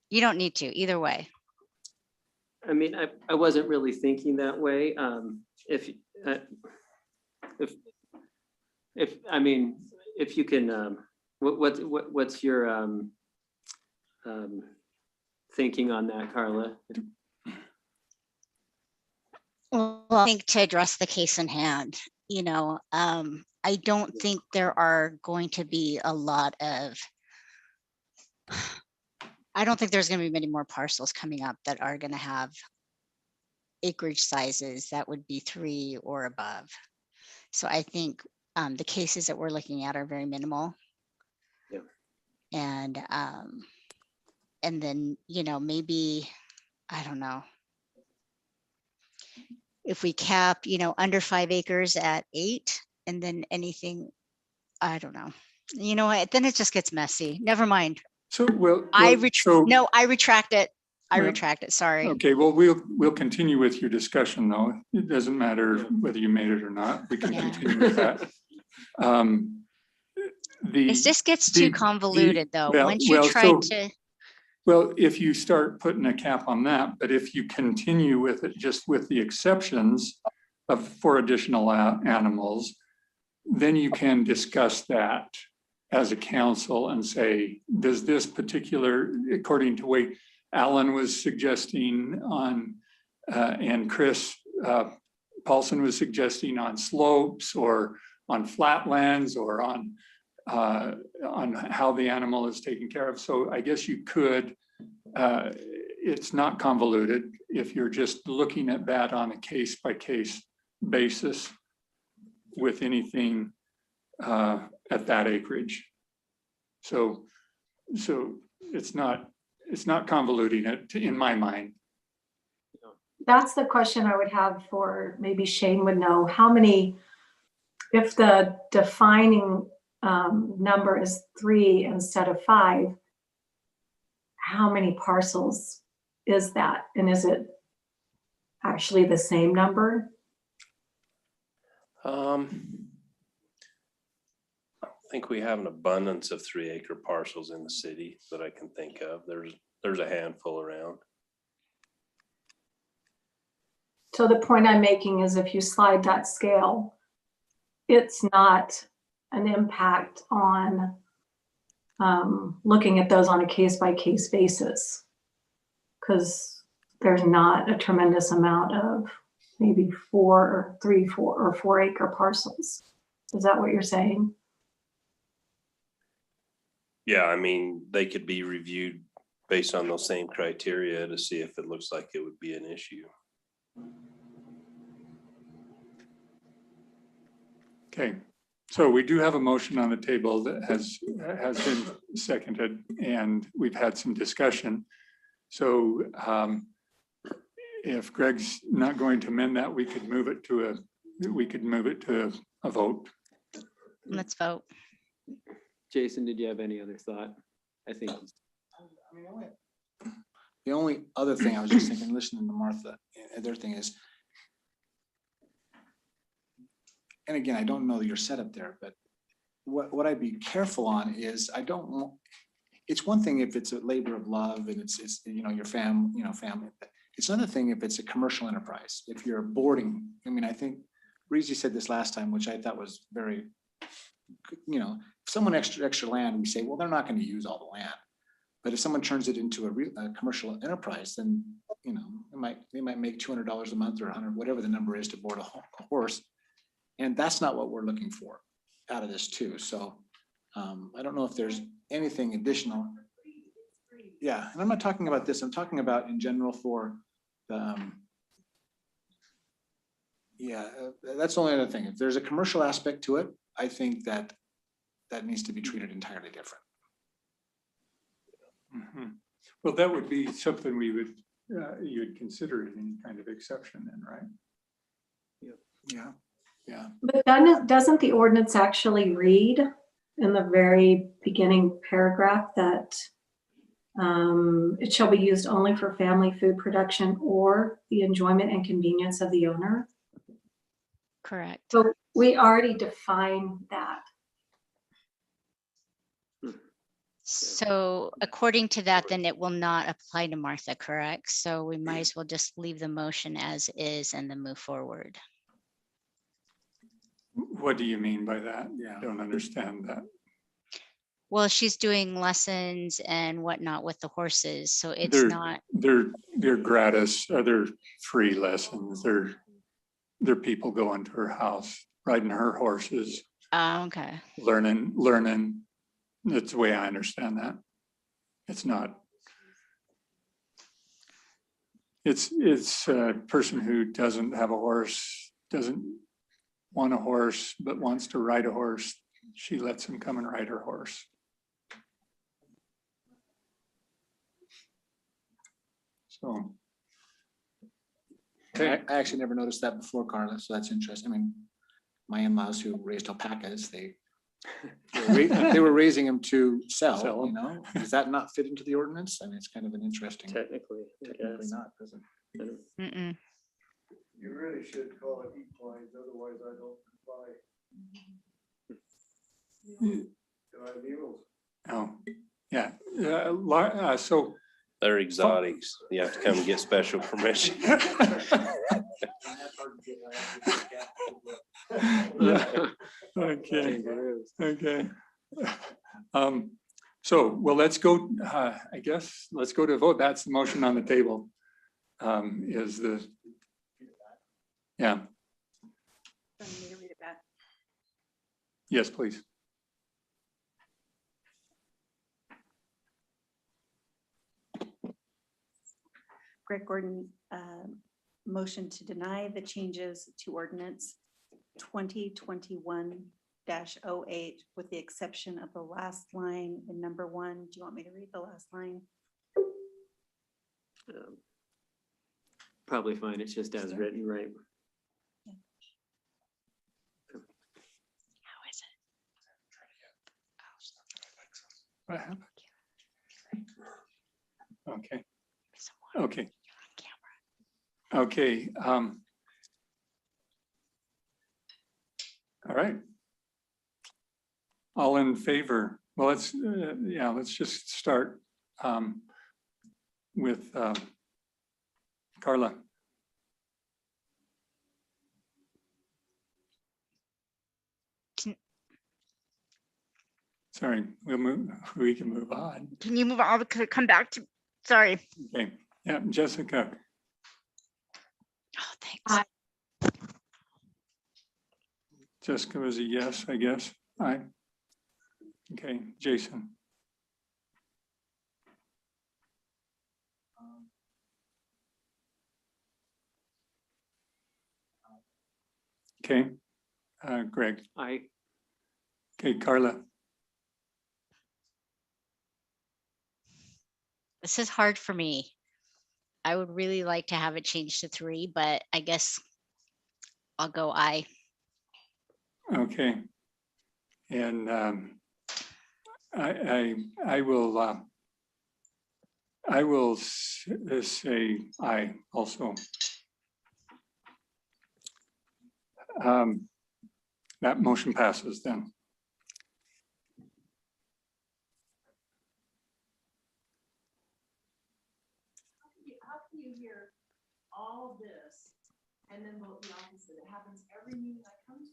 You don't need to, either way. I mean, I wasn't really thinking that way. If I mean, if you can, what's your thinking on that, Carla? Well, I think to address the case in hand, I don't think there are going to be a lot of, I don't think there's going to be many more parcels coming up that are going to have acreage sizes that would be 3 or above. So I think the cases that we're looking at are very minimal. Yeah. And then, maybe, I don't know, if we cap, under 5 acres at 8, and then anything, I don't know. You know what, then it just gets messy. Never mind. So No, I retract it. I retract it, sorry. Okay, well, we'll continue with your discussion though. It doesn't matter whether you made it or not. We can continue with that. It just gets too convoluted though. Once you try to. Well, if you start putting a cap on that, but if you continue with it, just with the exceptions for additional animals, then you can discuss that as a council and say, does this particular, according to way Alan was suggesting on, and Chris Paulson was suggesting on slopes or on flatlands or on how the animal is taken care of. So I guess you could, it's not convoluted if you're just looking at that on a case by case basis with anything at that acreage. So it's not convoluting it in my mind. That's the question I would have for, maybe Shane would know, how many, if the defining number is 3 instead of 5, how many parcels is that? And is it actually the same number? think we have an abundance of 3-acre parcels in the city that I can think of. There's a handful around. So the point I'm making is if you slide that scale, it's not an impact on looking at those on a case-by-case basis. Because there's not a tremendous amount of maybe 4 or 4 acre parcels. Is that what you're saying? Yeah, I mean, they could be reviewed based on those same criteria to see if it looks like it would be an issue. Okay, so we do have a motion on the table that has been seconded, and we've had some discussion. So if Greg's not going to amend that, we could move it to a vote. Let's vote. Jason, did you have any other thought? I think. The only other thing I was just thinking, listening to Martha, the other thing is, and again, I don't know your setup there, but what I'd be careful on is it's one thing if it's a labor of love and it's your family. It's another thing if it's a commercial enterprise, if you're boarding. I mean, I think Reezy said this last time, which I thought was very, if someone extra land, we say, well, they're not going to use all the land. But if someone turns it into a commercial enterprise, then, they might make $200 a month or $100, whatever the number is to board a horse. And that's not what we're looking for out of this too. So I don't know if there's anything additional. Yeah, and I'm not talking about this. I'm talking about in general for the, that's the only other thing. If there's a commercial aspect to it, I think that needs to be treated entirely different. Mm-hmm. Well, that would be something you'd consider as any kind of exception then, right? Yeah. But doesn't the ordinance actually read in the very beginning paragraph that it shall be used only for family food production or the enjoyment and convenience of the owner? Correct. So we already define that. So according to that, then it will not apply to Martha, correct? So we might as well just leave the motion as is and then move forward. What do you mean by that? Yeah, I don't understand that. Well, she's doing lessons and whatnot with the horses, so it's they're gratis, or they're free lessons. They're people going to her house, riding her horses. Okay. Learning. That's the way I understand that. It's not. It's a person who doesn't have a horse, doesn't want a horse, but wants to ride a horse. She lets him come and ride her horse. So. I actually never noticed that before, Carla, so that's interesting. I mean, my in-laws who raised alpacas, they were raising them to sell, Does that not fit into the ordinance? I mean, it's kind of an interesting. Technically not, does it? Mm-mm. You really should call it equines, otherwise I don't comply. Do I have mules? Oh, yeah. So they're exotics. You have to come and get special permission. Yeah. Okay. So, well, let's go, I guess, let's go to a vote. That's the motion on the table. Yeah. Yes, please. Greg Gordon, motion to deny the changes to ordinance 2021-08 with the exception of the last line in number 1. Do you want me to read the last line? Probably fine. It's just as written, right? How is it? Okay. Okay. Okay. All right. All in favor? Well, let's, yeah, let's just start with Carla. Sorry, we can move on. Can you move on? Could come back to, sorry. Okay, yeah, Jessica. Oh, thanks. Jessica was a yes, I guess. Aye. Okay, Jason. Okay, Greg. Aye. Okay, Carla. This is hard for me. I would really like to have it changed to 3, but I guess I'll go aye. Okay. And I will say aye also. That motion passes then. How can you hear all of this and then vote the opposite? It happens every meeting I come to.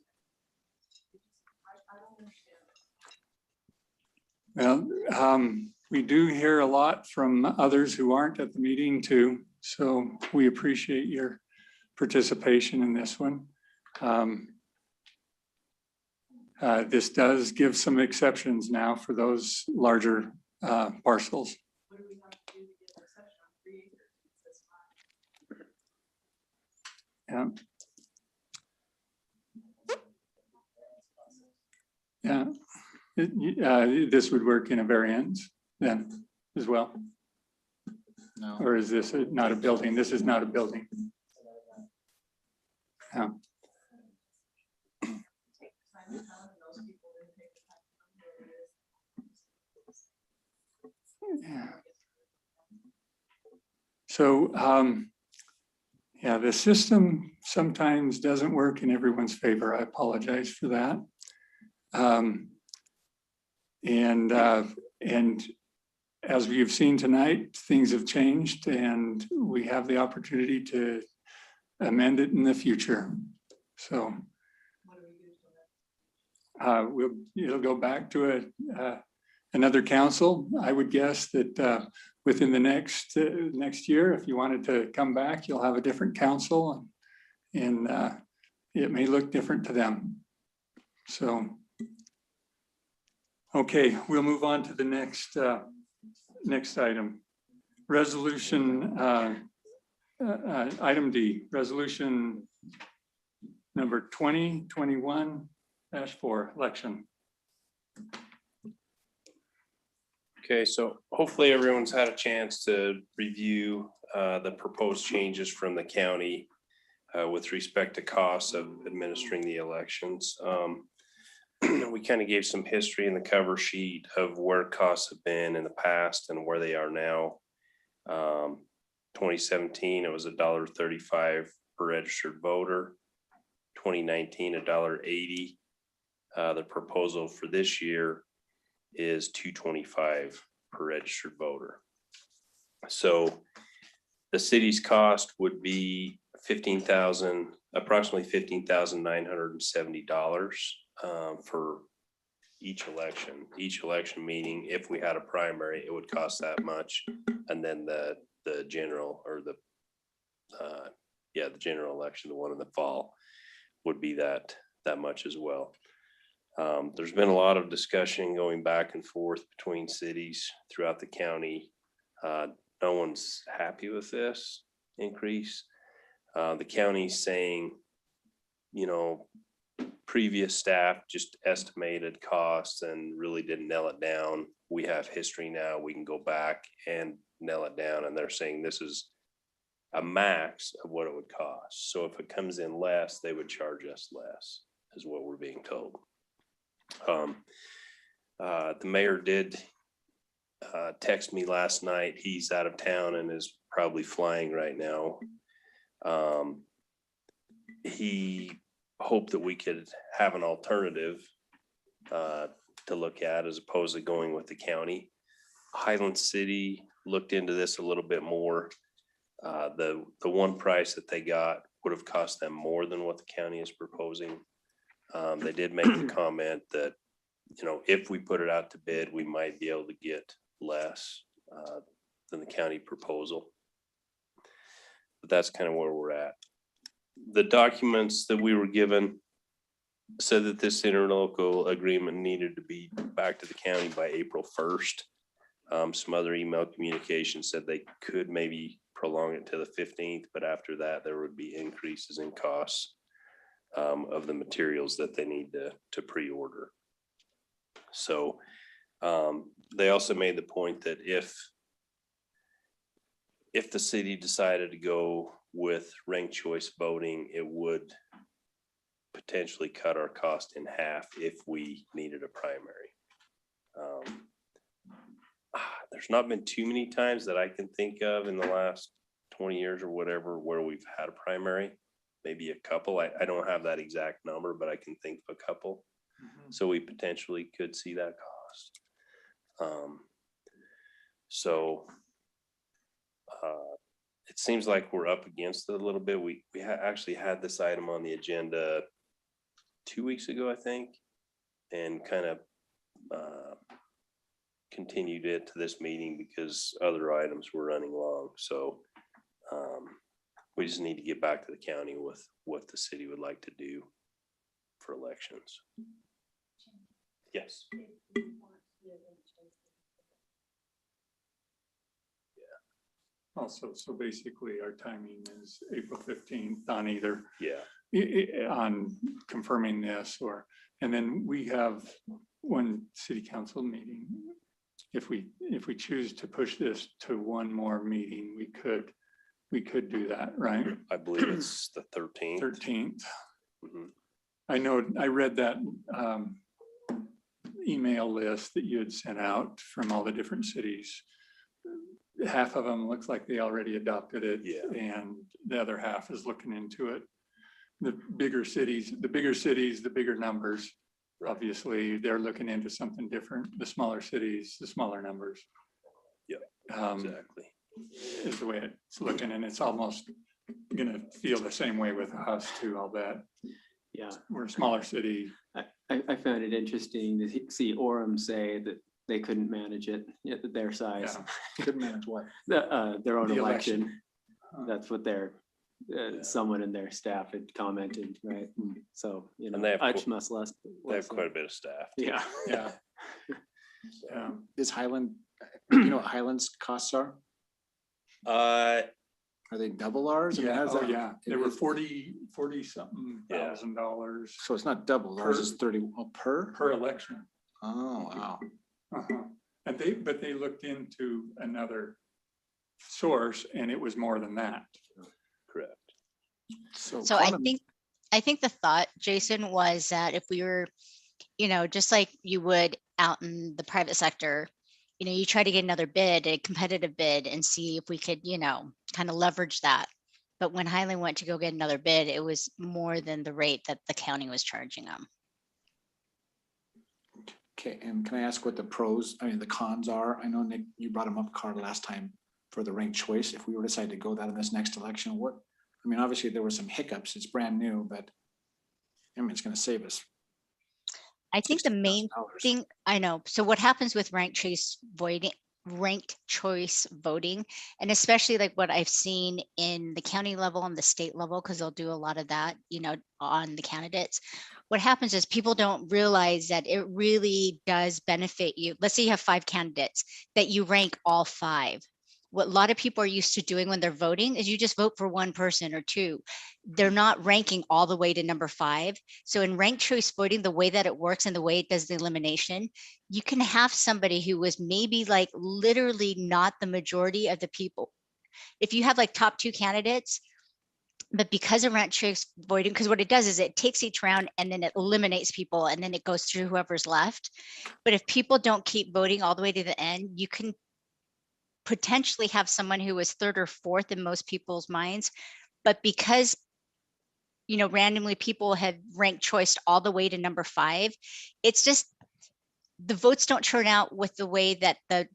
I don't understand. Well, we do hear a lot from others who aren't at the meeting too. So we appreciate your participation in this one. This does give some exceptions now for those larger parcels. What do we have to do to get an exception on 3 acres? Yeah. This would work in a variance then as well. No. Or is this not a building? This is not a building. Yeah. Yeah. So, yeah, the system sometimes doesn't work in everyone's favor. I apologize for that. And as we've seen tonight, things have changed and we have the opportunity to amend it in the future. So it'll go back to another council. I would guess that within the next year, if you wanted to come back, you'll have a different council and it may look different to them. So, okay, we'll move on to the next item. Resolution, item D, resolution number 2021-4, election. Okay, so hopefully everyone's had a chance to review the proposed changes from the county with respect to costs of administering the elections. We kind of gave some history in the cover sheet of where costs have been in the past and where they are now. 2017, it was $1.35 per registered voter. 2019, $1.80. The proposal for this year is $2.25 per registered voter. So the city's cost would be approximately $15,970 for each election. Each election meaning if we had a primary, it would cost that much, and then the general or the general election, the one in the fall, would be that much as well. There's been a lot of discussion going back and forth between cities throughout the county. No one's happy with this increase. The county's saying, previous staff just estimated costs and really didn't nail it down. We have history now. We can go back and nail it down. And they're saying this is a max of what it would cost. So if it comes in less, they would charge us less, is what we're being told. The mayor did text me last night. He's out of town and is probably flying right now. He hoped that we could have an alternative to look at as opposed to going with the county. Highland City looked into this a little bit more. The one price that they got would have cost them more than what the county is proposing. They did make the comment that, you know, if we put it out to bid, we might be able to get less than the county proposal. But that's kind of where we're at. The documents that we were given said that this interlocal agreement needed to be back to the county by April 1st. Some other email communication said they could maybe prolong it to the 15th, but after that, there would be increases in costs of the materials that they need to pre-order. So they also made the point that if the city decided to go with ranked choice voting, it would potentially cut our cost in half if we needed a primary. There's not been too many times that I can think of in the last 20 years or whatever where we've had a primary, maybe a couple. I don't have that exact number, but I can think of a couple. So we potentially could see that cost. It seems like we're up against it a little bit. We actually had this item on the agenda 2 weeks ago, I think, and kind of continued it to this meeting because other items were running long. So we just need to get back to the county with what the city would like to do for elections. Yes. Also, so basically our timing is April 15th on either, yeah, on confirming this or, and then we have one city council meeting. If we choose to push this to one more meeting, we could do that, right? I believe it's the 13th. 13th. Mm-hmm. I know, I read that email list that you had sent out from all the different cities. Half of them looks like they already adopted it, yeah, and the other half is looking into it. The bigger cities, the bigger numbers, right. Obviously, they're looking into something different. The smaller cities, the smaller numbers. Yeah, exactly. Is the way it's looking, and it's almost gonna feel the same way with us too, I'll bet. Yeah. We're a smaller city. I found it interesting to see Orem say that they couldn't manage it at their size. Yeah. Couldn't manage what? Their own The election. That's what their someone in their staff had commented, right? So, you know, and they have much less. They have quite a bit of staff. Too. Yeah. Yeah. Is Highland, do you know what Highland's costs are? Are they double ours? I mean, Yeah, how's that? yeah, they were 40 something $1,000. So it's not double, ours is 30 per election. Oh, wow. And they looked into another source and it was more than that. Correct. So I think the thought, Jason, was that if we were, you know, just like you would out in the private sector, you know, you try to get another bid, a competitive bid, and see if we could, you know, kind of leverage that. But when Highland went to go get another bid, it was more than the rate that the county was charging them. Okay, and can I ask what the pros, I mean, the cons are? I know, Nick, you brought them up, Carl, last time for the ranked choice. If we were to decide to go that in this next election, what, I mean, obviously there were some hiccups. It's brand new, but I mean, it's going to save us. I think the main thing, I know. So what happens with ranked choice voting, and especially like what I've seen in the county level and the state level, because they'll do a lot of that, you know, on the candidates. What happens is people don't realize that it really does benefit you. Let's say you have 5 candidates, that you rank all 5. What a lot of people are used to doing when they're voting is you just vote for one person or 2. They're not ranking all the way to number 5. So in ranked choice voting, the way that it works and the way it does the elimination, you can have somebody who was maybe like literally not the majority of the people. If you have like top 2 candidates, but because of ranked choice voting, because what it does is it takes each round and then it eliminates people and then it goes through whoever's left. But if people don't keep voting all the way to the end, you can potentially have someone who was 3rd or 4th in most people's minds, but because, you know, randomly people have ranked choice all the way to number 5, it's just, the votes don't turn out with the way that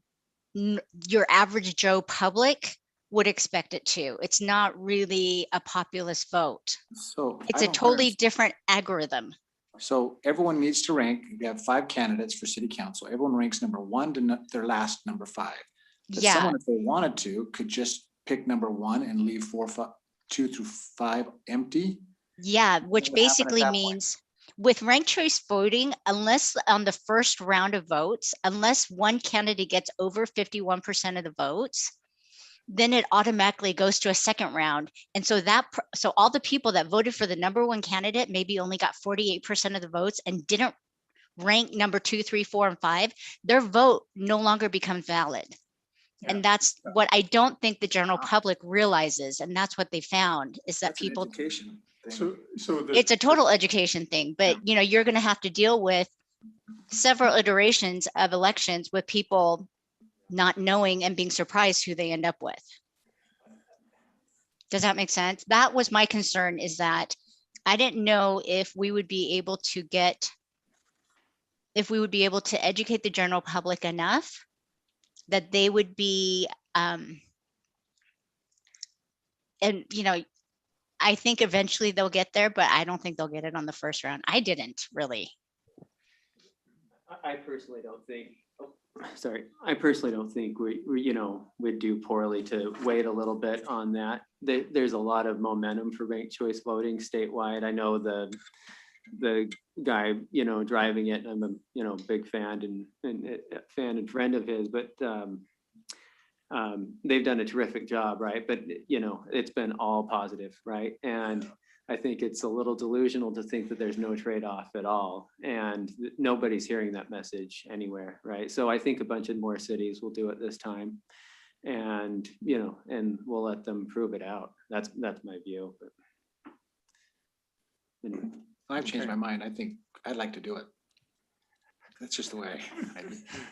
your average Joe public would expect it to. It's not really a populist vote. So It's I a don't totally understand. different algorithm. So everyone needs to rank. You have 5 candidates for city council. Everyone ranks number 1 to their last number 5. But Yeah. someone, if they wanted to, could just pick number 1 and leave 2 through 5 empty. Yeah, which What would happen at basically that point? means with ranked choice voting, unless on the first round of votes, unless one candidate gets over 51% of the votes, then it automatically goes to a second round. And so so all the people that voted for the number 1 candidate maybe only got 48% of the votes and didn't rank number 2, 3, 4, and 5, their vote no longer becomes valid. And that's what I don't think the general public realizes. And that's what they found is that That's an people, education thing. it's a total education thing, but you know, you're going to have to deal with several iterations of elections with people not knowing and being surprised who they end up with. Does that make sense? That was my concern, is that I didn't know if we would be able to educate the general public enough that they would be, and you know, I think eventually they'll get there, but I don't think they'll get it on the first round. I didn't really. I personally don't think, I personally don't think we'd do poorly to wait a little bit on that. There's a lot of momentum for ranked choice voting statewide. I know the guy, driving it, I'm a big fan and friend of his, but they've done a terrific job, right? But it's been all positive, right? And I think it's a little delusional to think that there's no trade-off at all, and nobody's hearing that message anywhere, right? So I think a bunch of more cities will do it this time, and and we'll let them prove it out. That's my view. But anyway. I've changed my mind. I think I'd like to do it. That's just the way.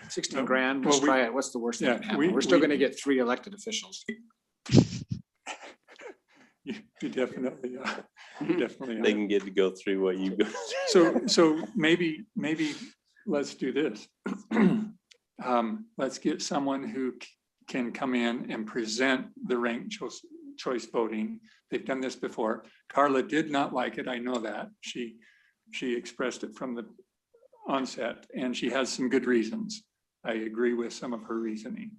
16 grand, let's try it. What's the worst thing that can happen? We're still gonna get 3 elected officials. You definitely are. You definitely They are. can get to go through what you go through. So maybe let's do this. Let's get someone who can come in and present the ranked choice voting. They've done this before. Carla did not like it. I know that. She expressed it from the onset, and she has some good reasons. I agree with some of her reasoning.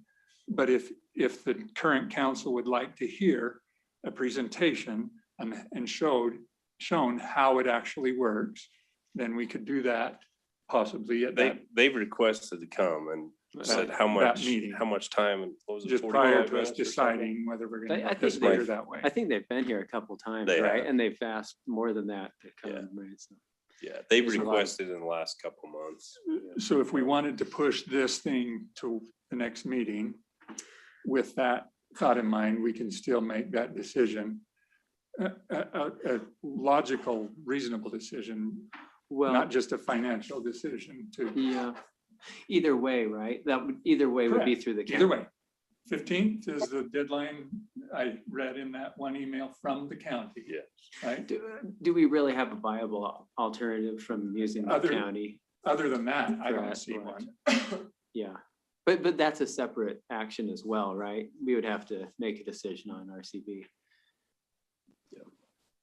But if the current council would like to hear a presentation and shown how it actually works, then we could do that possibly at that. They've requested to come and said how much time, and what was it, just 45 prior to us minutes or something? deciding whether we're going I to think this way or that way. I think they've been here a couple times, They right? have. And they've asked more than that to come, right? So. Yeah, they've There's a lot of- requested in the last couple months. So if we wanted to push this thing to the next meeting, with that thought in mind, we can still make that decision. A logical, reasonable decision, Well, not just a financial decision to. yeah. Either way, right? Either way would be Correct. through the Either county. way. 15th is the deadline I read in that one email from the county. Yes. Right? Do we really have a viable alternative from using the county? Other than that, I for don't that see vote? one. Yeah, but that's a separate action as well, right? We would have to make a decision on RCB.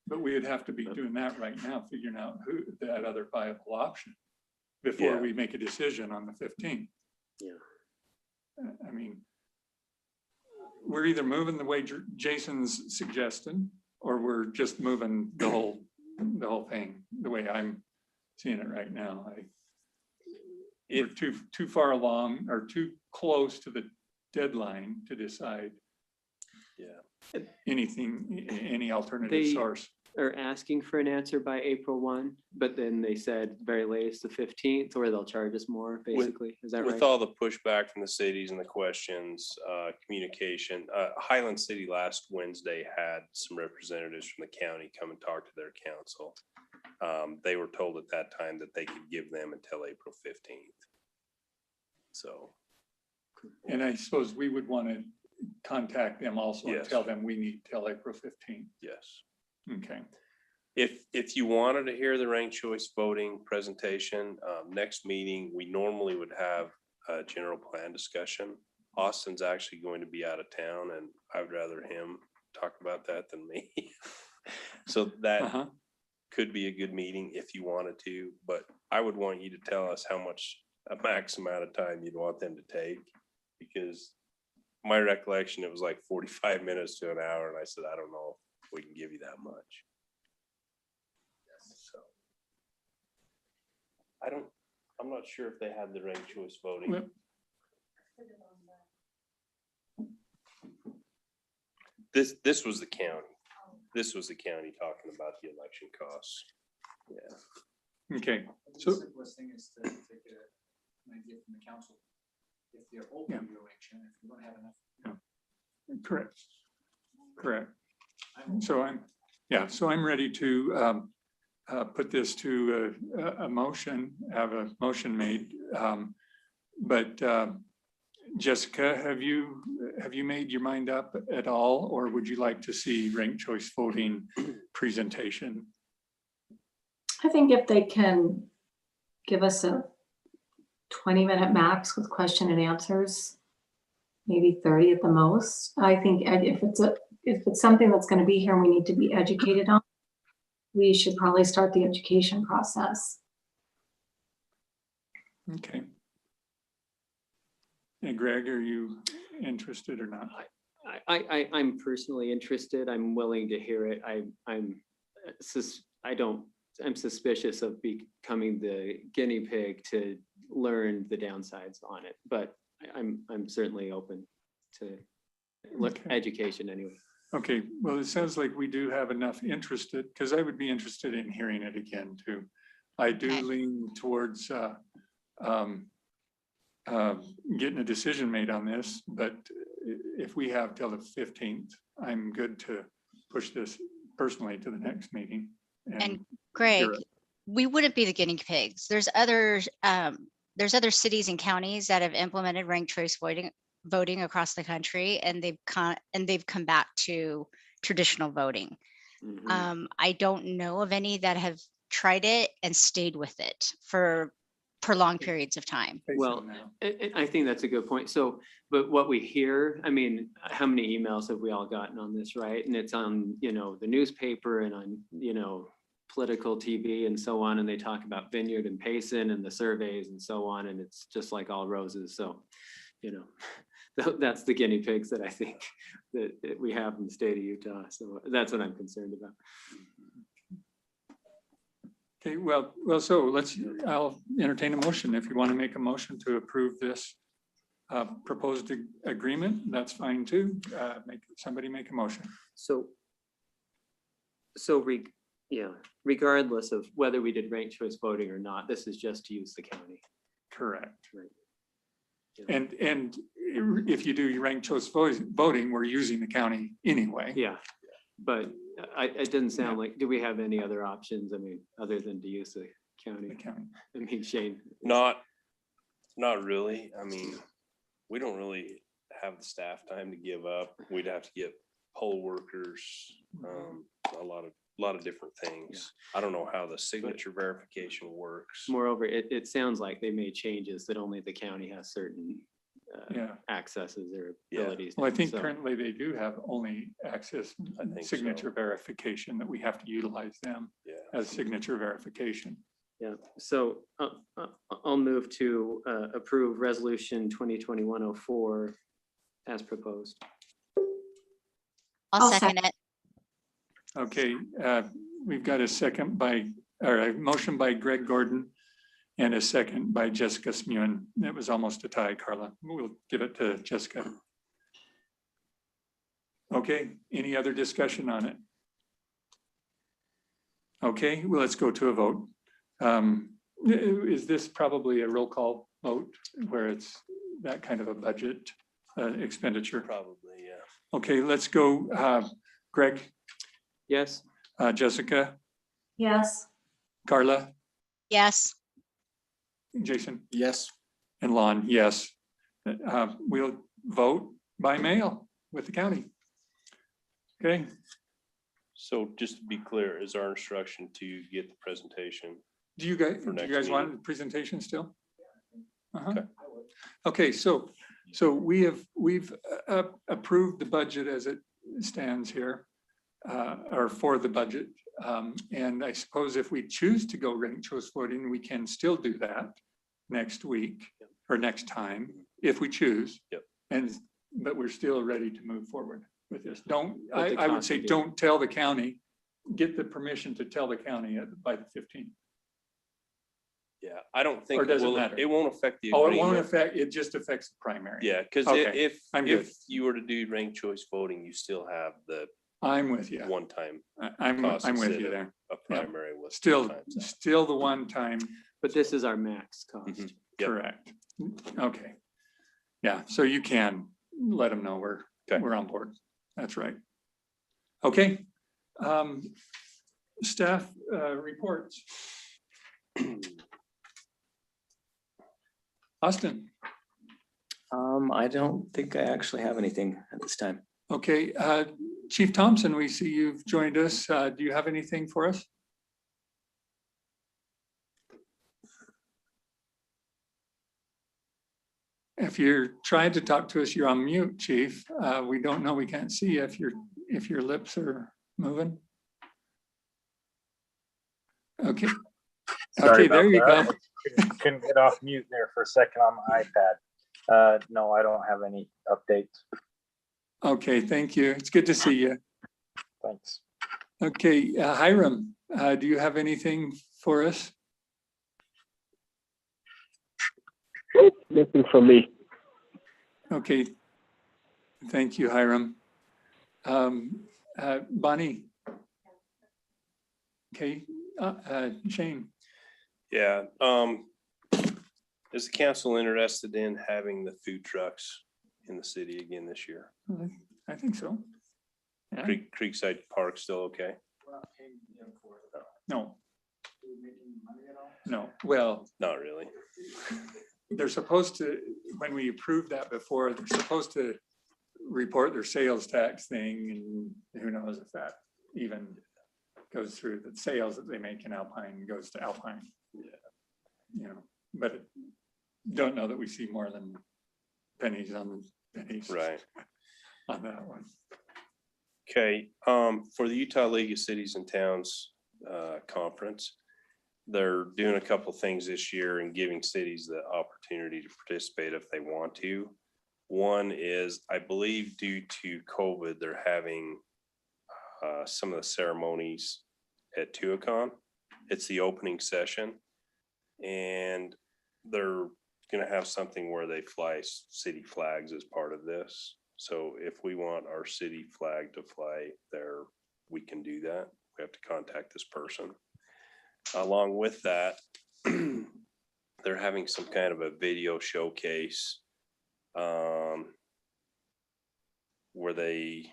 But we would have to be doing that right now, figuring out who that other viable option before Yeah. we make a decision on the 15th. Yeah. I mean, we're either moving the way Jason's suggesting, or we're just moving the whole thing, the way I'm seeing it right now. We're too far along or too close to the deadline to decide. Yeah. Anything, any alternative They source. are asking for an answer by April 1, but then they said very latest the 15th, or they'll charge us more, basically. Is that right? With all the pushback from the cities and the questions, communication, Highland City last Wednesday had some representatives from the county come and talk to their council. They were told at that time that they could give them until April 15th. So. And I suppose we would want to contact them also and Yes. tell them we need till April 15th. Yes. Okay. If you wanted to hear the ranked choice voting presentation, next meeting, we normally would have a general plan discussion. Austin's actually going to be out of town and I'd rather him talk about that than me. So that could be a good meeting if you wanted to, but I would want you to tell us how much a max amount of time you'd want them to take, because my recollection, it was like 45 minutes to an hour, and I said, I don't know if we can give you that much. So I'm not sure if they had the ranked choice voting. Well, This was the county. This was the county talking about the election costs. Yeah. Okay, The so, simplest thing is to take an idea from the council. If they're open to election, if you don't have enough. correct. So I'm ready to put this to a motion, have a motion made. But Jessica, have you made your mind up at all, or would you like to see ranked choice voting presentation? I think if they can give us a 20-minute max with question and answers, maybe 30 at the most. I think if it's something that's going to be here and we need to be educated on, we should probably start the education process. Okay. And Greg, are you interested or not? I'm personally interested. I'm willing to hear it. I'm suspicious of becoming the guinea pig to learn the downsides on it, but I'm certainly open to education anyway. Okay, well, it sounds like we do have enough interested, because I would be interested in hearing it again too. I do lean towards getting a decision made on this, but if we have till the 15th, I'm good to push this personally to the next meeting. And Greg, we wouldn't be the guinea pigs. There's other cities and counties that have implemented ranked choice voting across the country, and they've come back to traditional voting. I don't know of any that have tried it and stayed with it for prolonged periods of time. Well, I think that's a good point. So, but what we hear, I mean, how many emails have we all gotten on this, right? And it's on, the newspaper and on, political TV and so on. And they talk about Vineyard and Payson and the surveys and so on. And it's just like all roses. So, that's the guinea pigs that I think that we have in the state of Utah. So that's what I'm concerned about. Okay, well, so I'll entertain a motion. If you want to make a motion to approve this proposed agreement, that's fine too. Somebody make a motion. Regardless of whether we did ranked choice voting or not, this is just to use the county. Correct. Right. Yeah. And if you do your ranked choice voting, we're using the county anyway. Yeah, but it didn't sound like, do we have any other options? I mean, other than to use the county? I mean, Shane. Not really. I mean, we don't really have the staff time to give up. We'd have to get poll workers, a lot of different things. I don't know how the signature verification works. Moreover, it sounds like they made changes that only the county has certain accesses or abilities. Well, I think currently they do have only access signature verification, that we have to utilize them as signature verification. Yeah, so I'll move to approve resolution 2021-04 as proposed. I'll second it. Okay, we've got a motion by Greg Gordon and a second by Jessica Smewen. It was almost a tie, Carla. We'll give it to Jessica. Okay, any other discussion on it? Okay, well, let's go to a vote. Is this probably a roll call vote where it's that kind of a budget expenditure? Probably, yeah. Okay, let's go. Greg? Yes. Jessica? Yes. Carla? Yes. Jason? Yes. And Lon, yes. We'll vote by mail with the county. Okay. So just to be clear, is our instruction to get the presentation? Do you guys, For do you next guys want meeting. the presentation still? Uh-huh. Okay. Okay, so we've approved the budget as it stands here, or for the budget. And I suppose if we choose to go ranked choice voting, we can still do that next week or next time, if we choose. Yep. But we're still ready to move forward with this. Don't, But the I would cost say, would be- don't tell the county, get the permission to tell the county by the 15th. Yeah, I don't think Or does it will- matter? It won't affect the Oh, agreement. it won't affect, it just affects the primary. Yeah, because Okay, if I'm good. you were to do ranked choice voting, you still have the I'm with you. one-time I'm cost with instead you of there. a primary with. Still, 2 times that. still the one time, But this is our max cost. Mhm. Yep. correct. Okay. Yeah, so you can let them know Okay. we're on board. That's right. Okay. Staff reports. Austin, I don't think I actually have anything at this time. okay. Chief Thompson, we see you've joined us. Do you have anything for us? If you're trying to talk to us, you're on mute, Chief. We don't know, we can't see if your lips are moving. Okay. Sorry Okay, there you about go. that. Couldn't get off mute there for a second on my iPad. No, I don't have any updates. Okay, thank you. It's good to see you. Thanks. Okay, Hiram, do you have anything for us? Nothing from me. Okay. Thank you, Hiram. Bonnie? Okay, Shane? Yeah, is the council interested in having the food trucks in the city again this year? I think so. Yeah. Creekside Park still okay? No. No, well, Not really. they're supposed to, when we approved that before, they're supposed to report their sales tax thing, and who knows if that even goes through. The sales that they make in Alpine goes to Alpine. Yeah. You know, but don't know that we see more than pennies on pennies. Right. On that one. Okay, for the Utah League of Cities and Towns conference, they're doing a couple things this year and giving cities the opportunity to participate if they want to. One is, I believe due to COVID, they're having some of the ceremonies at Tuacahn. It's the opening session, and they're gonna have something where they fly city flags as part of this. So if we want our city flag to fly there, we can do that. We have to contact this person. Along with that, they're having some kind of a video showcase where they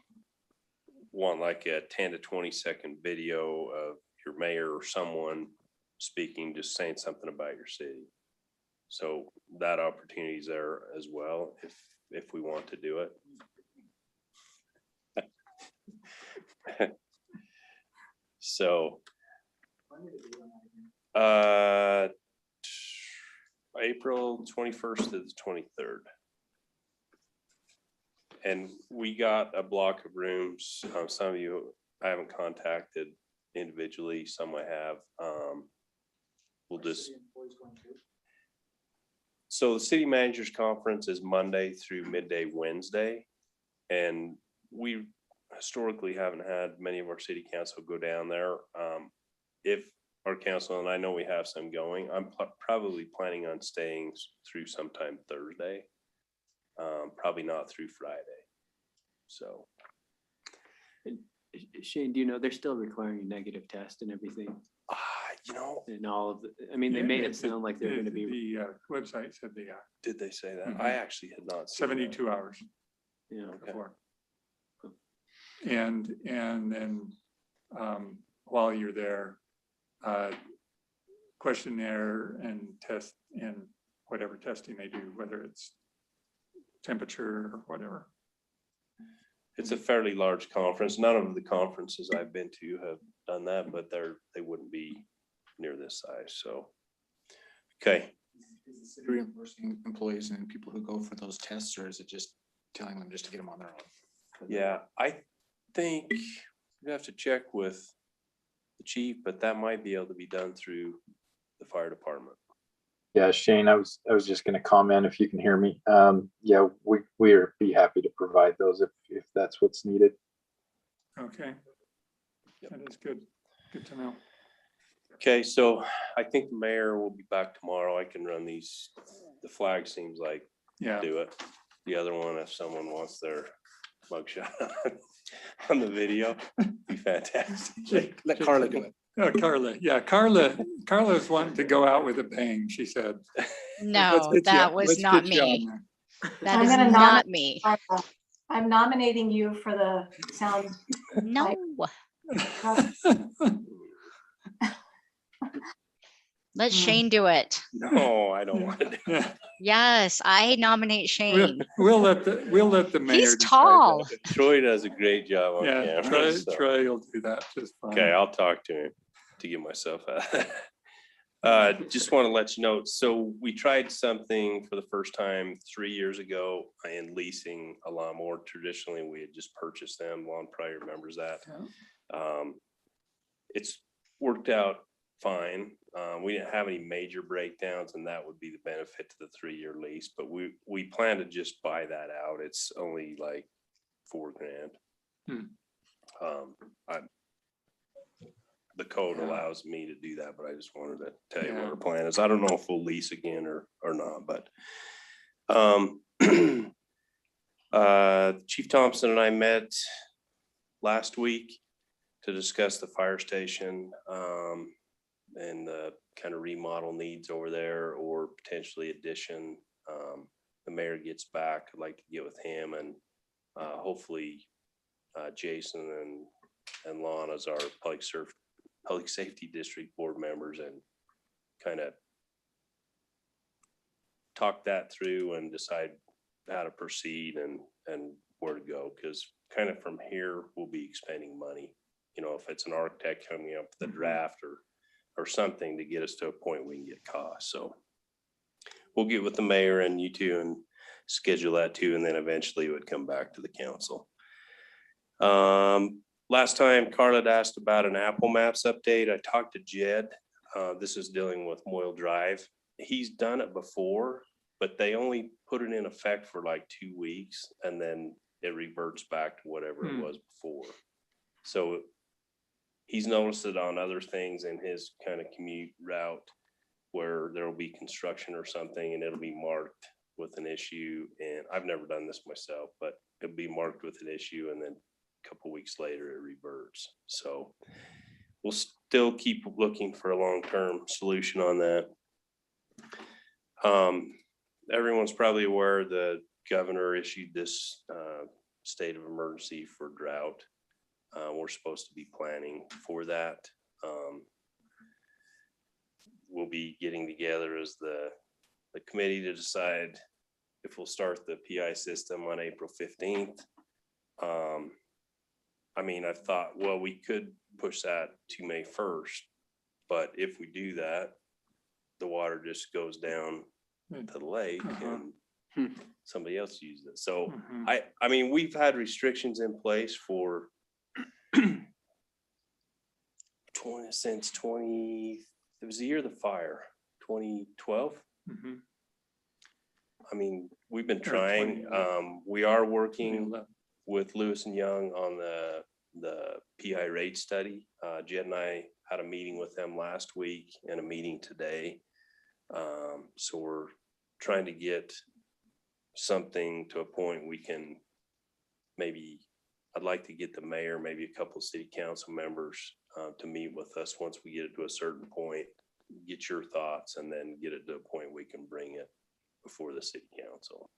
want like a 10 to 20-second video of your mayor or someone speaking, just saying something about your city. So that opportunity is there as well if we want to do it. So April 21st to the 23rd. And we got a block of rooms. Some of you I haven't contacted individually, some I have. We'll just. So the city managers conference is Monday through midday Wednesday. And we historically haven't had many of our city council go down there. If our council, and I know we have some going, I'm probably planning on staying through sometime Thursday. Probably not through Friday. So. Shane, do you know, they're still requiring a negative test and everything? You know. And all of the, I mean, they made it sound like they're gonna be. The website said they are. Did they say that? Mhm. I actually had not seen that. 72 hours. Yeah. Before. And then while you're there, questionnaire and test and whatever testing they do, whether it's temperature or whatever. It's a fairly large conference. None of the conferences I've been to have done that, but they wouldn't be near this size, so. Okay, Is the city reimbursing employees and people who go for those tests, or is it just telling them just to get them on their own? yeah, I think we have to check with the chief, but that might be able to be done through the fire department. Yeah, Shane, I was just gonna comment if you can hear me. Yeah, we are be happy to provide those if that's what's needed. Okay. That is good. Good to know. Okay, so I think the mayor will be back tomorrow. I can run these, the flag seems like Yeah. do it. The other one, if someone wants their mugshot on the video, be fantastic. Let Carla do it. Carla, yeah, Carla's wanting to go out with a bang, she said. No, that was let's not get you on me. there. That I'm is gonna not nominate me. Carla. I'm nominating you for the sound. No. Let Shane do it. No, I don't want to do it. Yes, I nominate Shane. We'll let the mayor. He's decide tall. that. Troy does a great job on Yeah, camera. so. Troy will do that just fine. Okay, I'll talk to him to get myself out. Just want to let you know, so we tried something for the first time 3 years ago in leasing a lawnmower. Traditionally, we had just purchased them. Lawn Prior remembers that. It's worked out fine. We didn't have any major breakdowns, and that would be the benefit to the 3-year lease, but we plan to just buy that out. It's only like $4,000. The code allows me to do that, but I just wanted to tell you what our plan is. I don't know if we'll lease again or not, but Chief Thompson and I met last week to discuss the fire station and the kind of remodel needs over there, or potentially addition. The mayor gets back. I'd like to get with him, and hopefully Jason and Lon as our public safety district board members, and kind of talk that through and decide how to proceed and where to go. Because kind of from here, we'll be expending money. You know, if it's an architect coming up with a draft or something to get us to a point we can get costs. So we'll get with the mayor and you two and schedule that too, and then eventually it would come back to the council. Last time Carla had asked about an Apple Maps update. I talked to Jed. This is dealing with Moyle Drive. He's done it before, but they only put it in effect for like 2 weeks, and then it reverts back to whatever it was before. So he's noticed it on other things in his kind of commute route where there will be construction or something, and it'll be marked with an issue. And I've never done this myself, but it'll be marked with an issue, and then a couple weeks later it reverts. So we'll still keep looking for a long-term solution on that. Everyone's probably aware the governor issued this state of emergency for drought. We're supposed to be planning for that. We'll be getting together as the committee to decide if we'll start the PI system on April 15th. I mean, I thought, well, we could push that to May 1st, but if we do that, the water just goes down to the lake and somebody else uses it. So I mean, we've had restrictions in place for since it was the year of the fire, 2012. I mean, we've been trying. We are working with Lewis and Young on the PI rate study. Jed and I had a meeting with them last week and a meeting today. So we're trying to get something to a point we can maybe, I'd like to get the mayor, maybe a couple of city council members to meet with us once we get it to a certain point, get your thoughts, and then get it to a point we can bring it before the city council.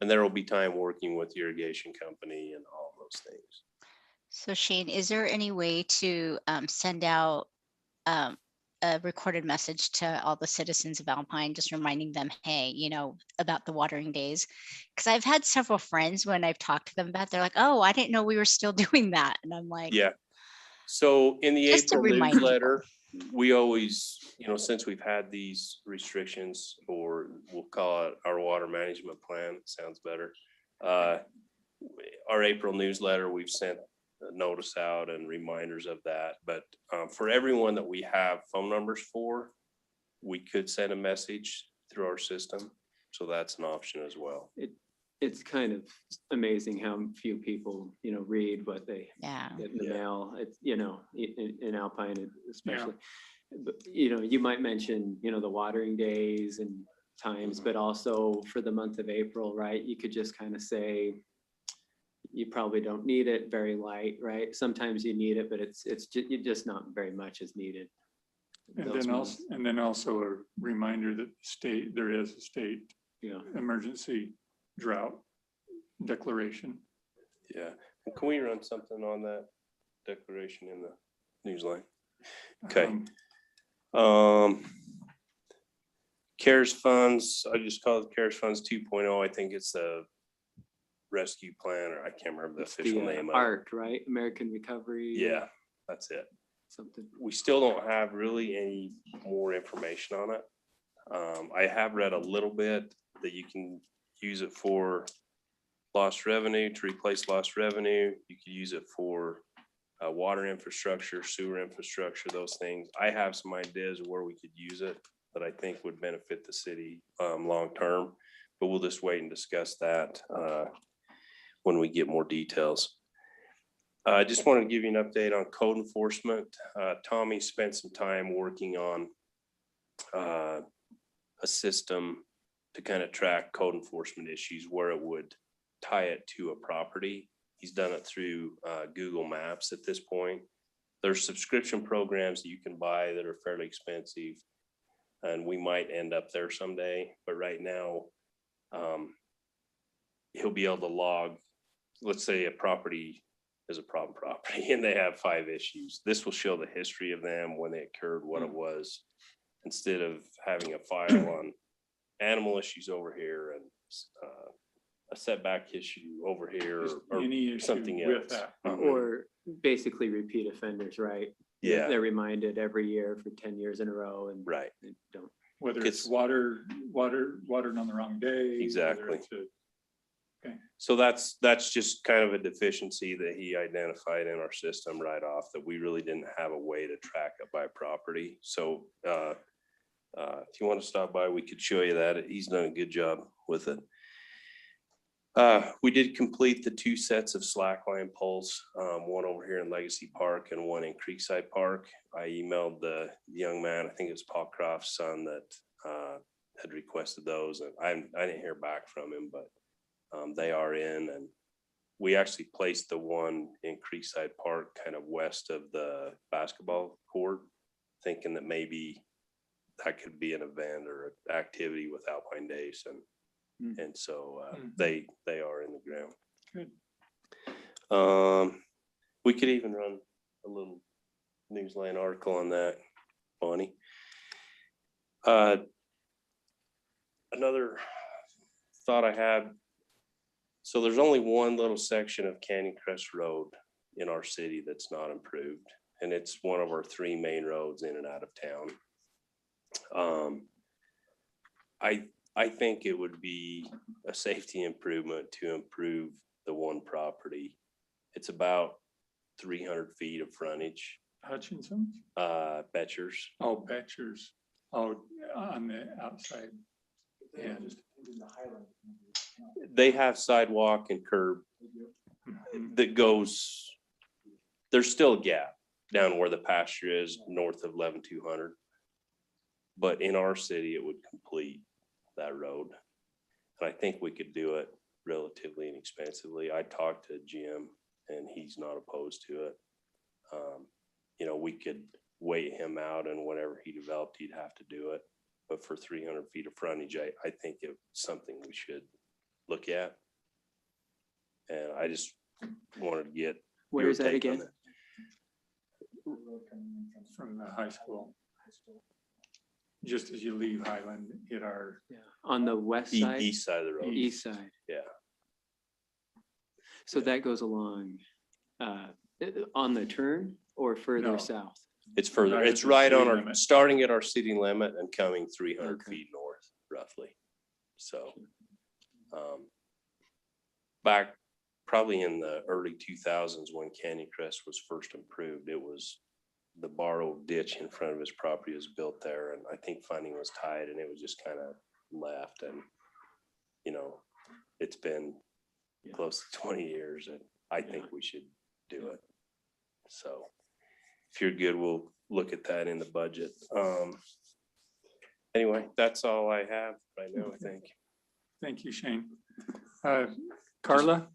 And there will be time working with the irrigation company and all those things. So Shane, is there any way to send out a a recorded message to all the citizens of Alpine, just reminding them, hey, you know, about the watering days. Because I've had several friends when I've talked to them about, they're like, oh, I didn't know we were still doing that. And I'm like, Yeah. So in the Just to April remind people. newsletter, we always, you know, since we've had these restrictions, or we'll call it our water management plan, sounds better. Our April newsletter, we've sent a notice out and reminders of that. But for everyone that we have phone numbers for, we could send a message through our system. So that's an option as well. It's kind of amazing how few people, you know, read what they yeah, get in the mail. It's, you know, in Alpine especially. But, you know, you might mention, you know, the watering days and times, but also for the month of April, right? You could just kind of say, you probably don't need it, very light, right? Sometimes you need it, but it's just not very much is needed. And then also a reminder that there is a state emergency drought declaration. Yeah. And can we run something on that declaration in the newsline? Okay. CARES funds, I just call it CARES funds 2.0. I think it's the rescue plan, or I can't remember the official name of it. ARC, right? American Recovery. Yeah, that's it. Something. We still don't have really any more information on it. I have read a little bit that you can use it for lost revenue, to replace lost revenue. You could use it for water infrastructure, sewer infrastructure, those things. I have some ideas of where we could use it that I think would benefit the city long-term, but we'll just wait and discuss that when we get more details. I just wanted to give you an update on code enforcement. Tommy spent some time working on a system to kind of track code enforcement issues, where it would tie it to a property. He's done it through Google Maps at this point. There's subscription programs that you can buy that are fairly expensive, and we might end up there someday. But right now, he'll be able to log, let's say a property is a problem property and they have 5 issues. This will show the history of them, when they occurred, what it was, instead of having a file on animal issues over here and a setback issue over here, or any issue something with else. that. Or basically repeat offenders, right? Yeah. They're reminded every year for 10 years in a row, and right. They don't. Whether it's watered on the wrong day. Exactly. Okay. So that's just kind of a deficiency that he identified in our system right off, that we really didn't have a way to track it by property. So if you want to stop by, we could show you that. He's done a good job with it. We did complete the 2 sets of slackline poles, one over here in Legacy Park and one in Creekside Park. I emailed the young man, I think it was Paul Croft's son, that had requested those, and I didn't hear back from him, but they are in. And we actually placed the one in Creekside Park kind of west of the basketball court, thinking that maybe that could be an event or an activity with Alpine Days, and so they are in the ground. Good. We could even run a little newsline article on that, Bonnie. Another thought I had, so there's only one little section of Canyon Crest Road in our city that's not improved, and it's one of our 3 main roads in and out of town. I think it would be a safety improvement to improve the one property. It's about 300 feet of frontage. Hutchinson's? Betchers. Oh, Betchers. Oh, on the outside. Yeah. They have sidewalk and curb that goes, there's still a gap down where the pasture is north of 11,200. But in our city, it would complete that road. And I think we could do it relatively inexpensively. I talked to Jim and he's not opposed to it. You know, we could wait him out, and whenever he developed, he'd have to do it. But for 300 feet of frontage, I think it's something we should look at. And I just wanted to get. Where is that again? From the high school. just as you leave Highland, hit our, On the west side? East side of the road. East side. Yeah. So that goes along on the turn or further No. south? It's further, Right at it's the right on city our, limit. starting at our city limit and coming 300 Okay. feet north roughly. So, back probably in the early 2000s when Canyon Crest was first improved, it was the borrowed ditch in front of his property was built there. And I think funding was tied and it was just kind of left. And, you know, it's been close to 20 years and I think we should do it. So if you're good, we'll look at that in the budget. Anyway, that's all I have right now, I think. thank you, Shane. Carla,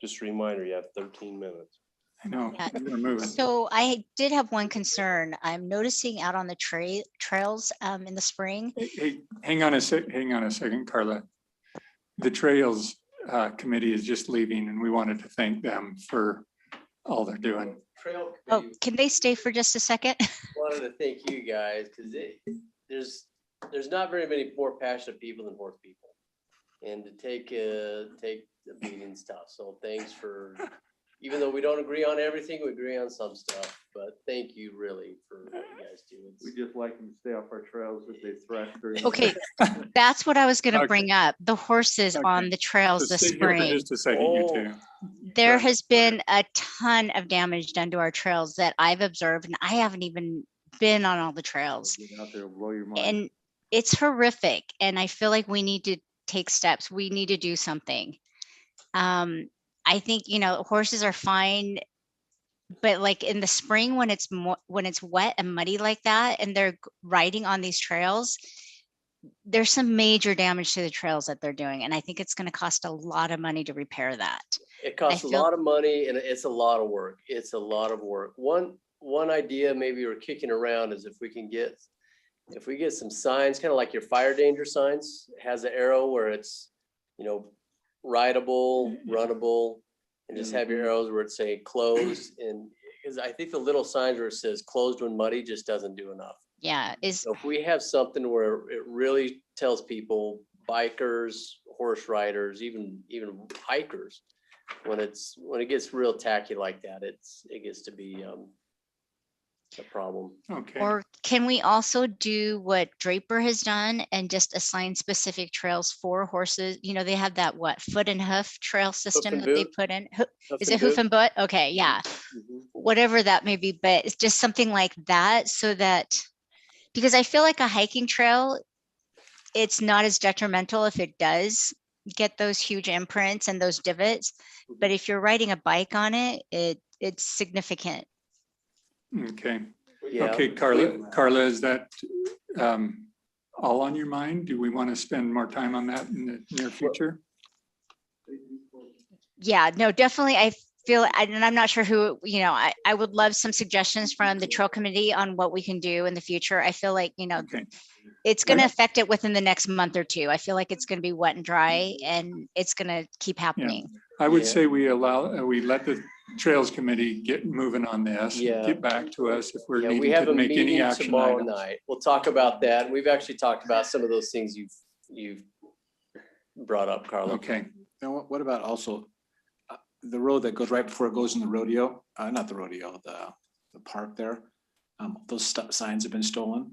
Just a reminder, you have 13 minutes. I know, Yeah. we're moving. So I did have one concern. I'm noticing out on the trails in the spring. Hey, hang on a second, Carla. The Trails Committee is just leaving and we wanted to thank them for all they're doing. Trail Oh, committee can they stay for just a second? wanted to thank you guys because there's not very many more passionate people than horse people. And to take the meeting's tough. So thanks for, even though we don't agree on everything, we agree on some stuff. But thank you really for what you guys do. We just like them to stay off our trails as they thrash during. Okay, that's what I was gonna Okay. bring up. The horses Okay. on the trails So this stay here for spring. just a second, you two. There has been a ton of damage done to our trails that I've observed, and I haven't even been on all the trails. Get out there, blow your mind. And it's horrific. And I feel like we need to take steps. We need to do something. I think, horses are fine, but like in the spring when it's wet and muddy like that, and they're riding on these trails, there's some major damage to the trails that they're doing. And I think it's going to cost a lot of money to repair that. It costs a lot of money and it's a lot of work. It's a lot of work. One idea maybe we're kicking around is if we get some signs, kind of like your fire danger signs, has an arrow where it's, rideable, runnable, and just have your arrows where it say closed. And because I think the little signs where it says closed when muddy just doesn't do enough. Yeah. So if we have something where it really tells people, bikers, horse riders, even hikers, when it gets real tacky like that, it gets to be a problem. Okay. Or can we also do what Draper has done and just assign specific trails for horses? They have that foot and hoof trail system that they put in. Is it hoof and boot? Okay, yeah. Whatever that may be, but it's just something like that so that, because I feel like a hiking trail, it's not as detrimental if it does get those huge imprints and those divots. But if you're riding a bike on it, it's significant. Okay. Yeah. Okay, Carla, is that all on your mind? Do we want to spend more time on that in the near future? Yeah, no, definitely. I feel, and I'm not sure who, I would love some suggestions from the trail committee on what we can do in the future. I feel like, Okay. it's going to affect it within the next month or two. I feel like it's going to be wet and dry and it's going to keep happening. I would say we let the Trails Committee get moving on this. Yeah. Get back to us if we're We needing have to a make any meeting action tomorrow items. night. We'll talk about that. We've actually talked about some of those things you've brought up, Carla. Okay. Now, what about also the road that goes right before it goes in the rodeo? Not the rodeo, the park there. Those signs have been stolen.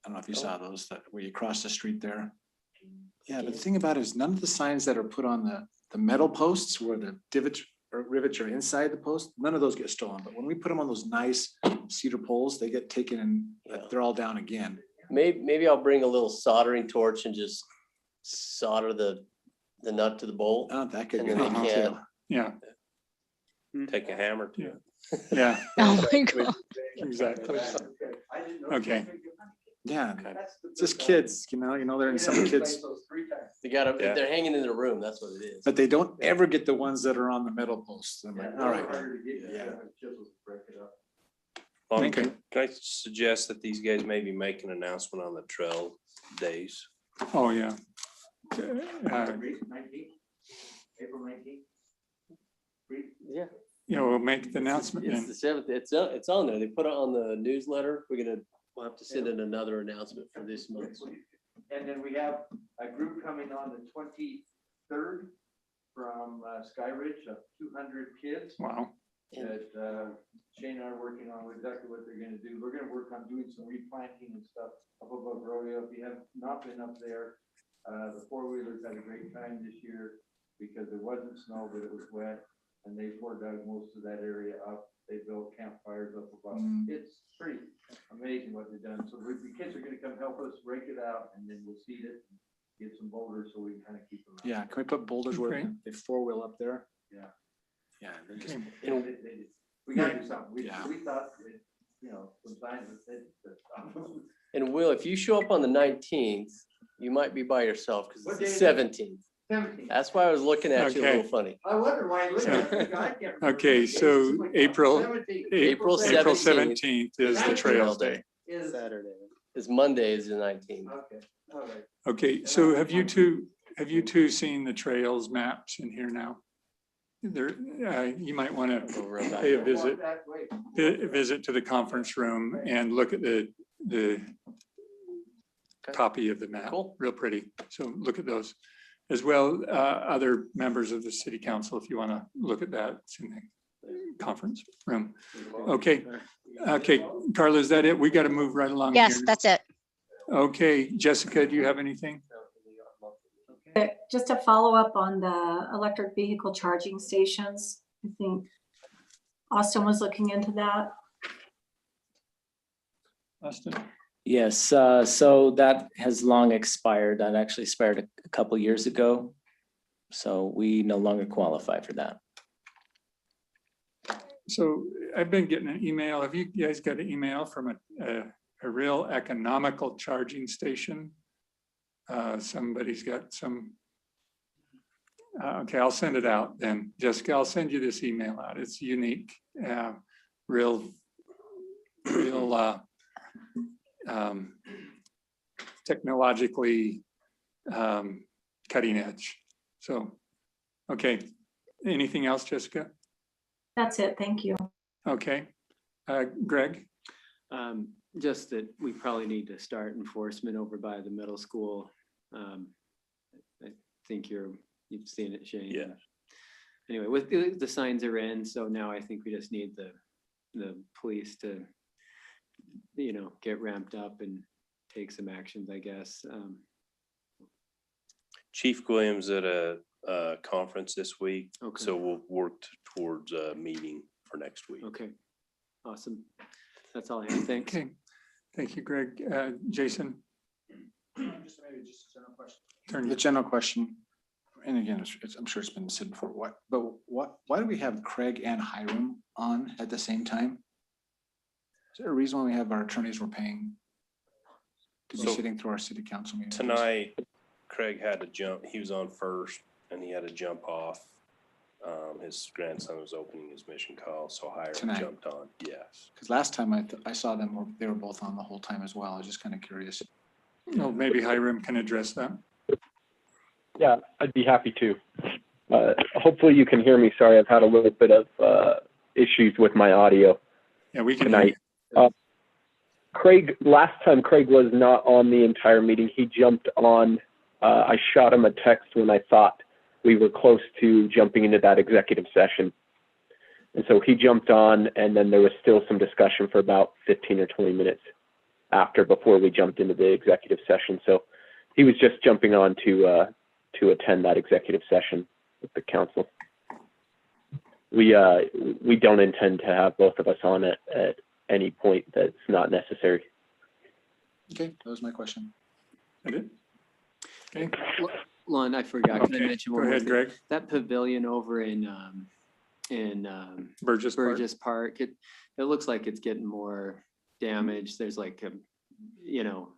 I don't know if you saw those where you cross the street there. Yeah, but the thing about it is none of the signs that are put on the metal posts where the divots or rivets are inside the post, none of those get stolen. But when we put them on those nice cedar poles, they get taken and they're all down again. Maybe I'll bring a little soldering torch and just solder the nut to the bolt. Oh, that could and be then they can't. Yeah. Take a hammer to it. Yeah. Oh my God. Exactly. Okay. Yeah, it's just kids, they're in some kids, They're hanging in their room. That's what it is. but they don't ever get the ones that are on the metal posts. I'm like, all right. Can I suggest that these guys maybe make an announcement on the trail days? Oh, yeah. April 19th. Yeah. We'll make the announcement It's then. the 7th. It's on there. They put it on the newsletter. We're gonna We'll have to send in another announcement for this month. And then we have a group coming on the 23rd from Sky Ridge of 200 kids. Wow. That Shane and I are working on exactly what they're gonna do. We're gonna work on doing some replanting and stuff up above Rodeo. If you have not been up there, the four-wheelers had a great time this year because there wasn't snow, but it was wet. And they poured out most of that area up. They built campfires up above. It's pretty amazing what they've done. So the kids are gonna come help us break it out and then we'll seed it, and get some boulders so we can kind of keep them. Yeah, can we put boulders where Okay. they four-wheel up there? Yeah. Yeah. they're just- Okay. We gotta do something. We Yeah. thought, some signs that said that. And Will, if you show up on the 19th, you might be by yourself because What it's the day is it? 17th. 17. That's why I was looking at you a Okay. little funny. I wonder why you look at it. I can't remember. Okay, so April 17th. 17th is the Trails Day. Is, Saturday. It's Monday is the 19th. okay, all right. Okay, so have you two seen the trails maps in here now? There, you might want to Go real back. pay a visit, That way. visit to the conference room and look at the copy of the map. Cool. Real pretty. So look at those. As well, other members of the city council, if you want to look at that, it's in the conference room. Okay, okay, Carla, is that it? We got to move right along. Yes, here. that's it. Okay, Jessica, do you have anything? Just to follow up on the electric vehicle charging stations, I think Austin was looking into that. Austin? Yes, so that has long expired. That actually expired a couple years ago. So we no longer qualify for that. So I've been getting an email. Have you guys got an email from a real economical charging station? Somebody's got some. Okay, I'll send it out then. Jessica, I'll send you this email out. It's unique, real technologically cutting edge. So, okay. Anything else, Jessica? That's it. Thank you. Okay. Greg? Just that we probably need to start enforcement over by the middle school. I think you've seen it, Shane. Yeah. Anyway, with the signs are in, so now I think we just need the police to, get ramped up and take some actions, I guess. Chief Williams at a conference this week, Okay. so we'll work towards a meeting for next week. Okay, awesome. That's all I have. Thanks. Okay. Thank you, Greg. Jason? Just maybe just a general question. Turn The general question, and again, I'm sure it's been said before, why do we have Craig and Hiram on at the same time? Is there a reason why we have our attorneys we're paying to be So sitting through our city council meetings? Tonight, Craig had to jump, he was on first and he had to jump off. His grandson was opening his mission call, so Hiram Tonight. jumped on, yes. Because last time I saw them, they were both on the whole time as well. I was just kind of curious. Oh, maybe Hiram can address that. Yeah, I'd be happy to. Hopefully you can hear me. Sorry, I've had a little bit of issues with my audio Yeah, we can. tonight. Craig, last time Craig was not on the entire meeting. He jumped on. I shot him a text when I thought we were close to jumping into that executive session. And so he jumped on, and then there was still some discussion for about 15 or 20 minutes before we jumped into the executive session. So he was just jumping on to attend that executive session with the council. We don't intend to have both of us on at any point that's not necessary. Okay, that was my question. Okay. Lon, I forgot. Can I Okay, mention go one more ahead, thing? Greg. That pavilion over in Burgess Park. Burgess Park, it looks like it's getting more damaged. There's like a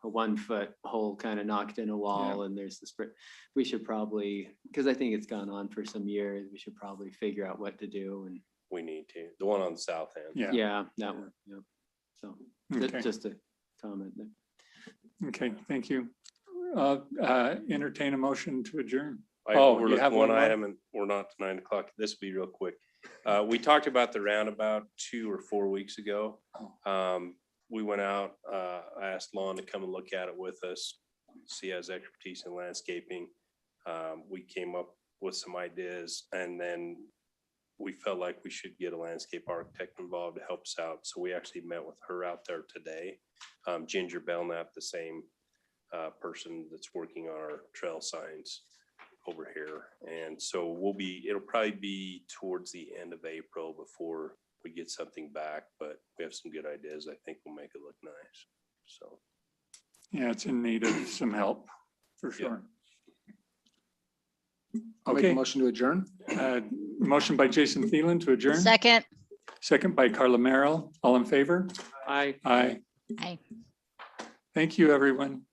1 foot hole kind of knocked in a wall, and there's the we should probably, because I think it's gone on for some years, we should probably figure out what to do. And We need to, the one on the south end. yeah, that one. Yeah. So Okay. just a comment there. Okay, thank you. Entertain a motion to adjourn. I Oh, you overlooked have one one more? item and we're not to 9 o'clock. This will be real quick. We talked about the roundabout 2 or 4 weeks ago. we went out, I asked Lon to come and look at it with us. She has expertise in landscaping. We came up with some ideas, and then we felt like we should get a landscape architect involved to help us out. So we actually met with her out there today. Ginger Belknap, the same person that's working on our trail signs over here. And so it'll probably be towards the end of April before we get something back, but we have some good ideas. I think we'll make it look nice. So. Yeah, it's in need of some help, for Yeah. sure. I'll make a Okay. motion to adjourn. Motion by Jason Thielen to adjourn. Second. Second by Carla Merrill. All in favor? Aye. Aye. Aye. Thank you, everyone.